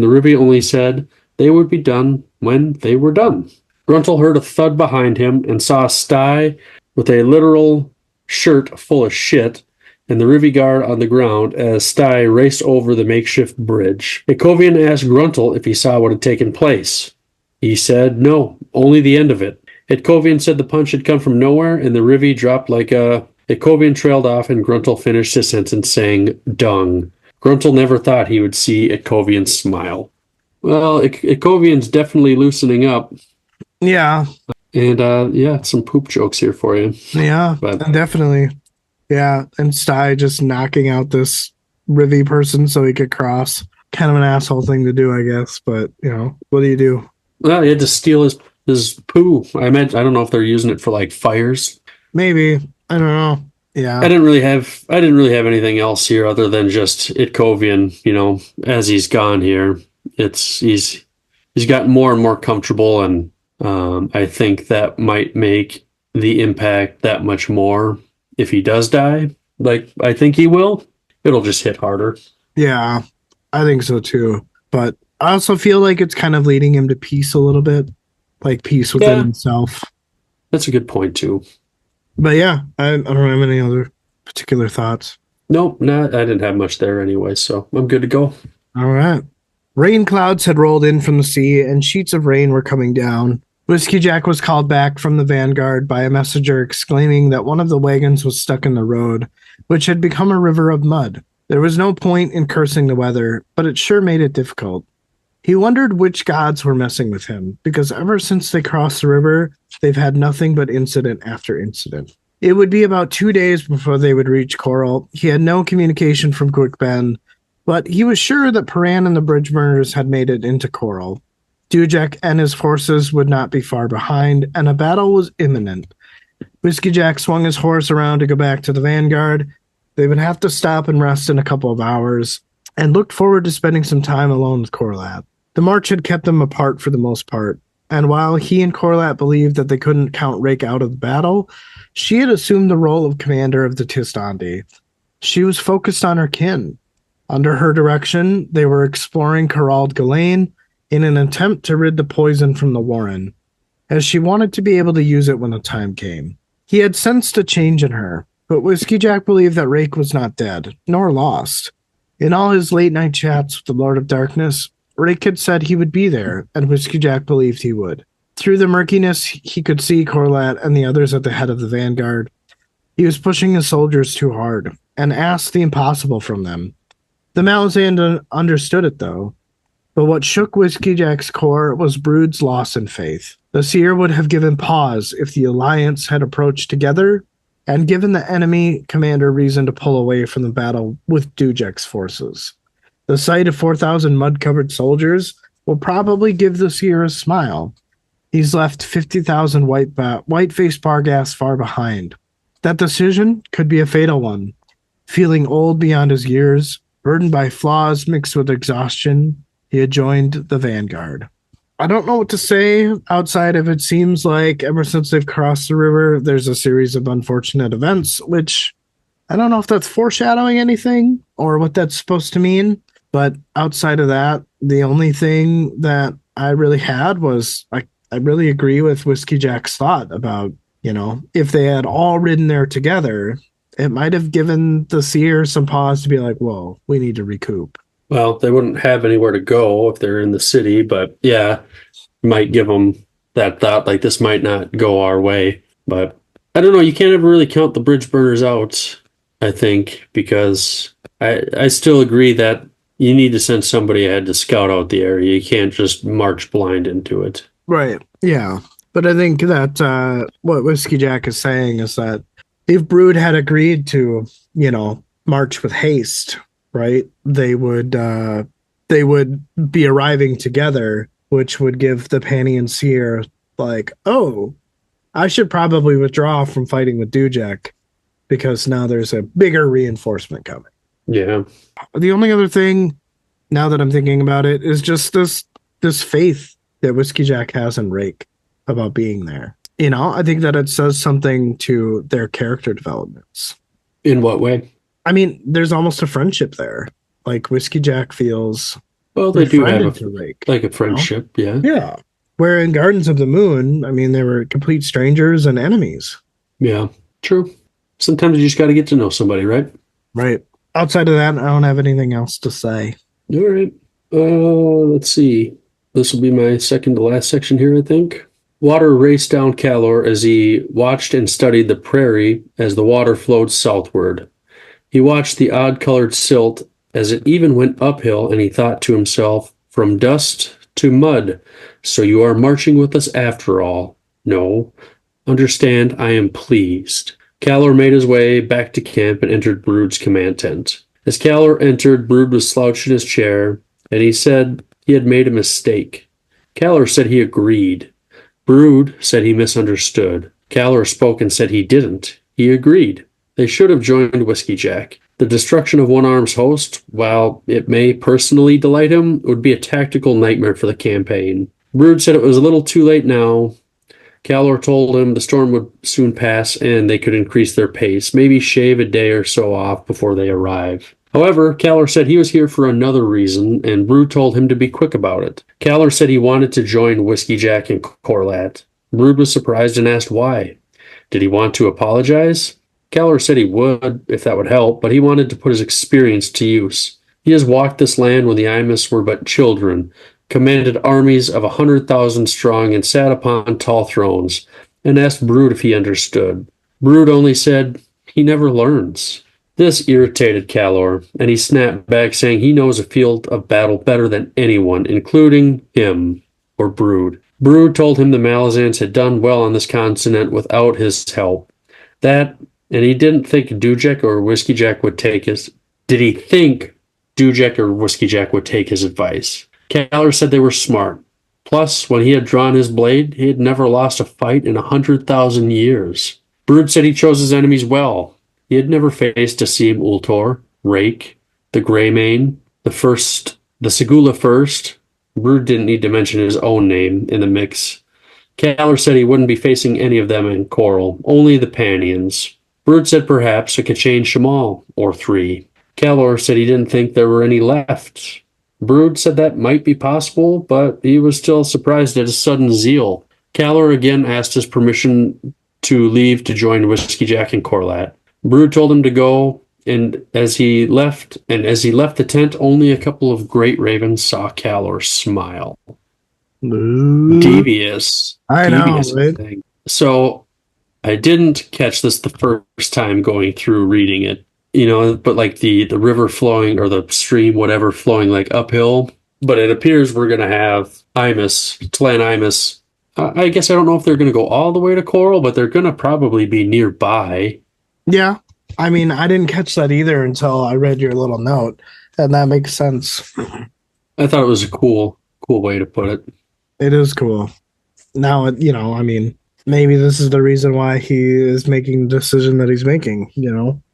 Rivi only said they would be done when they were done. Gruntle heard a thud behind him and saw Sty with a literal shirt full of shit and the Rivi guard on the ground as Sty raced over the makeshift bridge. Itkovian asked Gruntle if he saw what had taken place. He said no, only the end of it. Itkovian said the punch had come from nowhere and the Rivi dropped like a... Itkovian trailed off and Gruntle finished his sentence saying, dung. Gruntle never thought he would see Itkovian smile. Well, Itkovian's definitely loosening up. Yeah. And, some poop jokes here for you. Yeah, but definitely. Yeah, and Sty just knocking out this Rivi person so he could cross. Kind of an asshole thing to do, I guess. But, what do you do? Well, he had to steal his poo. I don't know if they're using it for, like, fires. Maybe. I don't know. Yeah. I didn't really have anything else here other than just Itkovian, as he's gone here. He's gotten more and more comfortable, and I think that might make the impact that much more if he does die. Like, I think he will. It'll just hit harder. Yeah, I think so too. But I also feel like it's kind of leading him to peace a little bit, like peace within himself. That's a good point too. But yeah, I don't have any other particular thoughts. Nope, I didn't have much there anyway, so I'm good to go. All right. Rain clouds had rolled in from the sea, and sheets of rain were coming down. Whiskey Jack was called back from the vanguard by a messenger exclaiming that one of the wagons was stuck in the road, which had become a river of mud. There was no point in cursing the weather, but it sure made it difficult. He wondered which gods were messing with him, because ever since they crossed the river, they've had nothing but incident after incident. It would be about 2 days before they would reach Coral. He had no communication from Quick Ben, but he was sure that Paran and the bridge burners had made it into Coral. Dujek and his forces would not be far behind, and a battle was imminent. Whiskey Jack swung his horse around to go back to the vanguard. They would have to stop and rest in a couple of hours, and looked forward to spending some time alone with Corlat. The march had kept them apart for the most part, and while he and Corlat believed that they couldn't count Rake out of the battle, she had assumed the role of commander of the Tistandi. She was focused on her kin. Under her direction, they were exploring Corald Ghislaine in an attempt to rid the poison from the Warren, as she wanted to be able to use it when the time came. He had sensed a change in her, but Whiskey Jack believed that Rake was not dead, nor lost. In all his late-night chats with the Lord of Darkness, Rake had said he would be there, and Whiskey Jack believed he would. Through the murkiness, he could see Corlat and the others at the head of the vanguard. He was pushing his soldiers too hard, and asked the impossible from them. The Malazan understood it, though. But what shook Whiskey Jack's core was Brood's loss in faith. The seer would have given pause if the Alliance had approached together and given the enemy commander reason to pull away from the battle with Dujek's forces. The sight of 4,000 mud-covered soldiers will probably give the seer a smile. He's left 50,000 white-faced Barghast far behind. That decision could be a fatal one. Feeling old beyond his years, burdened by flaws mixed with exhaustion, he had joined the vanguard. I don't know what to say outside of it seems like ever since they've crossed the river, there's a series of unfortunate events, which I don't know if that's foreshadowing anything or what that's supposed to mean. But outside of that, the only thing that I really had was I really agree with Whiskey Jack's thought about, if they had all ridden there together, it might have given the seer some pause to be like, whoa, we need to recoup. Well, they wouldn't have anywhere to go if they're in the city, but yeah, might give them that thought, like this might not go our way. But I don't know, you can't ever really count the bridge burners out, I think, because I still agree that you need to send somebody ahead to scout out the area. You can't just march blind into it. Right, yeah. But I think that what Whiskey Jack is saying is that if Brood had agreed to, march with haste, right, they would be arriving together, which would give the Panny and Seer like, oh, I should probably withdraw from fighting with Dujek because now there's a bigger reinforcement coming. Yeah. The only other thing, now that I'm thinking about it, is just this faith that Whiskey Jack has in Rake about being there. I think that it says something to their character developments. In what way? I mean, there's almost a friendship there. Like Whiskey Jack feels they do have Rake, like a friendship, yeah. Yeah. Where in Gardens of the Moon, I mean, they were complete strangers and enemies. Yeah, true. Sometimes you just got to get to know somebody, right? Right. Outside of that, I don't have anything else to say. All right. Let's see. This will be my second to last section here, I think. Water raced down Calor as he watched and studied the prairie as the water flowed southward. He watched the odd-colored silt as it even went uphill, and he thought to himself, from dust to mud, so you are marching with us after all. No. Understand, I am pleased. Calor made his way back to camp and entered Brood's command tent. As Calor entered, Brood was slouched in his chair, and he said he had made a mistake. Calor said he agreed. Brood said he misunderstood. Calor spoke and said he didn't. He agreed. They should have joined Whiskey Jack. The destruction of One Arm's host, while it may personally delight him, would be a tactical nightmare for the campaign. Brood said it was a little too late now. Calor told him the storm would soon pass and they could increase their pace, maybe shave a day or so off before they arrive. However, Calor said he was here for another reason, and Brood told him to be quick about it. Calor said he wanted to join Whiskey Jack and Corlat. Brood was surprised and asked why. Did he want to apologize? Calor said he would, if that would help, but he wanted to put his experience to use. He has walked this land when the Imus were but children, commanded armies of 100,000 strong, and sat upon tall thrones, and asked Brood if he understood. Brood only said, he never learns. This irritated Calor, and he snapped back, saying he knows a field of battle better than anyone, including him, or Brood. Brood told him the Malazans had done well on this continent without his help. That, and he didn't think Dujek or Whiskey Jack would take his... Did he think Dujek or Whiskey Jack would take his advice? Calor said they were smart. Plus, when he had drawn his blade, he had never lost a fight in 100,000 years. Brood said he chose his enemies well. He had never faced Asim Ultor, Rake, the Greymane, the Segula first. Brood didn't need to mention his own name in the mix. Kaller said he wouldn't be facing any of them in Coral, only the Panions. Brood said perhaps a Kachane Shamal, or three. Kaller said he didn't think there were any left. Brood said that might be possible, but he was still surprised at his sudden zeal. Kaller again asked his permission to leave to join Whiskey Jack and Corlat. Brood told him to go, and as he left the tent, only a couple of great ravens saw Kaller smile. Ooh. Devious. I know, right? Thing. So I didn't catch this the first time going through reading it, but like the river flowing or the stream, whatever, flowing like uphill. But it appears we're going to have Tlan Imus. I guess I don't know if they're going to go all the way to Coral, but they're going to probably be nearby. Yeah. I mean, I didn't catch that either until I read your little note, and that makes sense. I thought it was a cool way to put it. It is cool. Now, I mean, maybe this is the reason why he is making the decision that he's making,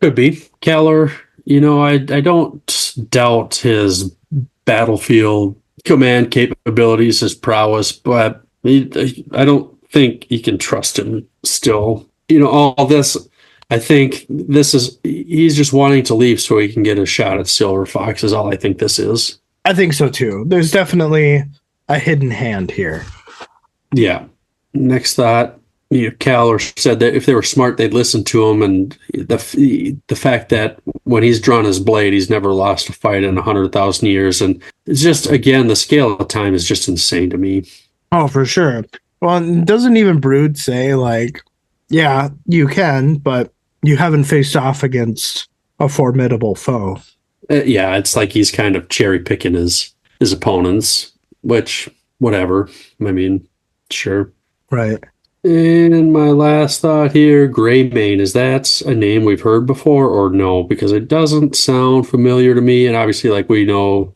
Could be. Kaller, I don't doubt his battlefield command capabilities, his prowess, but I don't think you can trust him still. All this, I think he's just wanting to leave so he can get a shot at Silver Fox is all I think this is. I think so too. There's definitely a hidden hand here. Yeah. Next thought, Kaller said that if they were smart, they'd listen to him, and the fact that when he's drawn his blade, he's never lost a fight in 100,000 years, and it's just, again, the scale of time is just insane to me. Oh, for sure. Well, doesn't even Brood say, like, yeah, you can, but you haven't faced off against a formidable foe? Yeah, it's like he's kind of cherry picking his opponents, which, whatever. I mean, sure. Right. And my last thought here, Greymane, is that a name we've heard before or no? Because it doesn't sound familiar to me. And obviously, like, we know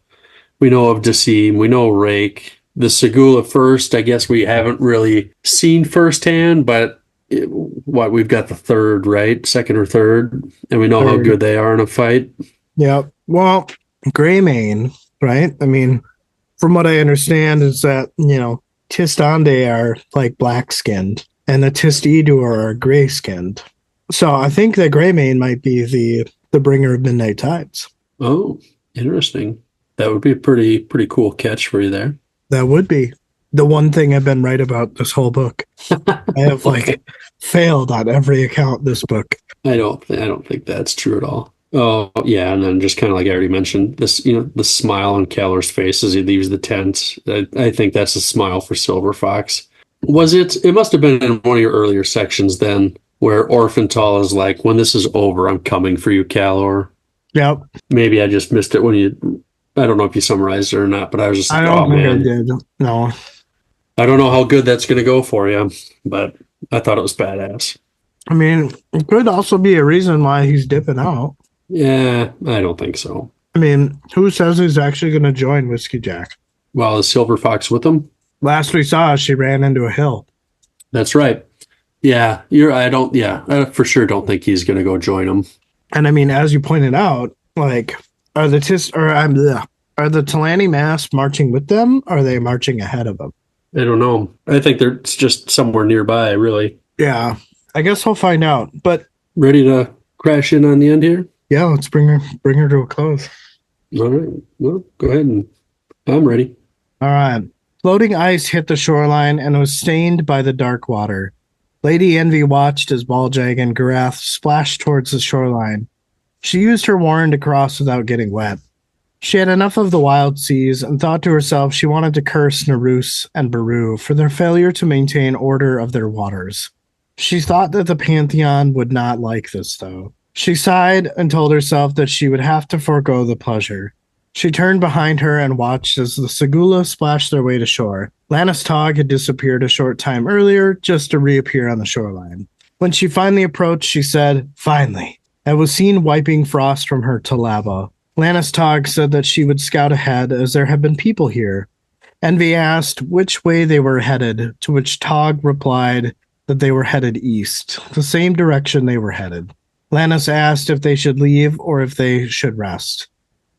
of Dasim, we know Rake. The Segula first, I guess we haven't really seen firsthand, but we've got the third, right? Second or third, and we know how good they are in a fight. Yeah. Well, Greymane, right? I mean, from what I understand is that, Tistande are like black-skinned, and the Tistidur are gray-skinned. So I think that Greymane might be the bringer of midnight tides. Oh, interesting. That would be a pretty cool catch for you there. That would be the one thing I've been right about this whole book. I have failed on every account this book. I don't think that's true at all. Oh yeah, and then just kind of like I already mentioned, this the smile on Kaller's face as he leaves the tent. I think that's a smile for Silver Fox. It must have been in one of your earlier sections then, where Orphantal is like, when this is over, I'm coming for you, Kaller. Yep. Maybe I just missed it when I don't know if you summarized it or not, but I was just like, I don't think man. I did. No. I don't know how good that's going to go for you, but I thought it was badass. I mean, it could also be a reason why he's dipping out. Yeah, I don't think so. I mean, who says he's actually going to join Whiskey Jack? Well, is Silver Fox with him? Last we saw, she ran into a hill. That's right. Yeah, I for sure don't think he's going to go join him. And I mean, as you pointed out, like, are the Talani Mass marching with them? Or are they marching ahead of them? I don't know. I think they're just somewhere nearby, really. Yeah, I guess we'll find out. But ready to crash in on the end here? Yeah, let's bring her to a close. All right. Well, go ahead, and I'm ready. All right. Floating ice hit the shoreline and was stained by the dark water. Lady Envy watched as Baljag and Garath splashed towards the shoreline. She used her warren to cross without getting wet. She had enough of the wild seas and thought to herself she wanted to curse Narus and Baru for their failure to maintain order of their waters. She thought that the Pantheon would not like this, though. She sighed and told herself that she would have to forego the pleasure. She turned behind her and watched as the Segula splashed their way to shore. Lannis Tog had disappeared a short time earlier, just to reappear on the shoreline. When she finally approached, she said, "Finally," and was seen wiping frost from her talaba. Lannis Tog said that she would scout ahead as there had been people here. Envy asked which way they were headed, to which Tog replied, that they were headed east, the same direction they were headed. Lannis asked if they should leave or if they should rest.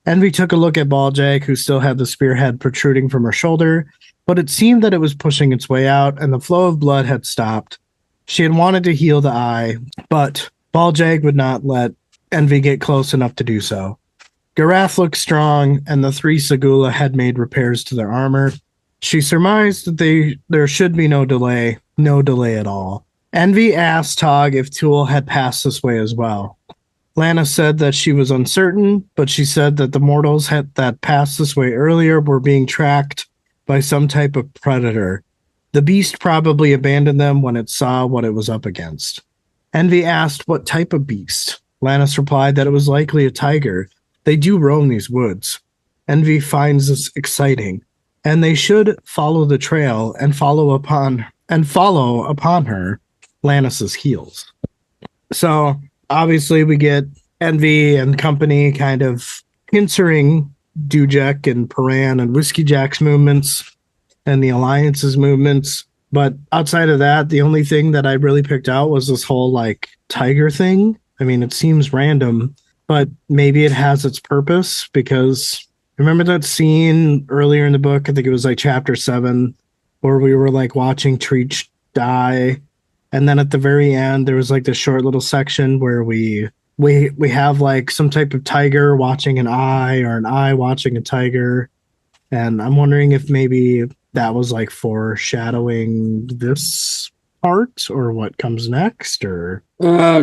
Envy took a look at Baljack, who still had the spearhead protruding from her shoulder, but it seemed that it was pushing its way out and the flow of blood had stopped. She had wanted to heal the eye, but Baljack would not let Envy get close enough to do so. Garath looked strong, and the three Segula had made repairs to their armor. She surmised that there should be no delay at all. Envy asked Tog if Tool had passed this way as well. Lana said that she was uncertain, but she said that the mortals that passed this way earlier were being tracked by some type of predator. The beast probably abandoned them when it saw what it was up against. Envy asked what type of beast. Lannis replied that it was likely a tiger. They do roam these woods. Envy finds this exciting, and they should follow the trail and follow upon her Lannis's heels. So obviously we get Envy and company kind of pincering Dujek and Paran and Whiskey Jack's movements and the Alliance's movements. But outside of that, the only thing that I really picked out was this whole like tiger thing. I mean, it seems random, but maybe it has its purpose, because remember that scene earlier in the book? I think it was like chapter 7, where we were like watching Treach die. And then at the very end, there was like this short little section where we have like some type of tiger watching an eye, or an eye watching a tiger. And I'm wondering if maybe that was like foreshadowing this part or what comes next, or A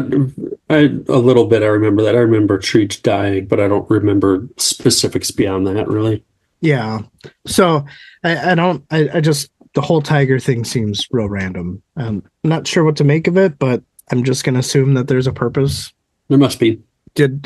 little bit. I remember that. I remember Treach dying, but I don't remember specifics beyond that, really. yeah. So I just, the whole tiger thing seems real random. I'm not sure what to make of it, but I'm just gonna assume that there's a purpose. There must be.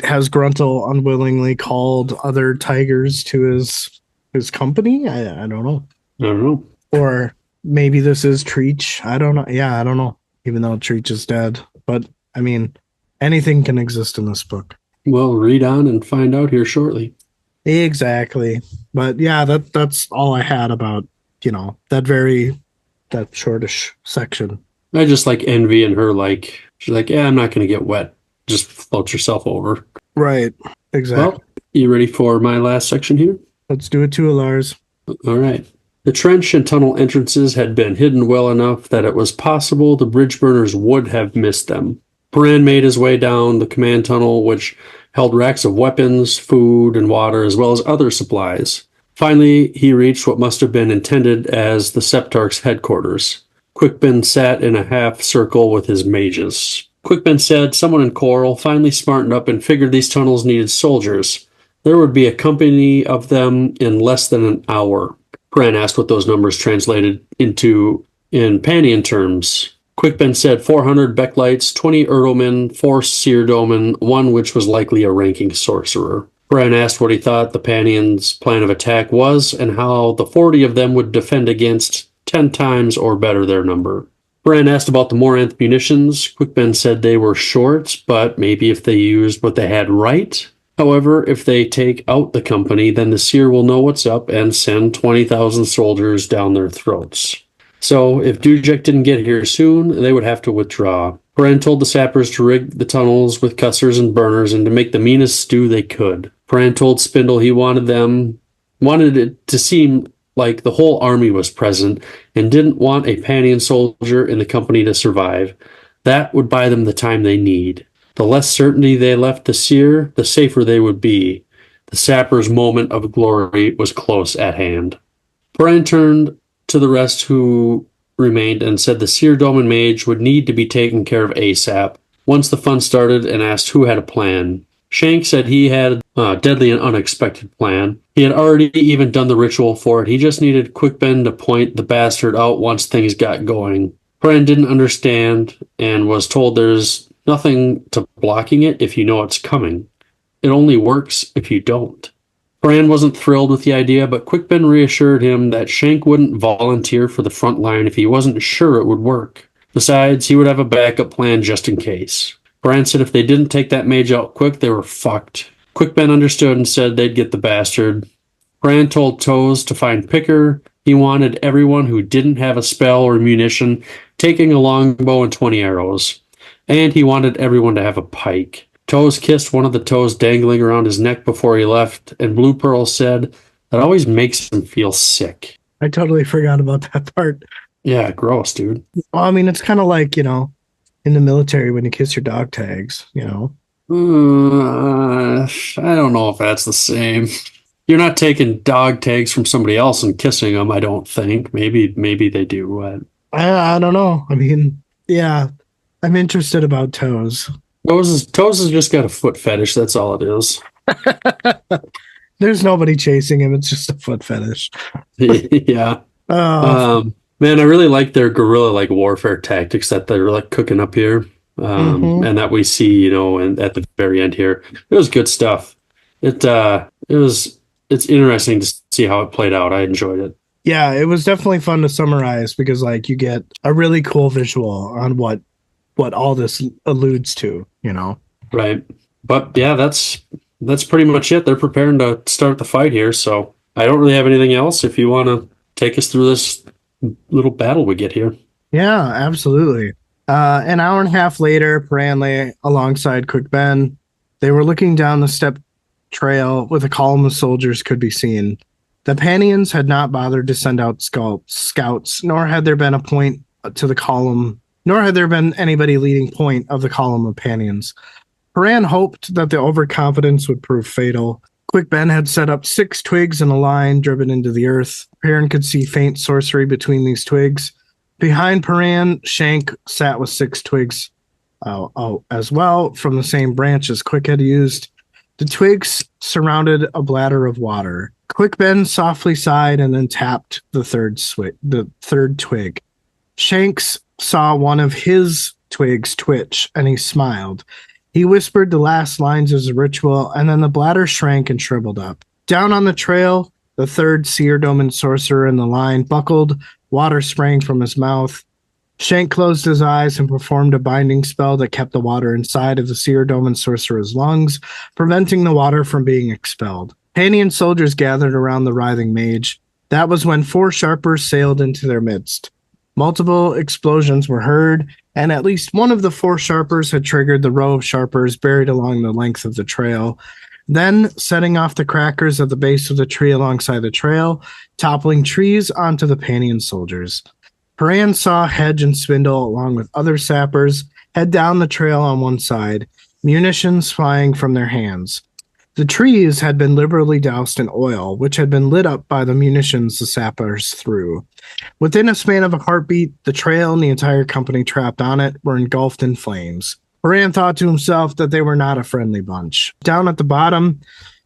Has Gruntle unwillingly called other tigers to his company? I don't know. I don't know. Or maybe this is Treach. I don't know. Yeah, I don't know. Even though Treach is dead. But, I mean, anything can exist in this book. Well, read on and find out here shortly. Exactly. But, yeah, that's all I had about, that shortish section. I just like Envy and her, like, she's like, yeah, I'm not going to get wet. Just float yourself over. Right. Exactly. Well, you ready for my last section here? Let's do it to Lars. All right. The trench and tunnel entrances had been hidden well enough that it was possible the bridge burners would have missed them. Paran made his way down the command tunnel, which held racks of weapons, food, and water, as well as other supplies. Finally, he reached what must have been intended as the Septarch's headquarters. Quickbin sat in a half circle with his mages. Quickbin said someone in Coral finally smartened up and figured these tunnels needed soldiers. There would be a company of them in less than an hour. Paran asked what those numbers translated into in Panian terms. Quickben said 400 Becklights, 20 Erdelmen, 4 Seerdomen, one which was likely a ranking sorcerer. Paran asked what he thought the Panians' plan of attack was, and how the 40 of them would defend against 10 times or better their number. Paran asked about the Moranth munitions. Quickben said they were short, but maybe if they used what they had right. However, if they take out the company, then the Seer will know what's up and send 20,000 soldiers down their throats. So, if Dujek didn't get here soon, they would have to withdraw. Paran told the sappers to rig the tunnels with cussers and burners and to make the meanest stew they could. Paran told Spindle he wanted it to seem like the whole army was present and didn't want a Panian soldier in the company to survive. That would buy them the time they need. The less certainty they left the Seer, the safer they would be. The sapper's moment of glory was close at hand. Paran turned to the rest who remained and said the Seer Doman Mage would need to be taken care of ASAP once the fun started, and asked who had a plan. Shank said he had a deadly and unexpected plan. He had already even done the ritual for it. He just needed Quickben to point the bastard out once things got going. Paran didn't understand and was told there's nothing to blocking it if you know it's coming. It only works if you don't. Paran wasn't thrilled with the idea, but Quickben reassured him that Shank wouldn't volunteer for the front line if he wasn't sure it would work. Besides, he would have a backup plan just in case. Paran said if they didn't take that mage out quick, they were fucked. Quickben understood and said they'd get the bastard. Paran told Toes to find Picker. He wanted everyone who didn't have a spell or munition taking a longbow and 20 arrows. And he wanted everyone to have a pike. Toes kissed one of the toes dangling around his neck before he left, and Blue Pearl said, "That always makes him feel sick." I totally forgot about that part. Yeah, gross, dude. Well, I mean, it's kind of like, in the military when you kiss your dog tags, I don't know if that's the same. You're not taking dog tags from somebody else and kissing them, I don't think. Maybe they do. What? I don't know. I mean, yeah, I'm interested about toes. Toes has just got a foot fetish. That's all it is. There's nobody chasing him. It's just a foot fetish. Yeah. Man, I really like their guerrilla like warfare tactics that they're like cooking up here, and that we see, and at the very end here. It was good stuff. It's interesting to see how it played out. I enjoyed it. Yeah, it was definitely fun to summarize because like you get a really cool visual on what all this alludes to, Right. But yeah, that's pretty much it. They're preparing to start the fight here, so I don't really have anything else. If you want to take us through this little battle we get here. Yeah, absolutely. An hour and a half later, Paran lay alongside Quick Ben. They were looking down the steppe trail with a column of soldiers could be seen. The Panions had not bothered to send out scouts, nor had there been a point to the column, nor had there been anybody leading point of the column of Panions. Paran hoped that the overconfidence would prove fatal. Quick Ben had set up 6 twigs in a line driven into the earth. Paran could see faint sorcery between these twigs. Behind Paran, Shank sat with 6 twigs as well from the same branch as Quick had used. The twigs surrounded a bladder of water. Quick Ben softly sighed and then tapped the third twig. Shanks saw one of his twigs twitch, and he smiled. He whispered the last lines as a ritual, and then the bladder shrank and shriveled up. Down on the trail, the third seer domin sorcerer in the line buckled, water spraying from his mouth. Shank closed his eyes and performed a binding spell that kept the water inside of the seer domin sorcerer's lungs, preventing the water from being expelled. Panian soldiers gathered around the writhing mage. That was when 4 sharpers sailed into their midst. Multiple explosions were heard, and at least one of the 4 sharpers had triggered the row of sharpers buried along the length of the trail, then setting off the crackers at the base of the tree alongside the trail, toppling trees onto the Panian soldiers. Paran saw Hedge and Spindle, along with other sappers, head down the trail on one side, munitions flying from their hands. The trees had been liberally doused in oil, which had been lit up by the munitions the sappers threw. Within a span of a heartbeat, the trail and the entire company trapped on it were engulfed in flames. Paran thought to himself that they were not a friendly bunch. Down at the bottom,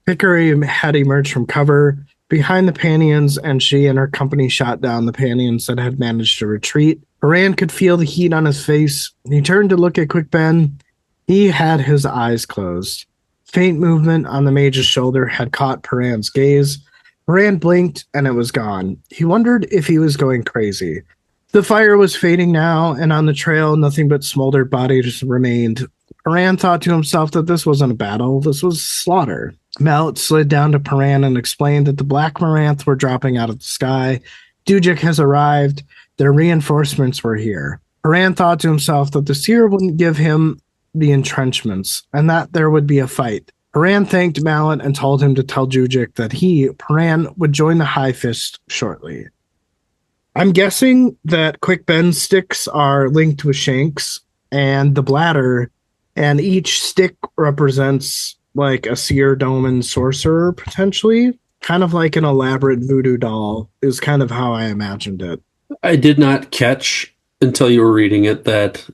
Hickory had emerged from cover behind the Panions, and she and her company shot down the Panions that had managed to retreat. Paran could feel the heat on his face. He turned to look at Quick Ben. He had his eyes closed. Faint movement on the mage's shoulder had caught Paran's gaze. Paran blinked, and it was gone. He wondered if he was going crazy. The fire was fading now, and on the trail, nothing but smoldered bodies remained. Paran thought to himself that this wasn't a battle, this was slaughter. Mallet slid down to Paran and explained that the Black Maranth were dropping out of the sky. Dujik has arrived. Their reinforcements were here. Paran thought to himself that the seer wouldn't give him the entrenchments, and that there would be a fight. Paran thanked Mallet and told him to tell Dujik that he, Paran, would join the High Fist shortly. I'm guessing that Quick Ben's sticks are linked with Shanks and the bladder, and each stick represents like a seer domin sorcerer, potentially. Kind of like an elaborate voodoo doll is kind of how I imagined it. I did not catch until you were reading it that,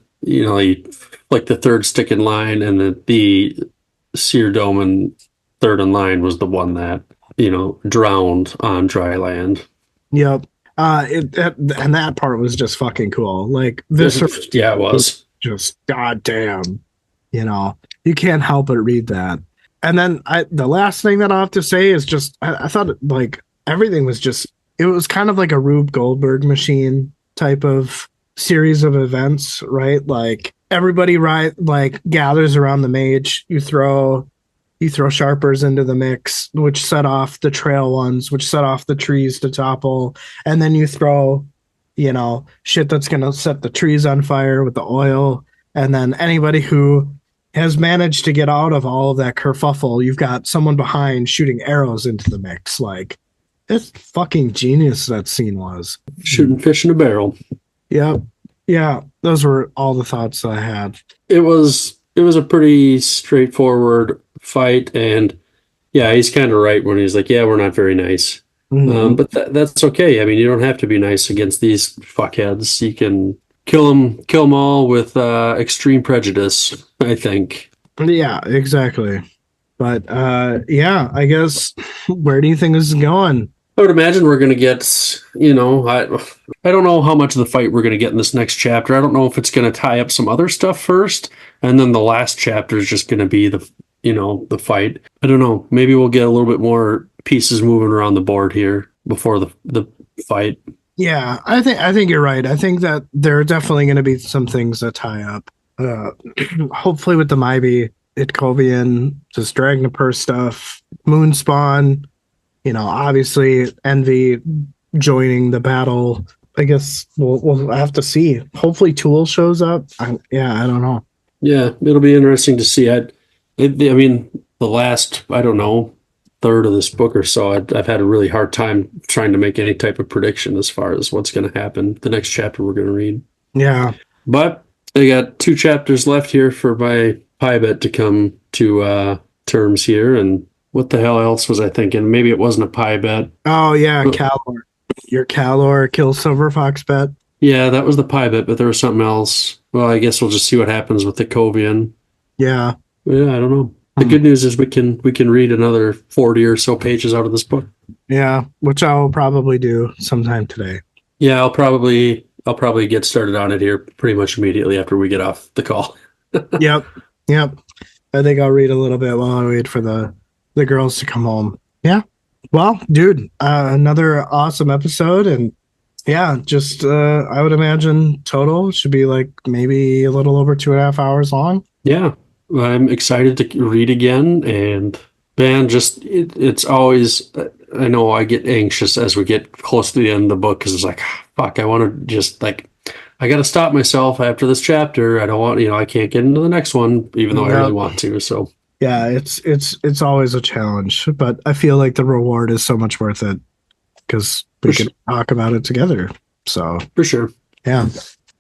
like the third stick in line and the seer domin third in line was the one that, drowned on dry land. Yep. And that part was just fucking cool. Like this, yeah, it was just goddamn. You can't help but read that. And then the last thing that I have to say is just I thought like everything was just it was kind of like a Rube Goldberg machine type of series of events, right? Like everybody gathers around the mage. You throw sharpers into the mix, which set off the trail ones, which set off the trees to topple, and then you throw shit that's going to set the trees on fire with the oil. And then anybody who has managed to get out of all of that kerfuffle, you've got someone behind shooting arrows into the mix. Like, it's fucking genius that scene was. Shooting fish in a barrel. Yep. Yeah, those were all the thoughts that I had. It was a pretty straightforward fight, and yeah, he's kind of right when he's like, "Yeah, we're not very nice," but that's okay. I mean, you don't have to be nice against these fuckheads. You can kill them all with extreme prejudice, I think. Yeah, exactly. But yeah, I guess where do you think this is going? I would imagine we're going to get, I don't know how much of the fight we're going to get in this next chapter. I don't know if it's going to tie up some other stuff first, and then the last chapter is just going to be the fight. I don't know. Maybe we'll get a little bit more pieces moving around the board here before the fight. Yeah, I think you're right. I think that there are definitely going to be some things that tie up. Hopefully with the Mybe, Itkovian, just Dragnapur stuff, Moonspawn, obviously Envy joining the battle. I guess we'll have to see. Hopefully Tool shows up. I don't know. Yeah, it'll be interesting to see. I mean, the last, I don't know, third of this book or so, I've had a really hard time trying to make any type of prediction as far as what's going to happen the next chapter we're going to read. Yeah. But I got 2 chapters left here for my pie bet to come to terms here, and what the hell else was I thinking? Maybe it wasn't a pie bet. Oh, yeah, Calor. Your Calor kill Silver Fox bet. Yeah, that was the pie bet, but there was something else. Well, I guess we'll just see what happens with the Kovian. Yeah. Yeah, I don't know. The good news is we can read another 40 or so pages out of this book. Yeah, which I'll probably do sometime today. Yeah, I'll probably get started on it here pretty much immediately after we get off the call. Yep. I think I'll read a little bit while I wait for the girls to come home. Yeah. Well, dude, another awesome episode, and yeah, just I would imagine total should be like maybe a little over 2.5 hours long. Yeah, I'm excited to read again, and man, just it's always, I know I get anxious as we get close to the end of the book because it's like, fuck, I want to just like, I got to stop myself after this chapter. I don't want, I can't get into the next one, even though I really want to. So yeah, it's always a challenge, but I feel like the reward is so much worth it because we can talk about it together. So for sure. Yeah.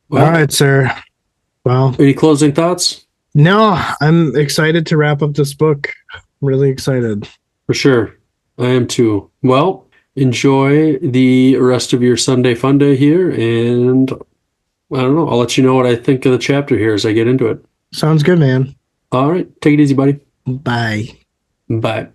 Well, all right, sir. Well, any closing thoughts? No, I'm excited to wrap up this book. Really excited. For sure. I am too. Well, enjoy the rest of your Sunday fun day here, and I don't know, I'll let you know what I think of the chapter here as I get into it. Sounds good, man. All right. Take it easy, buddy. Bye. Bye.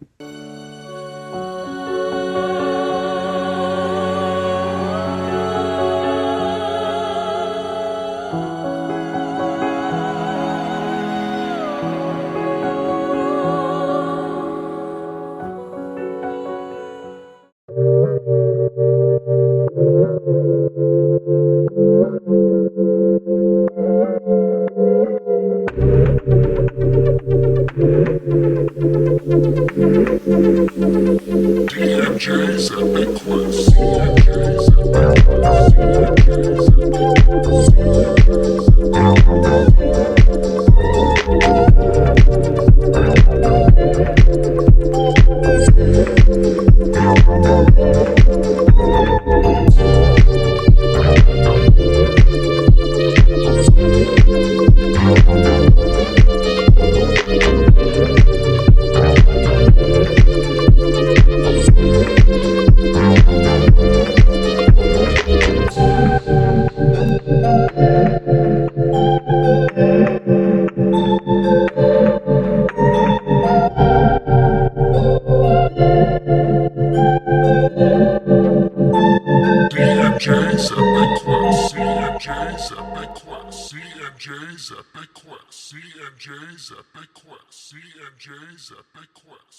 DMJ's Epic Quest. DMJ's Epic Quest. DMJ's CNJ's Epic Quest. CNJ's Epic Quest.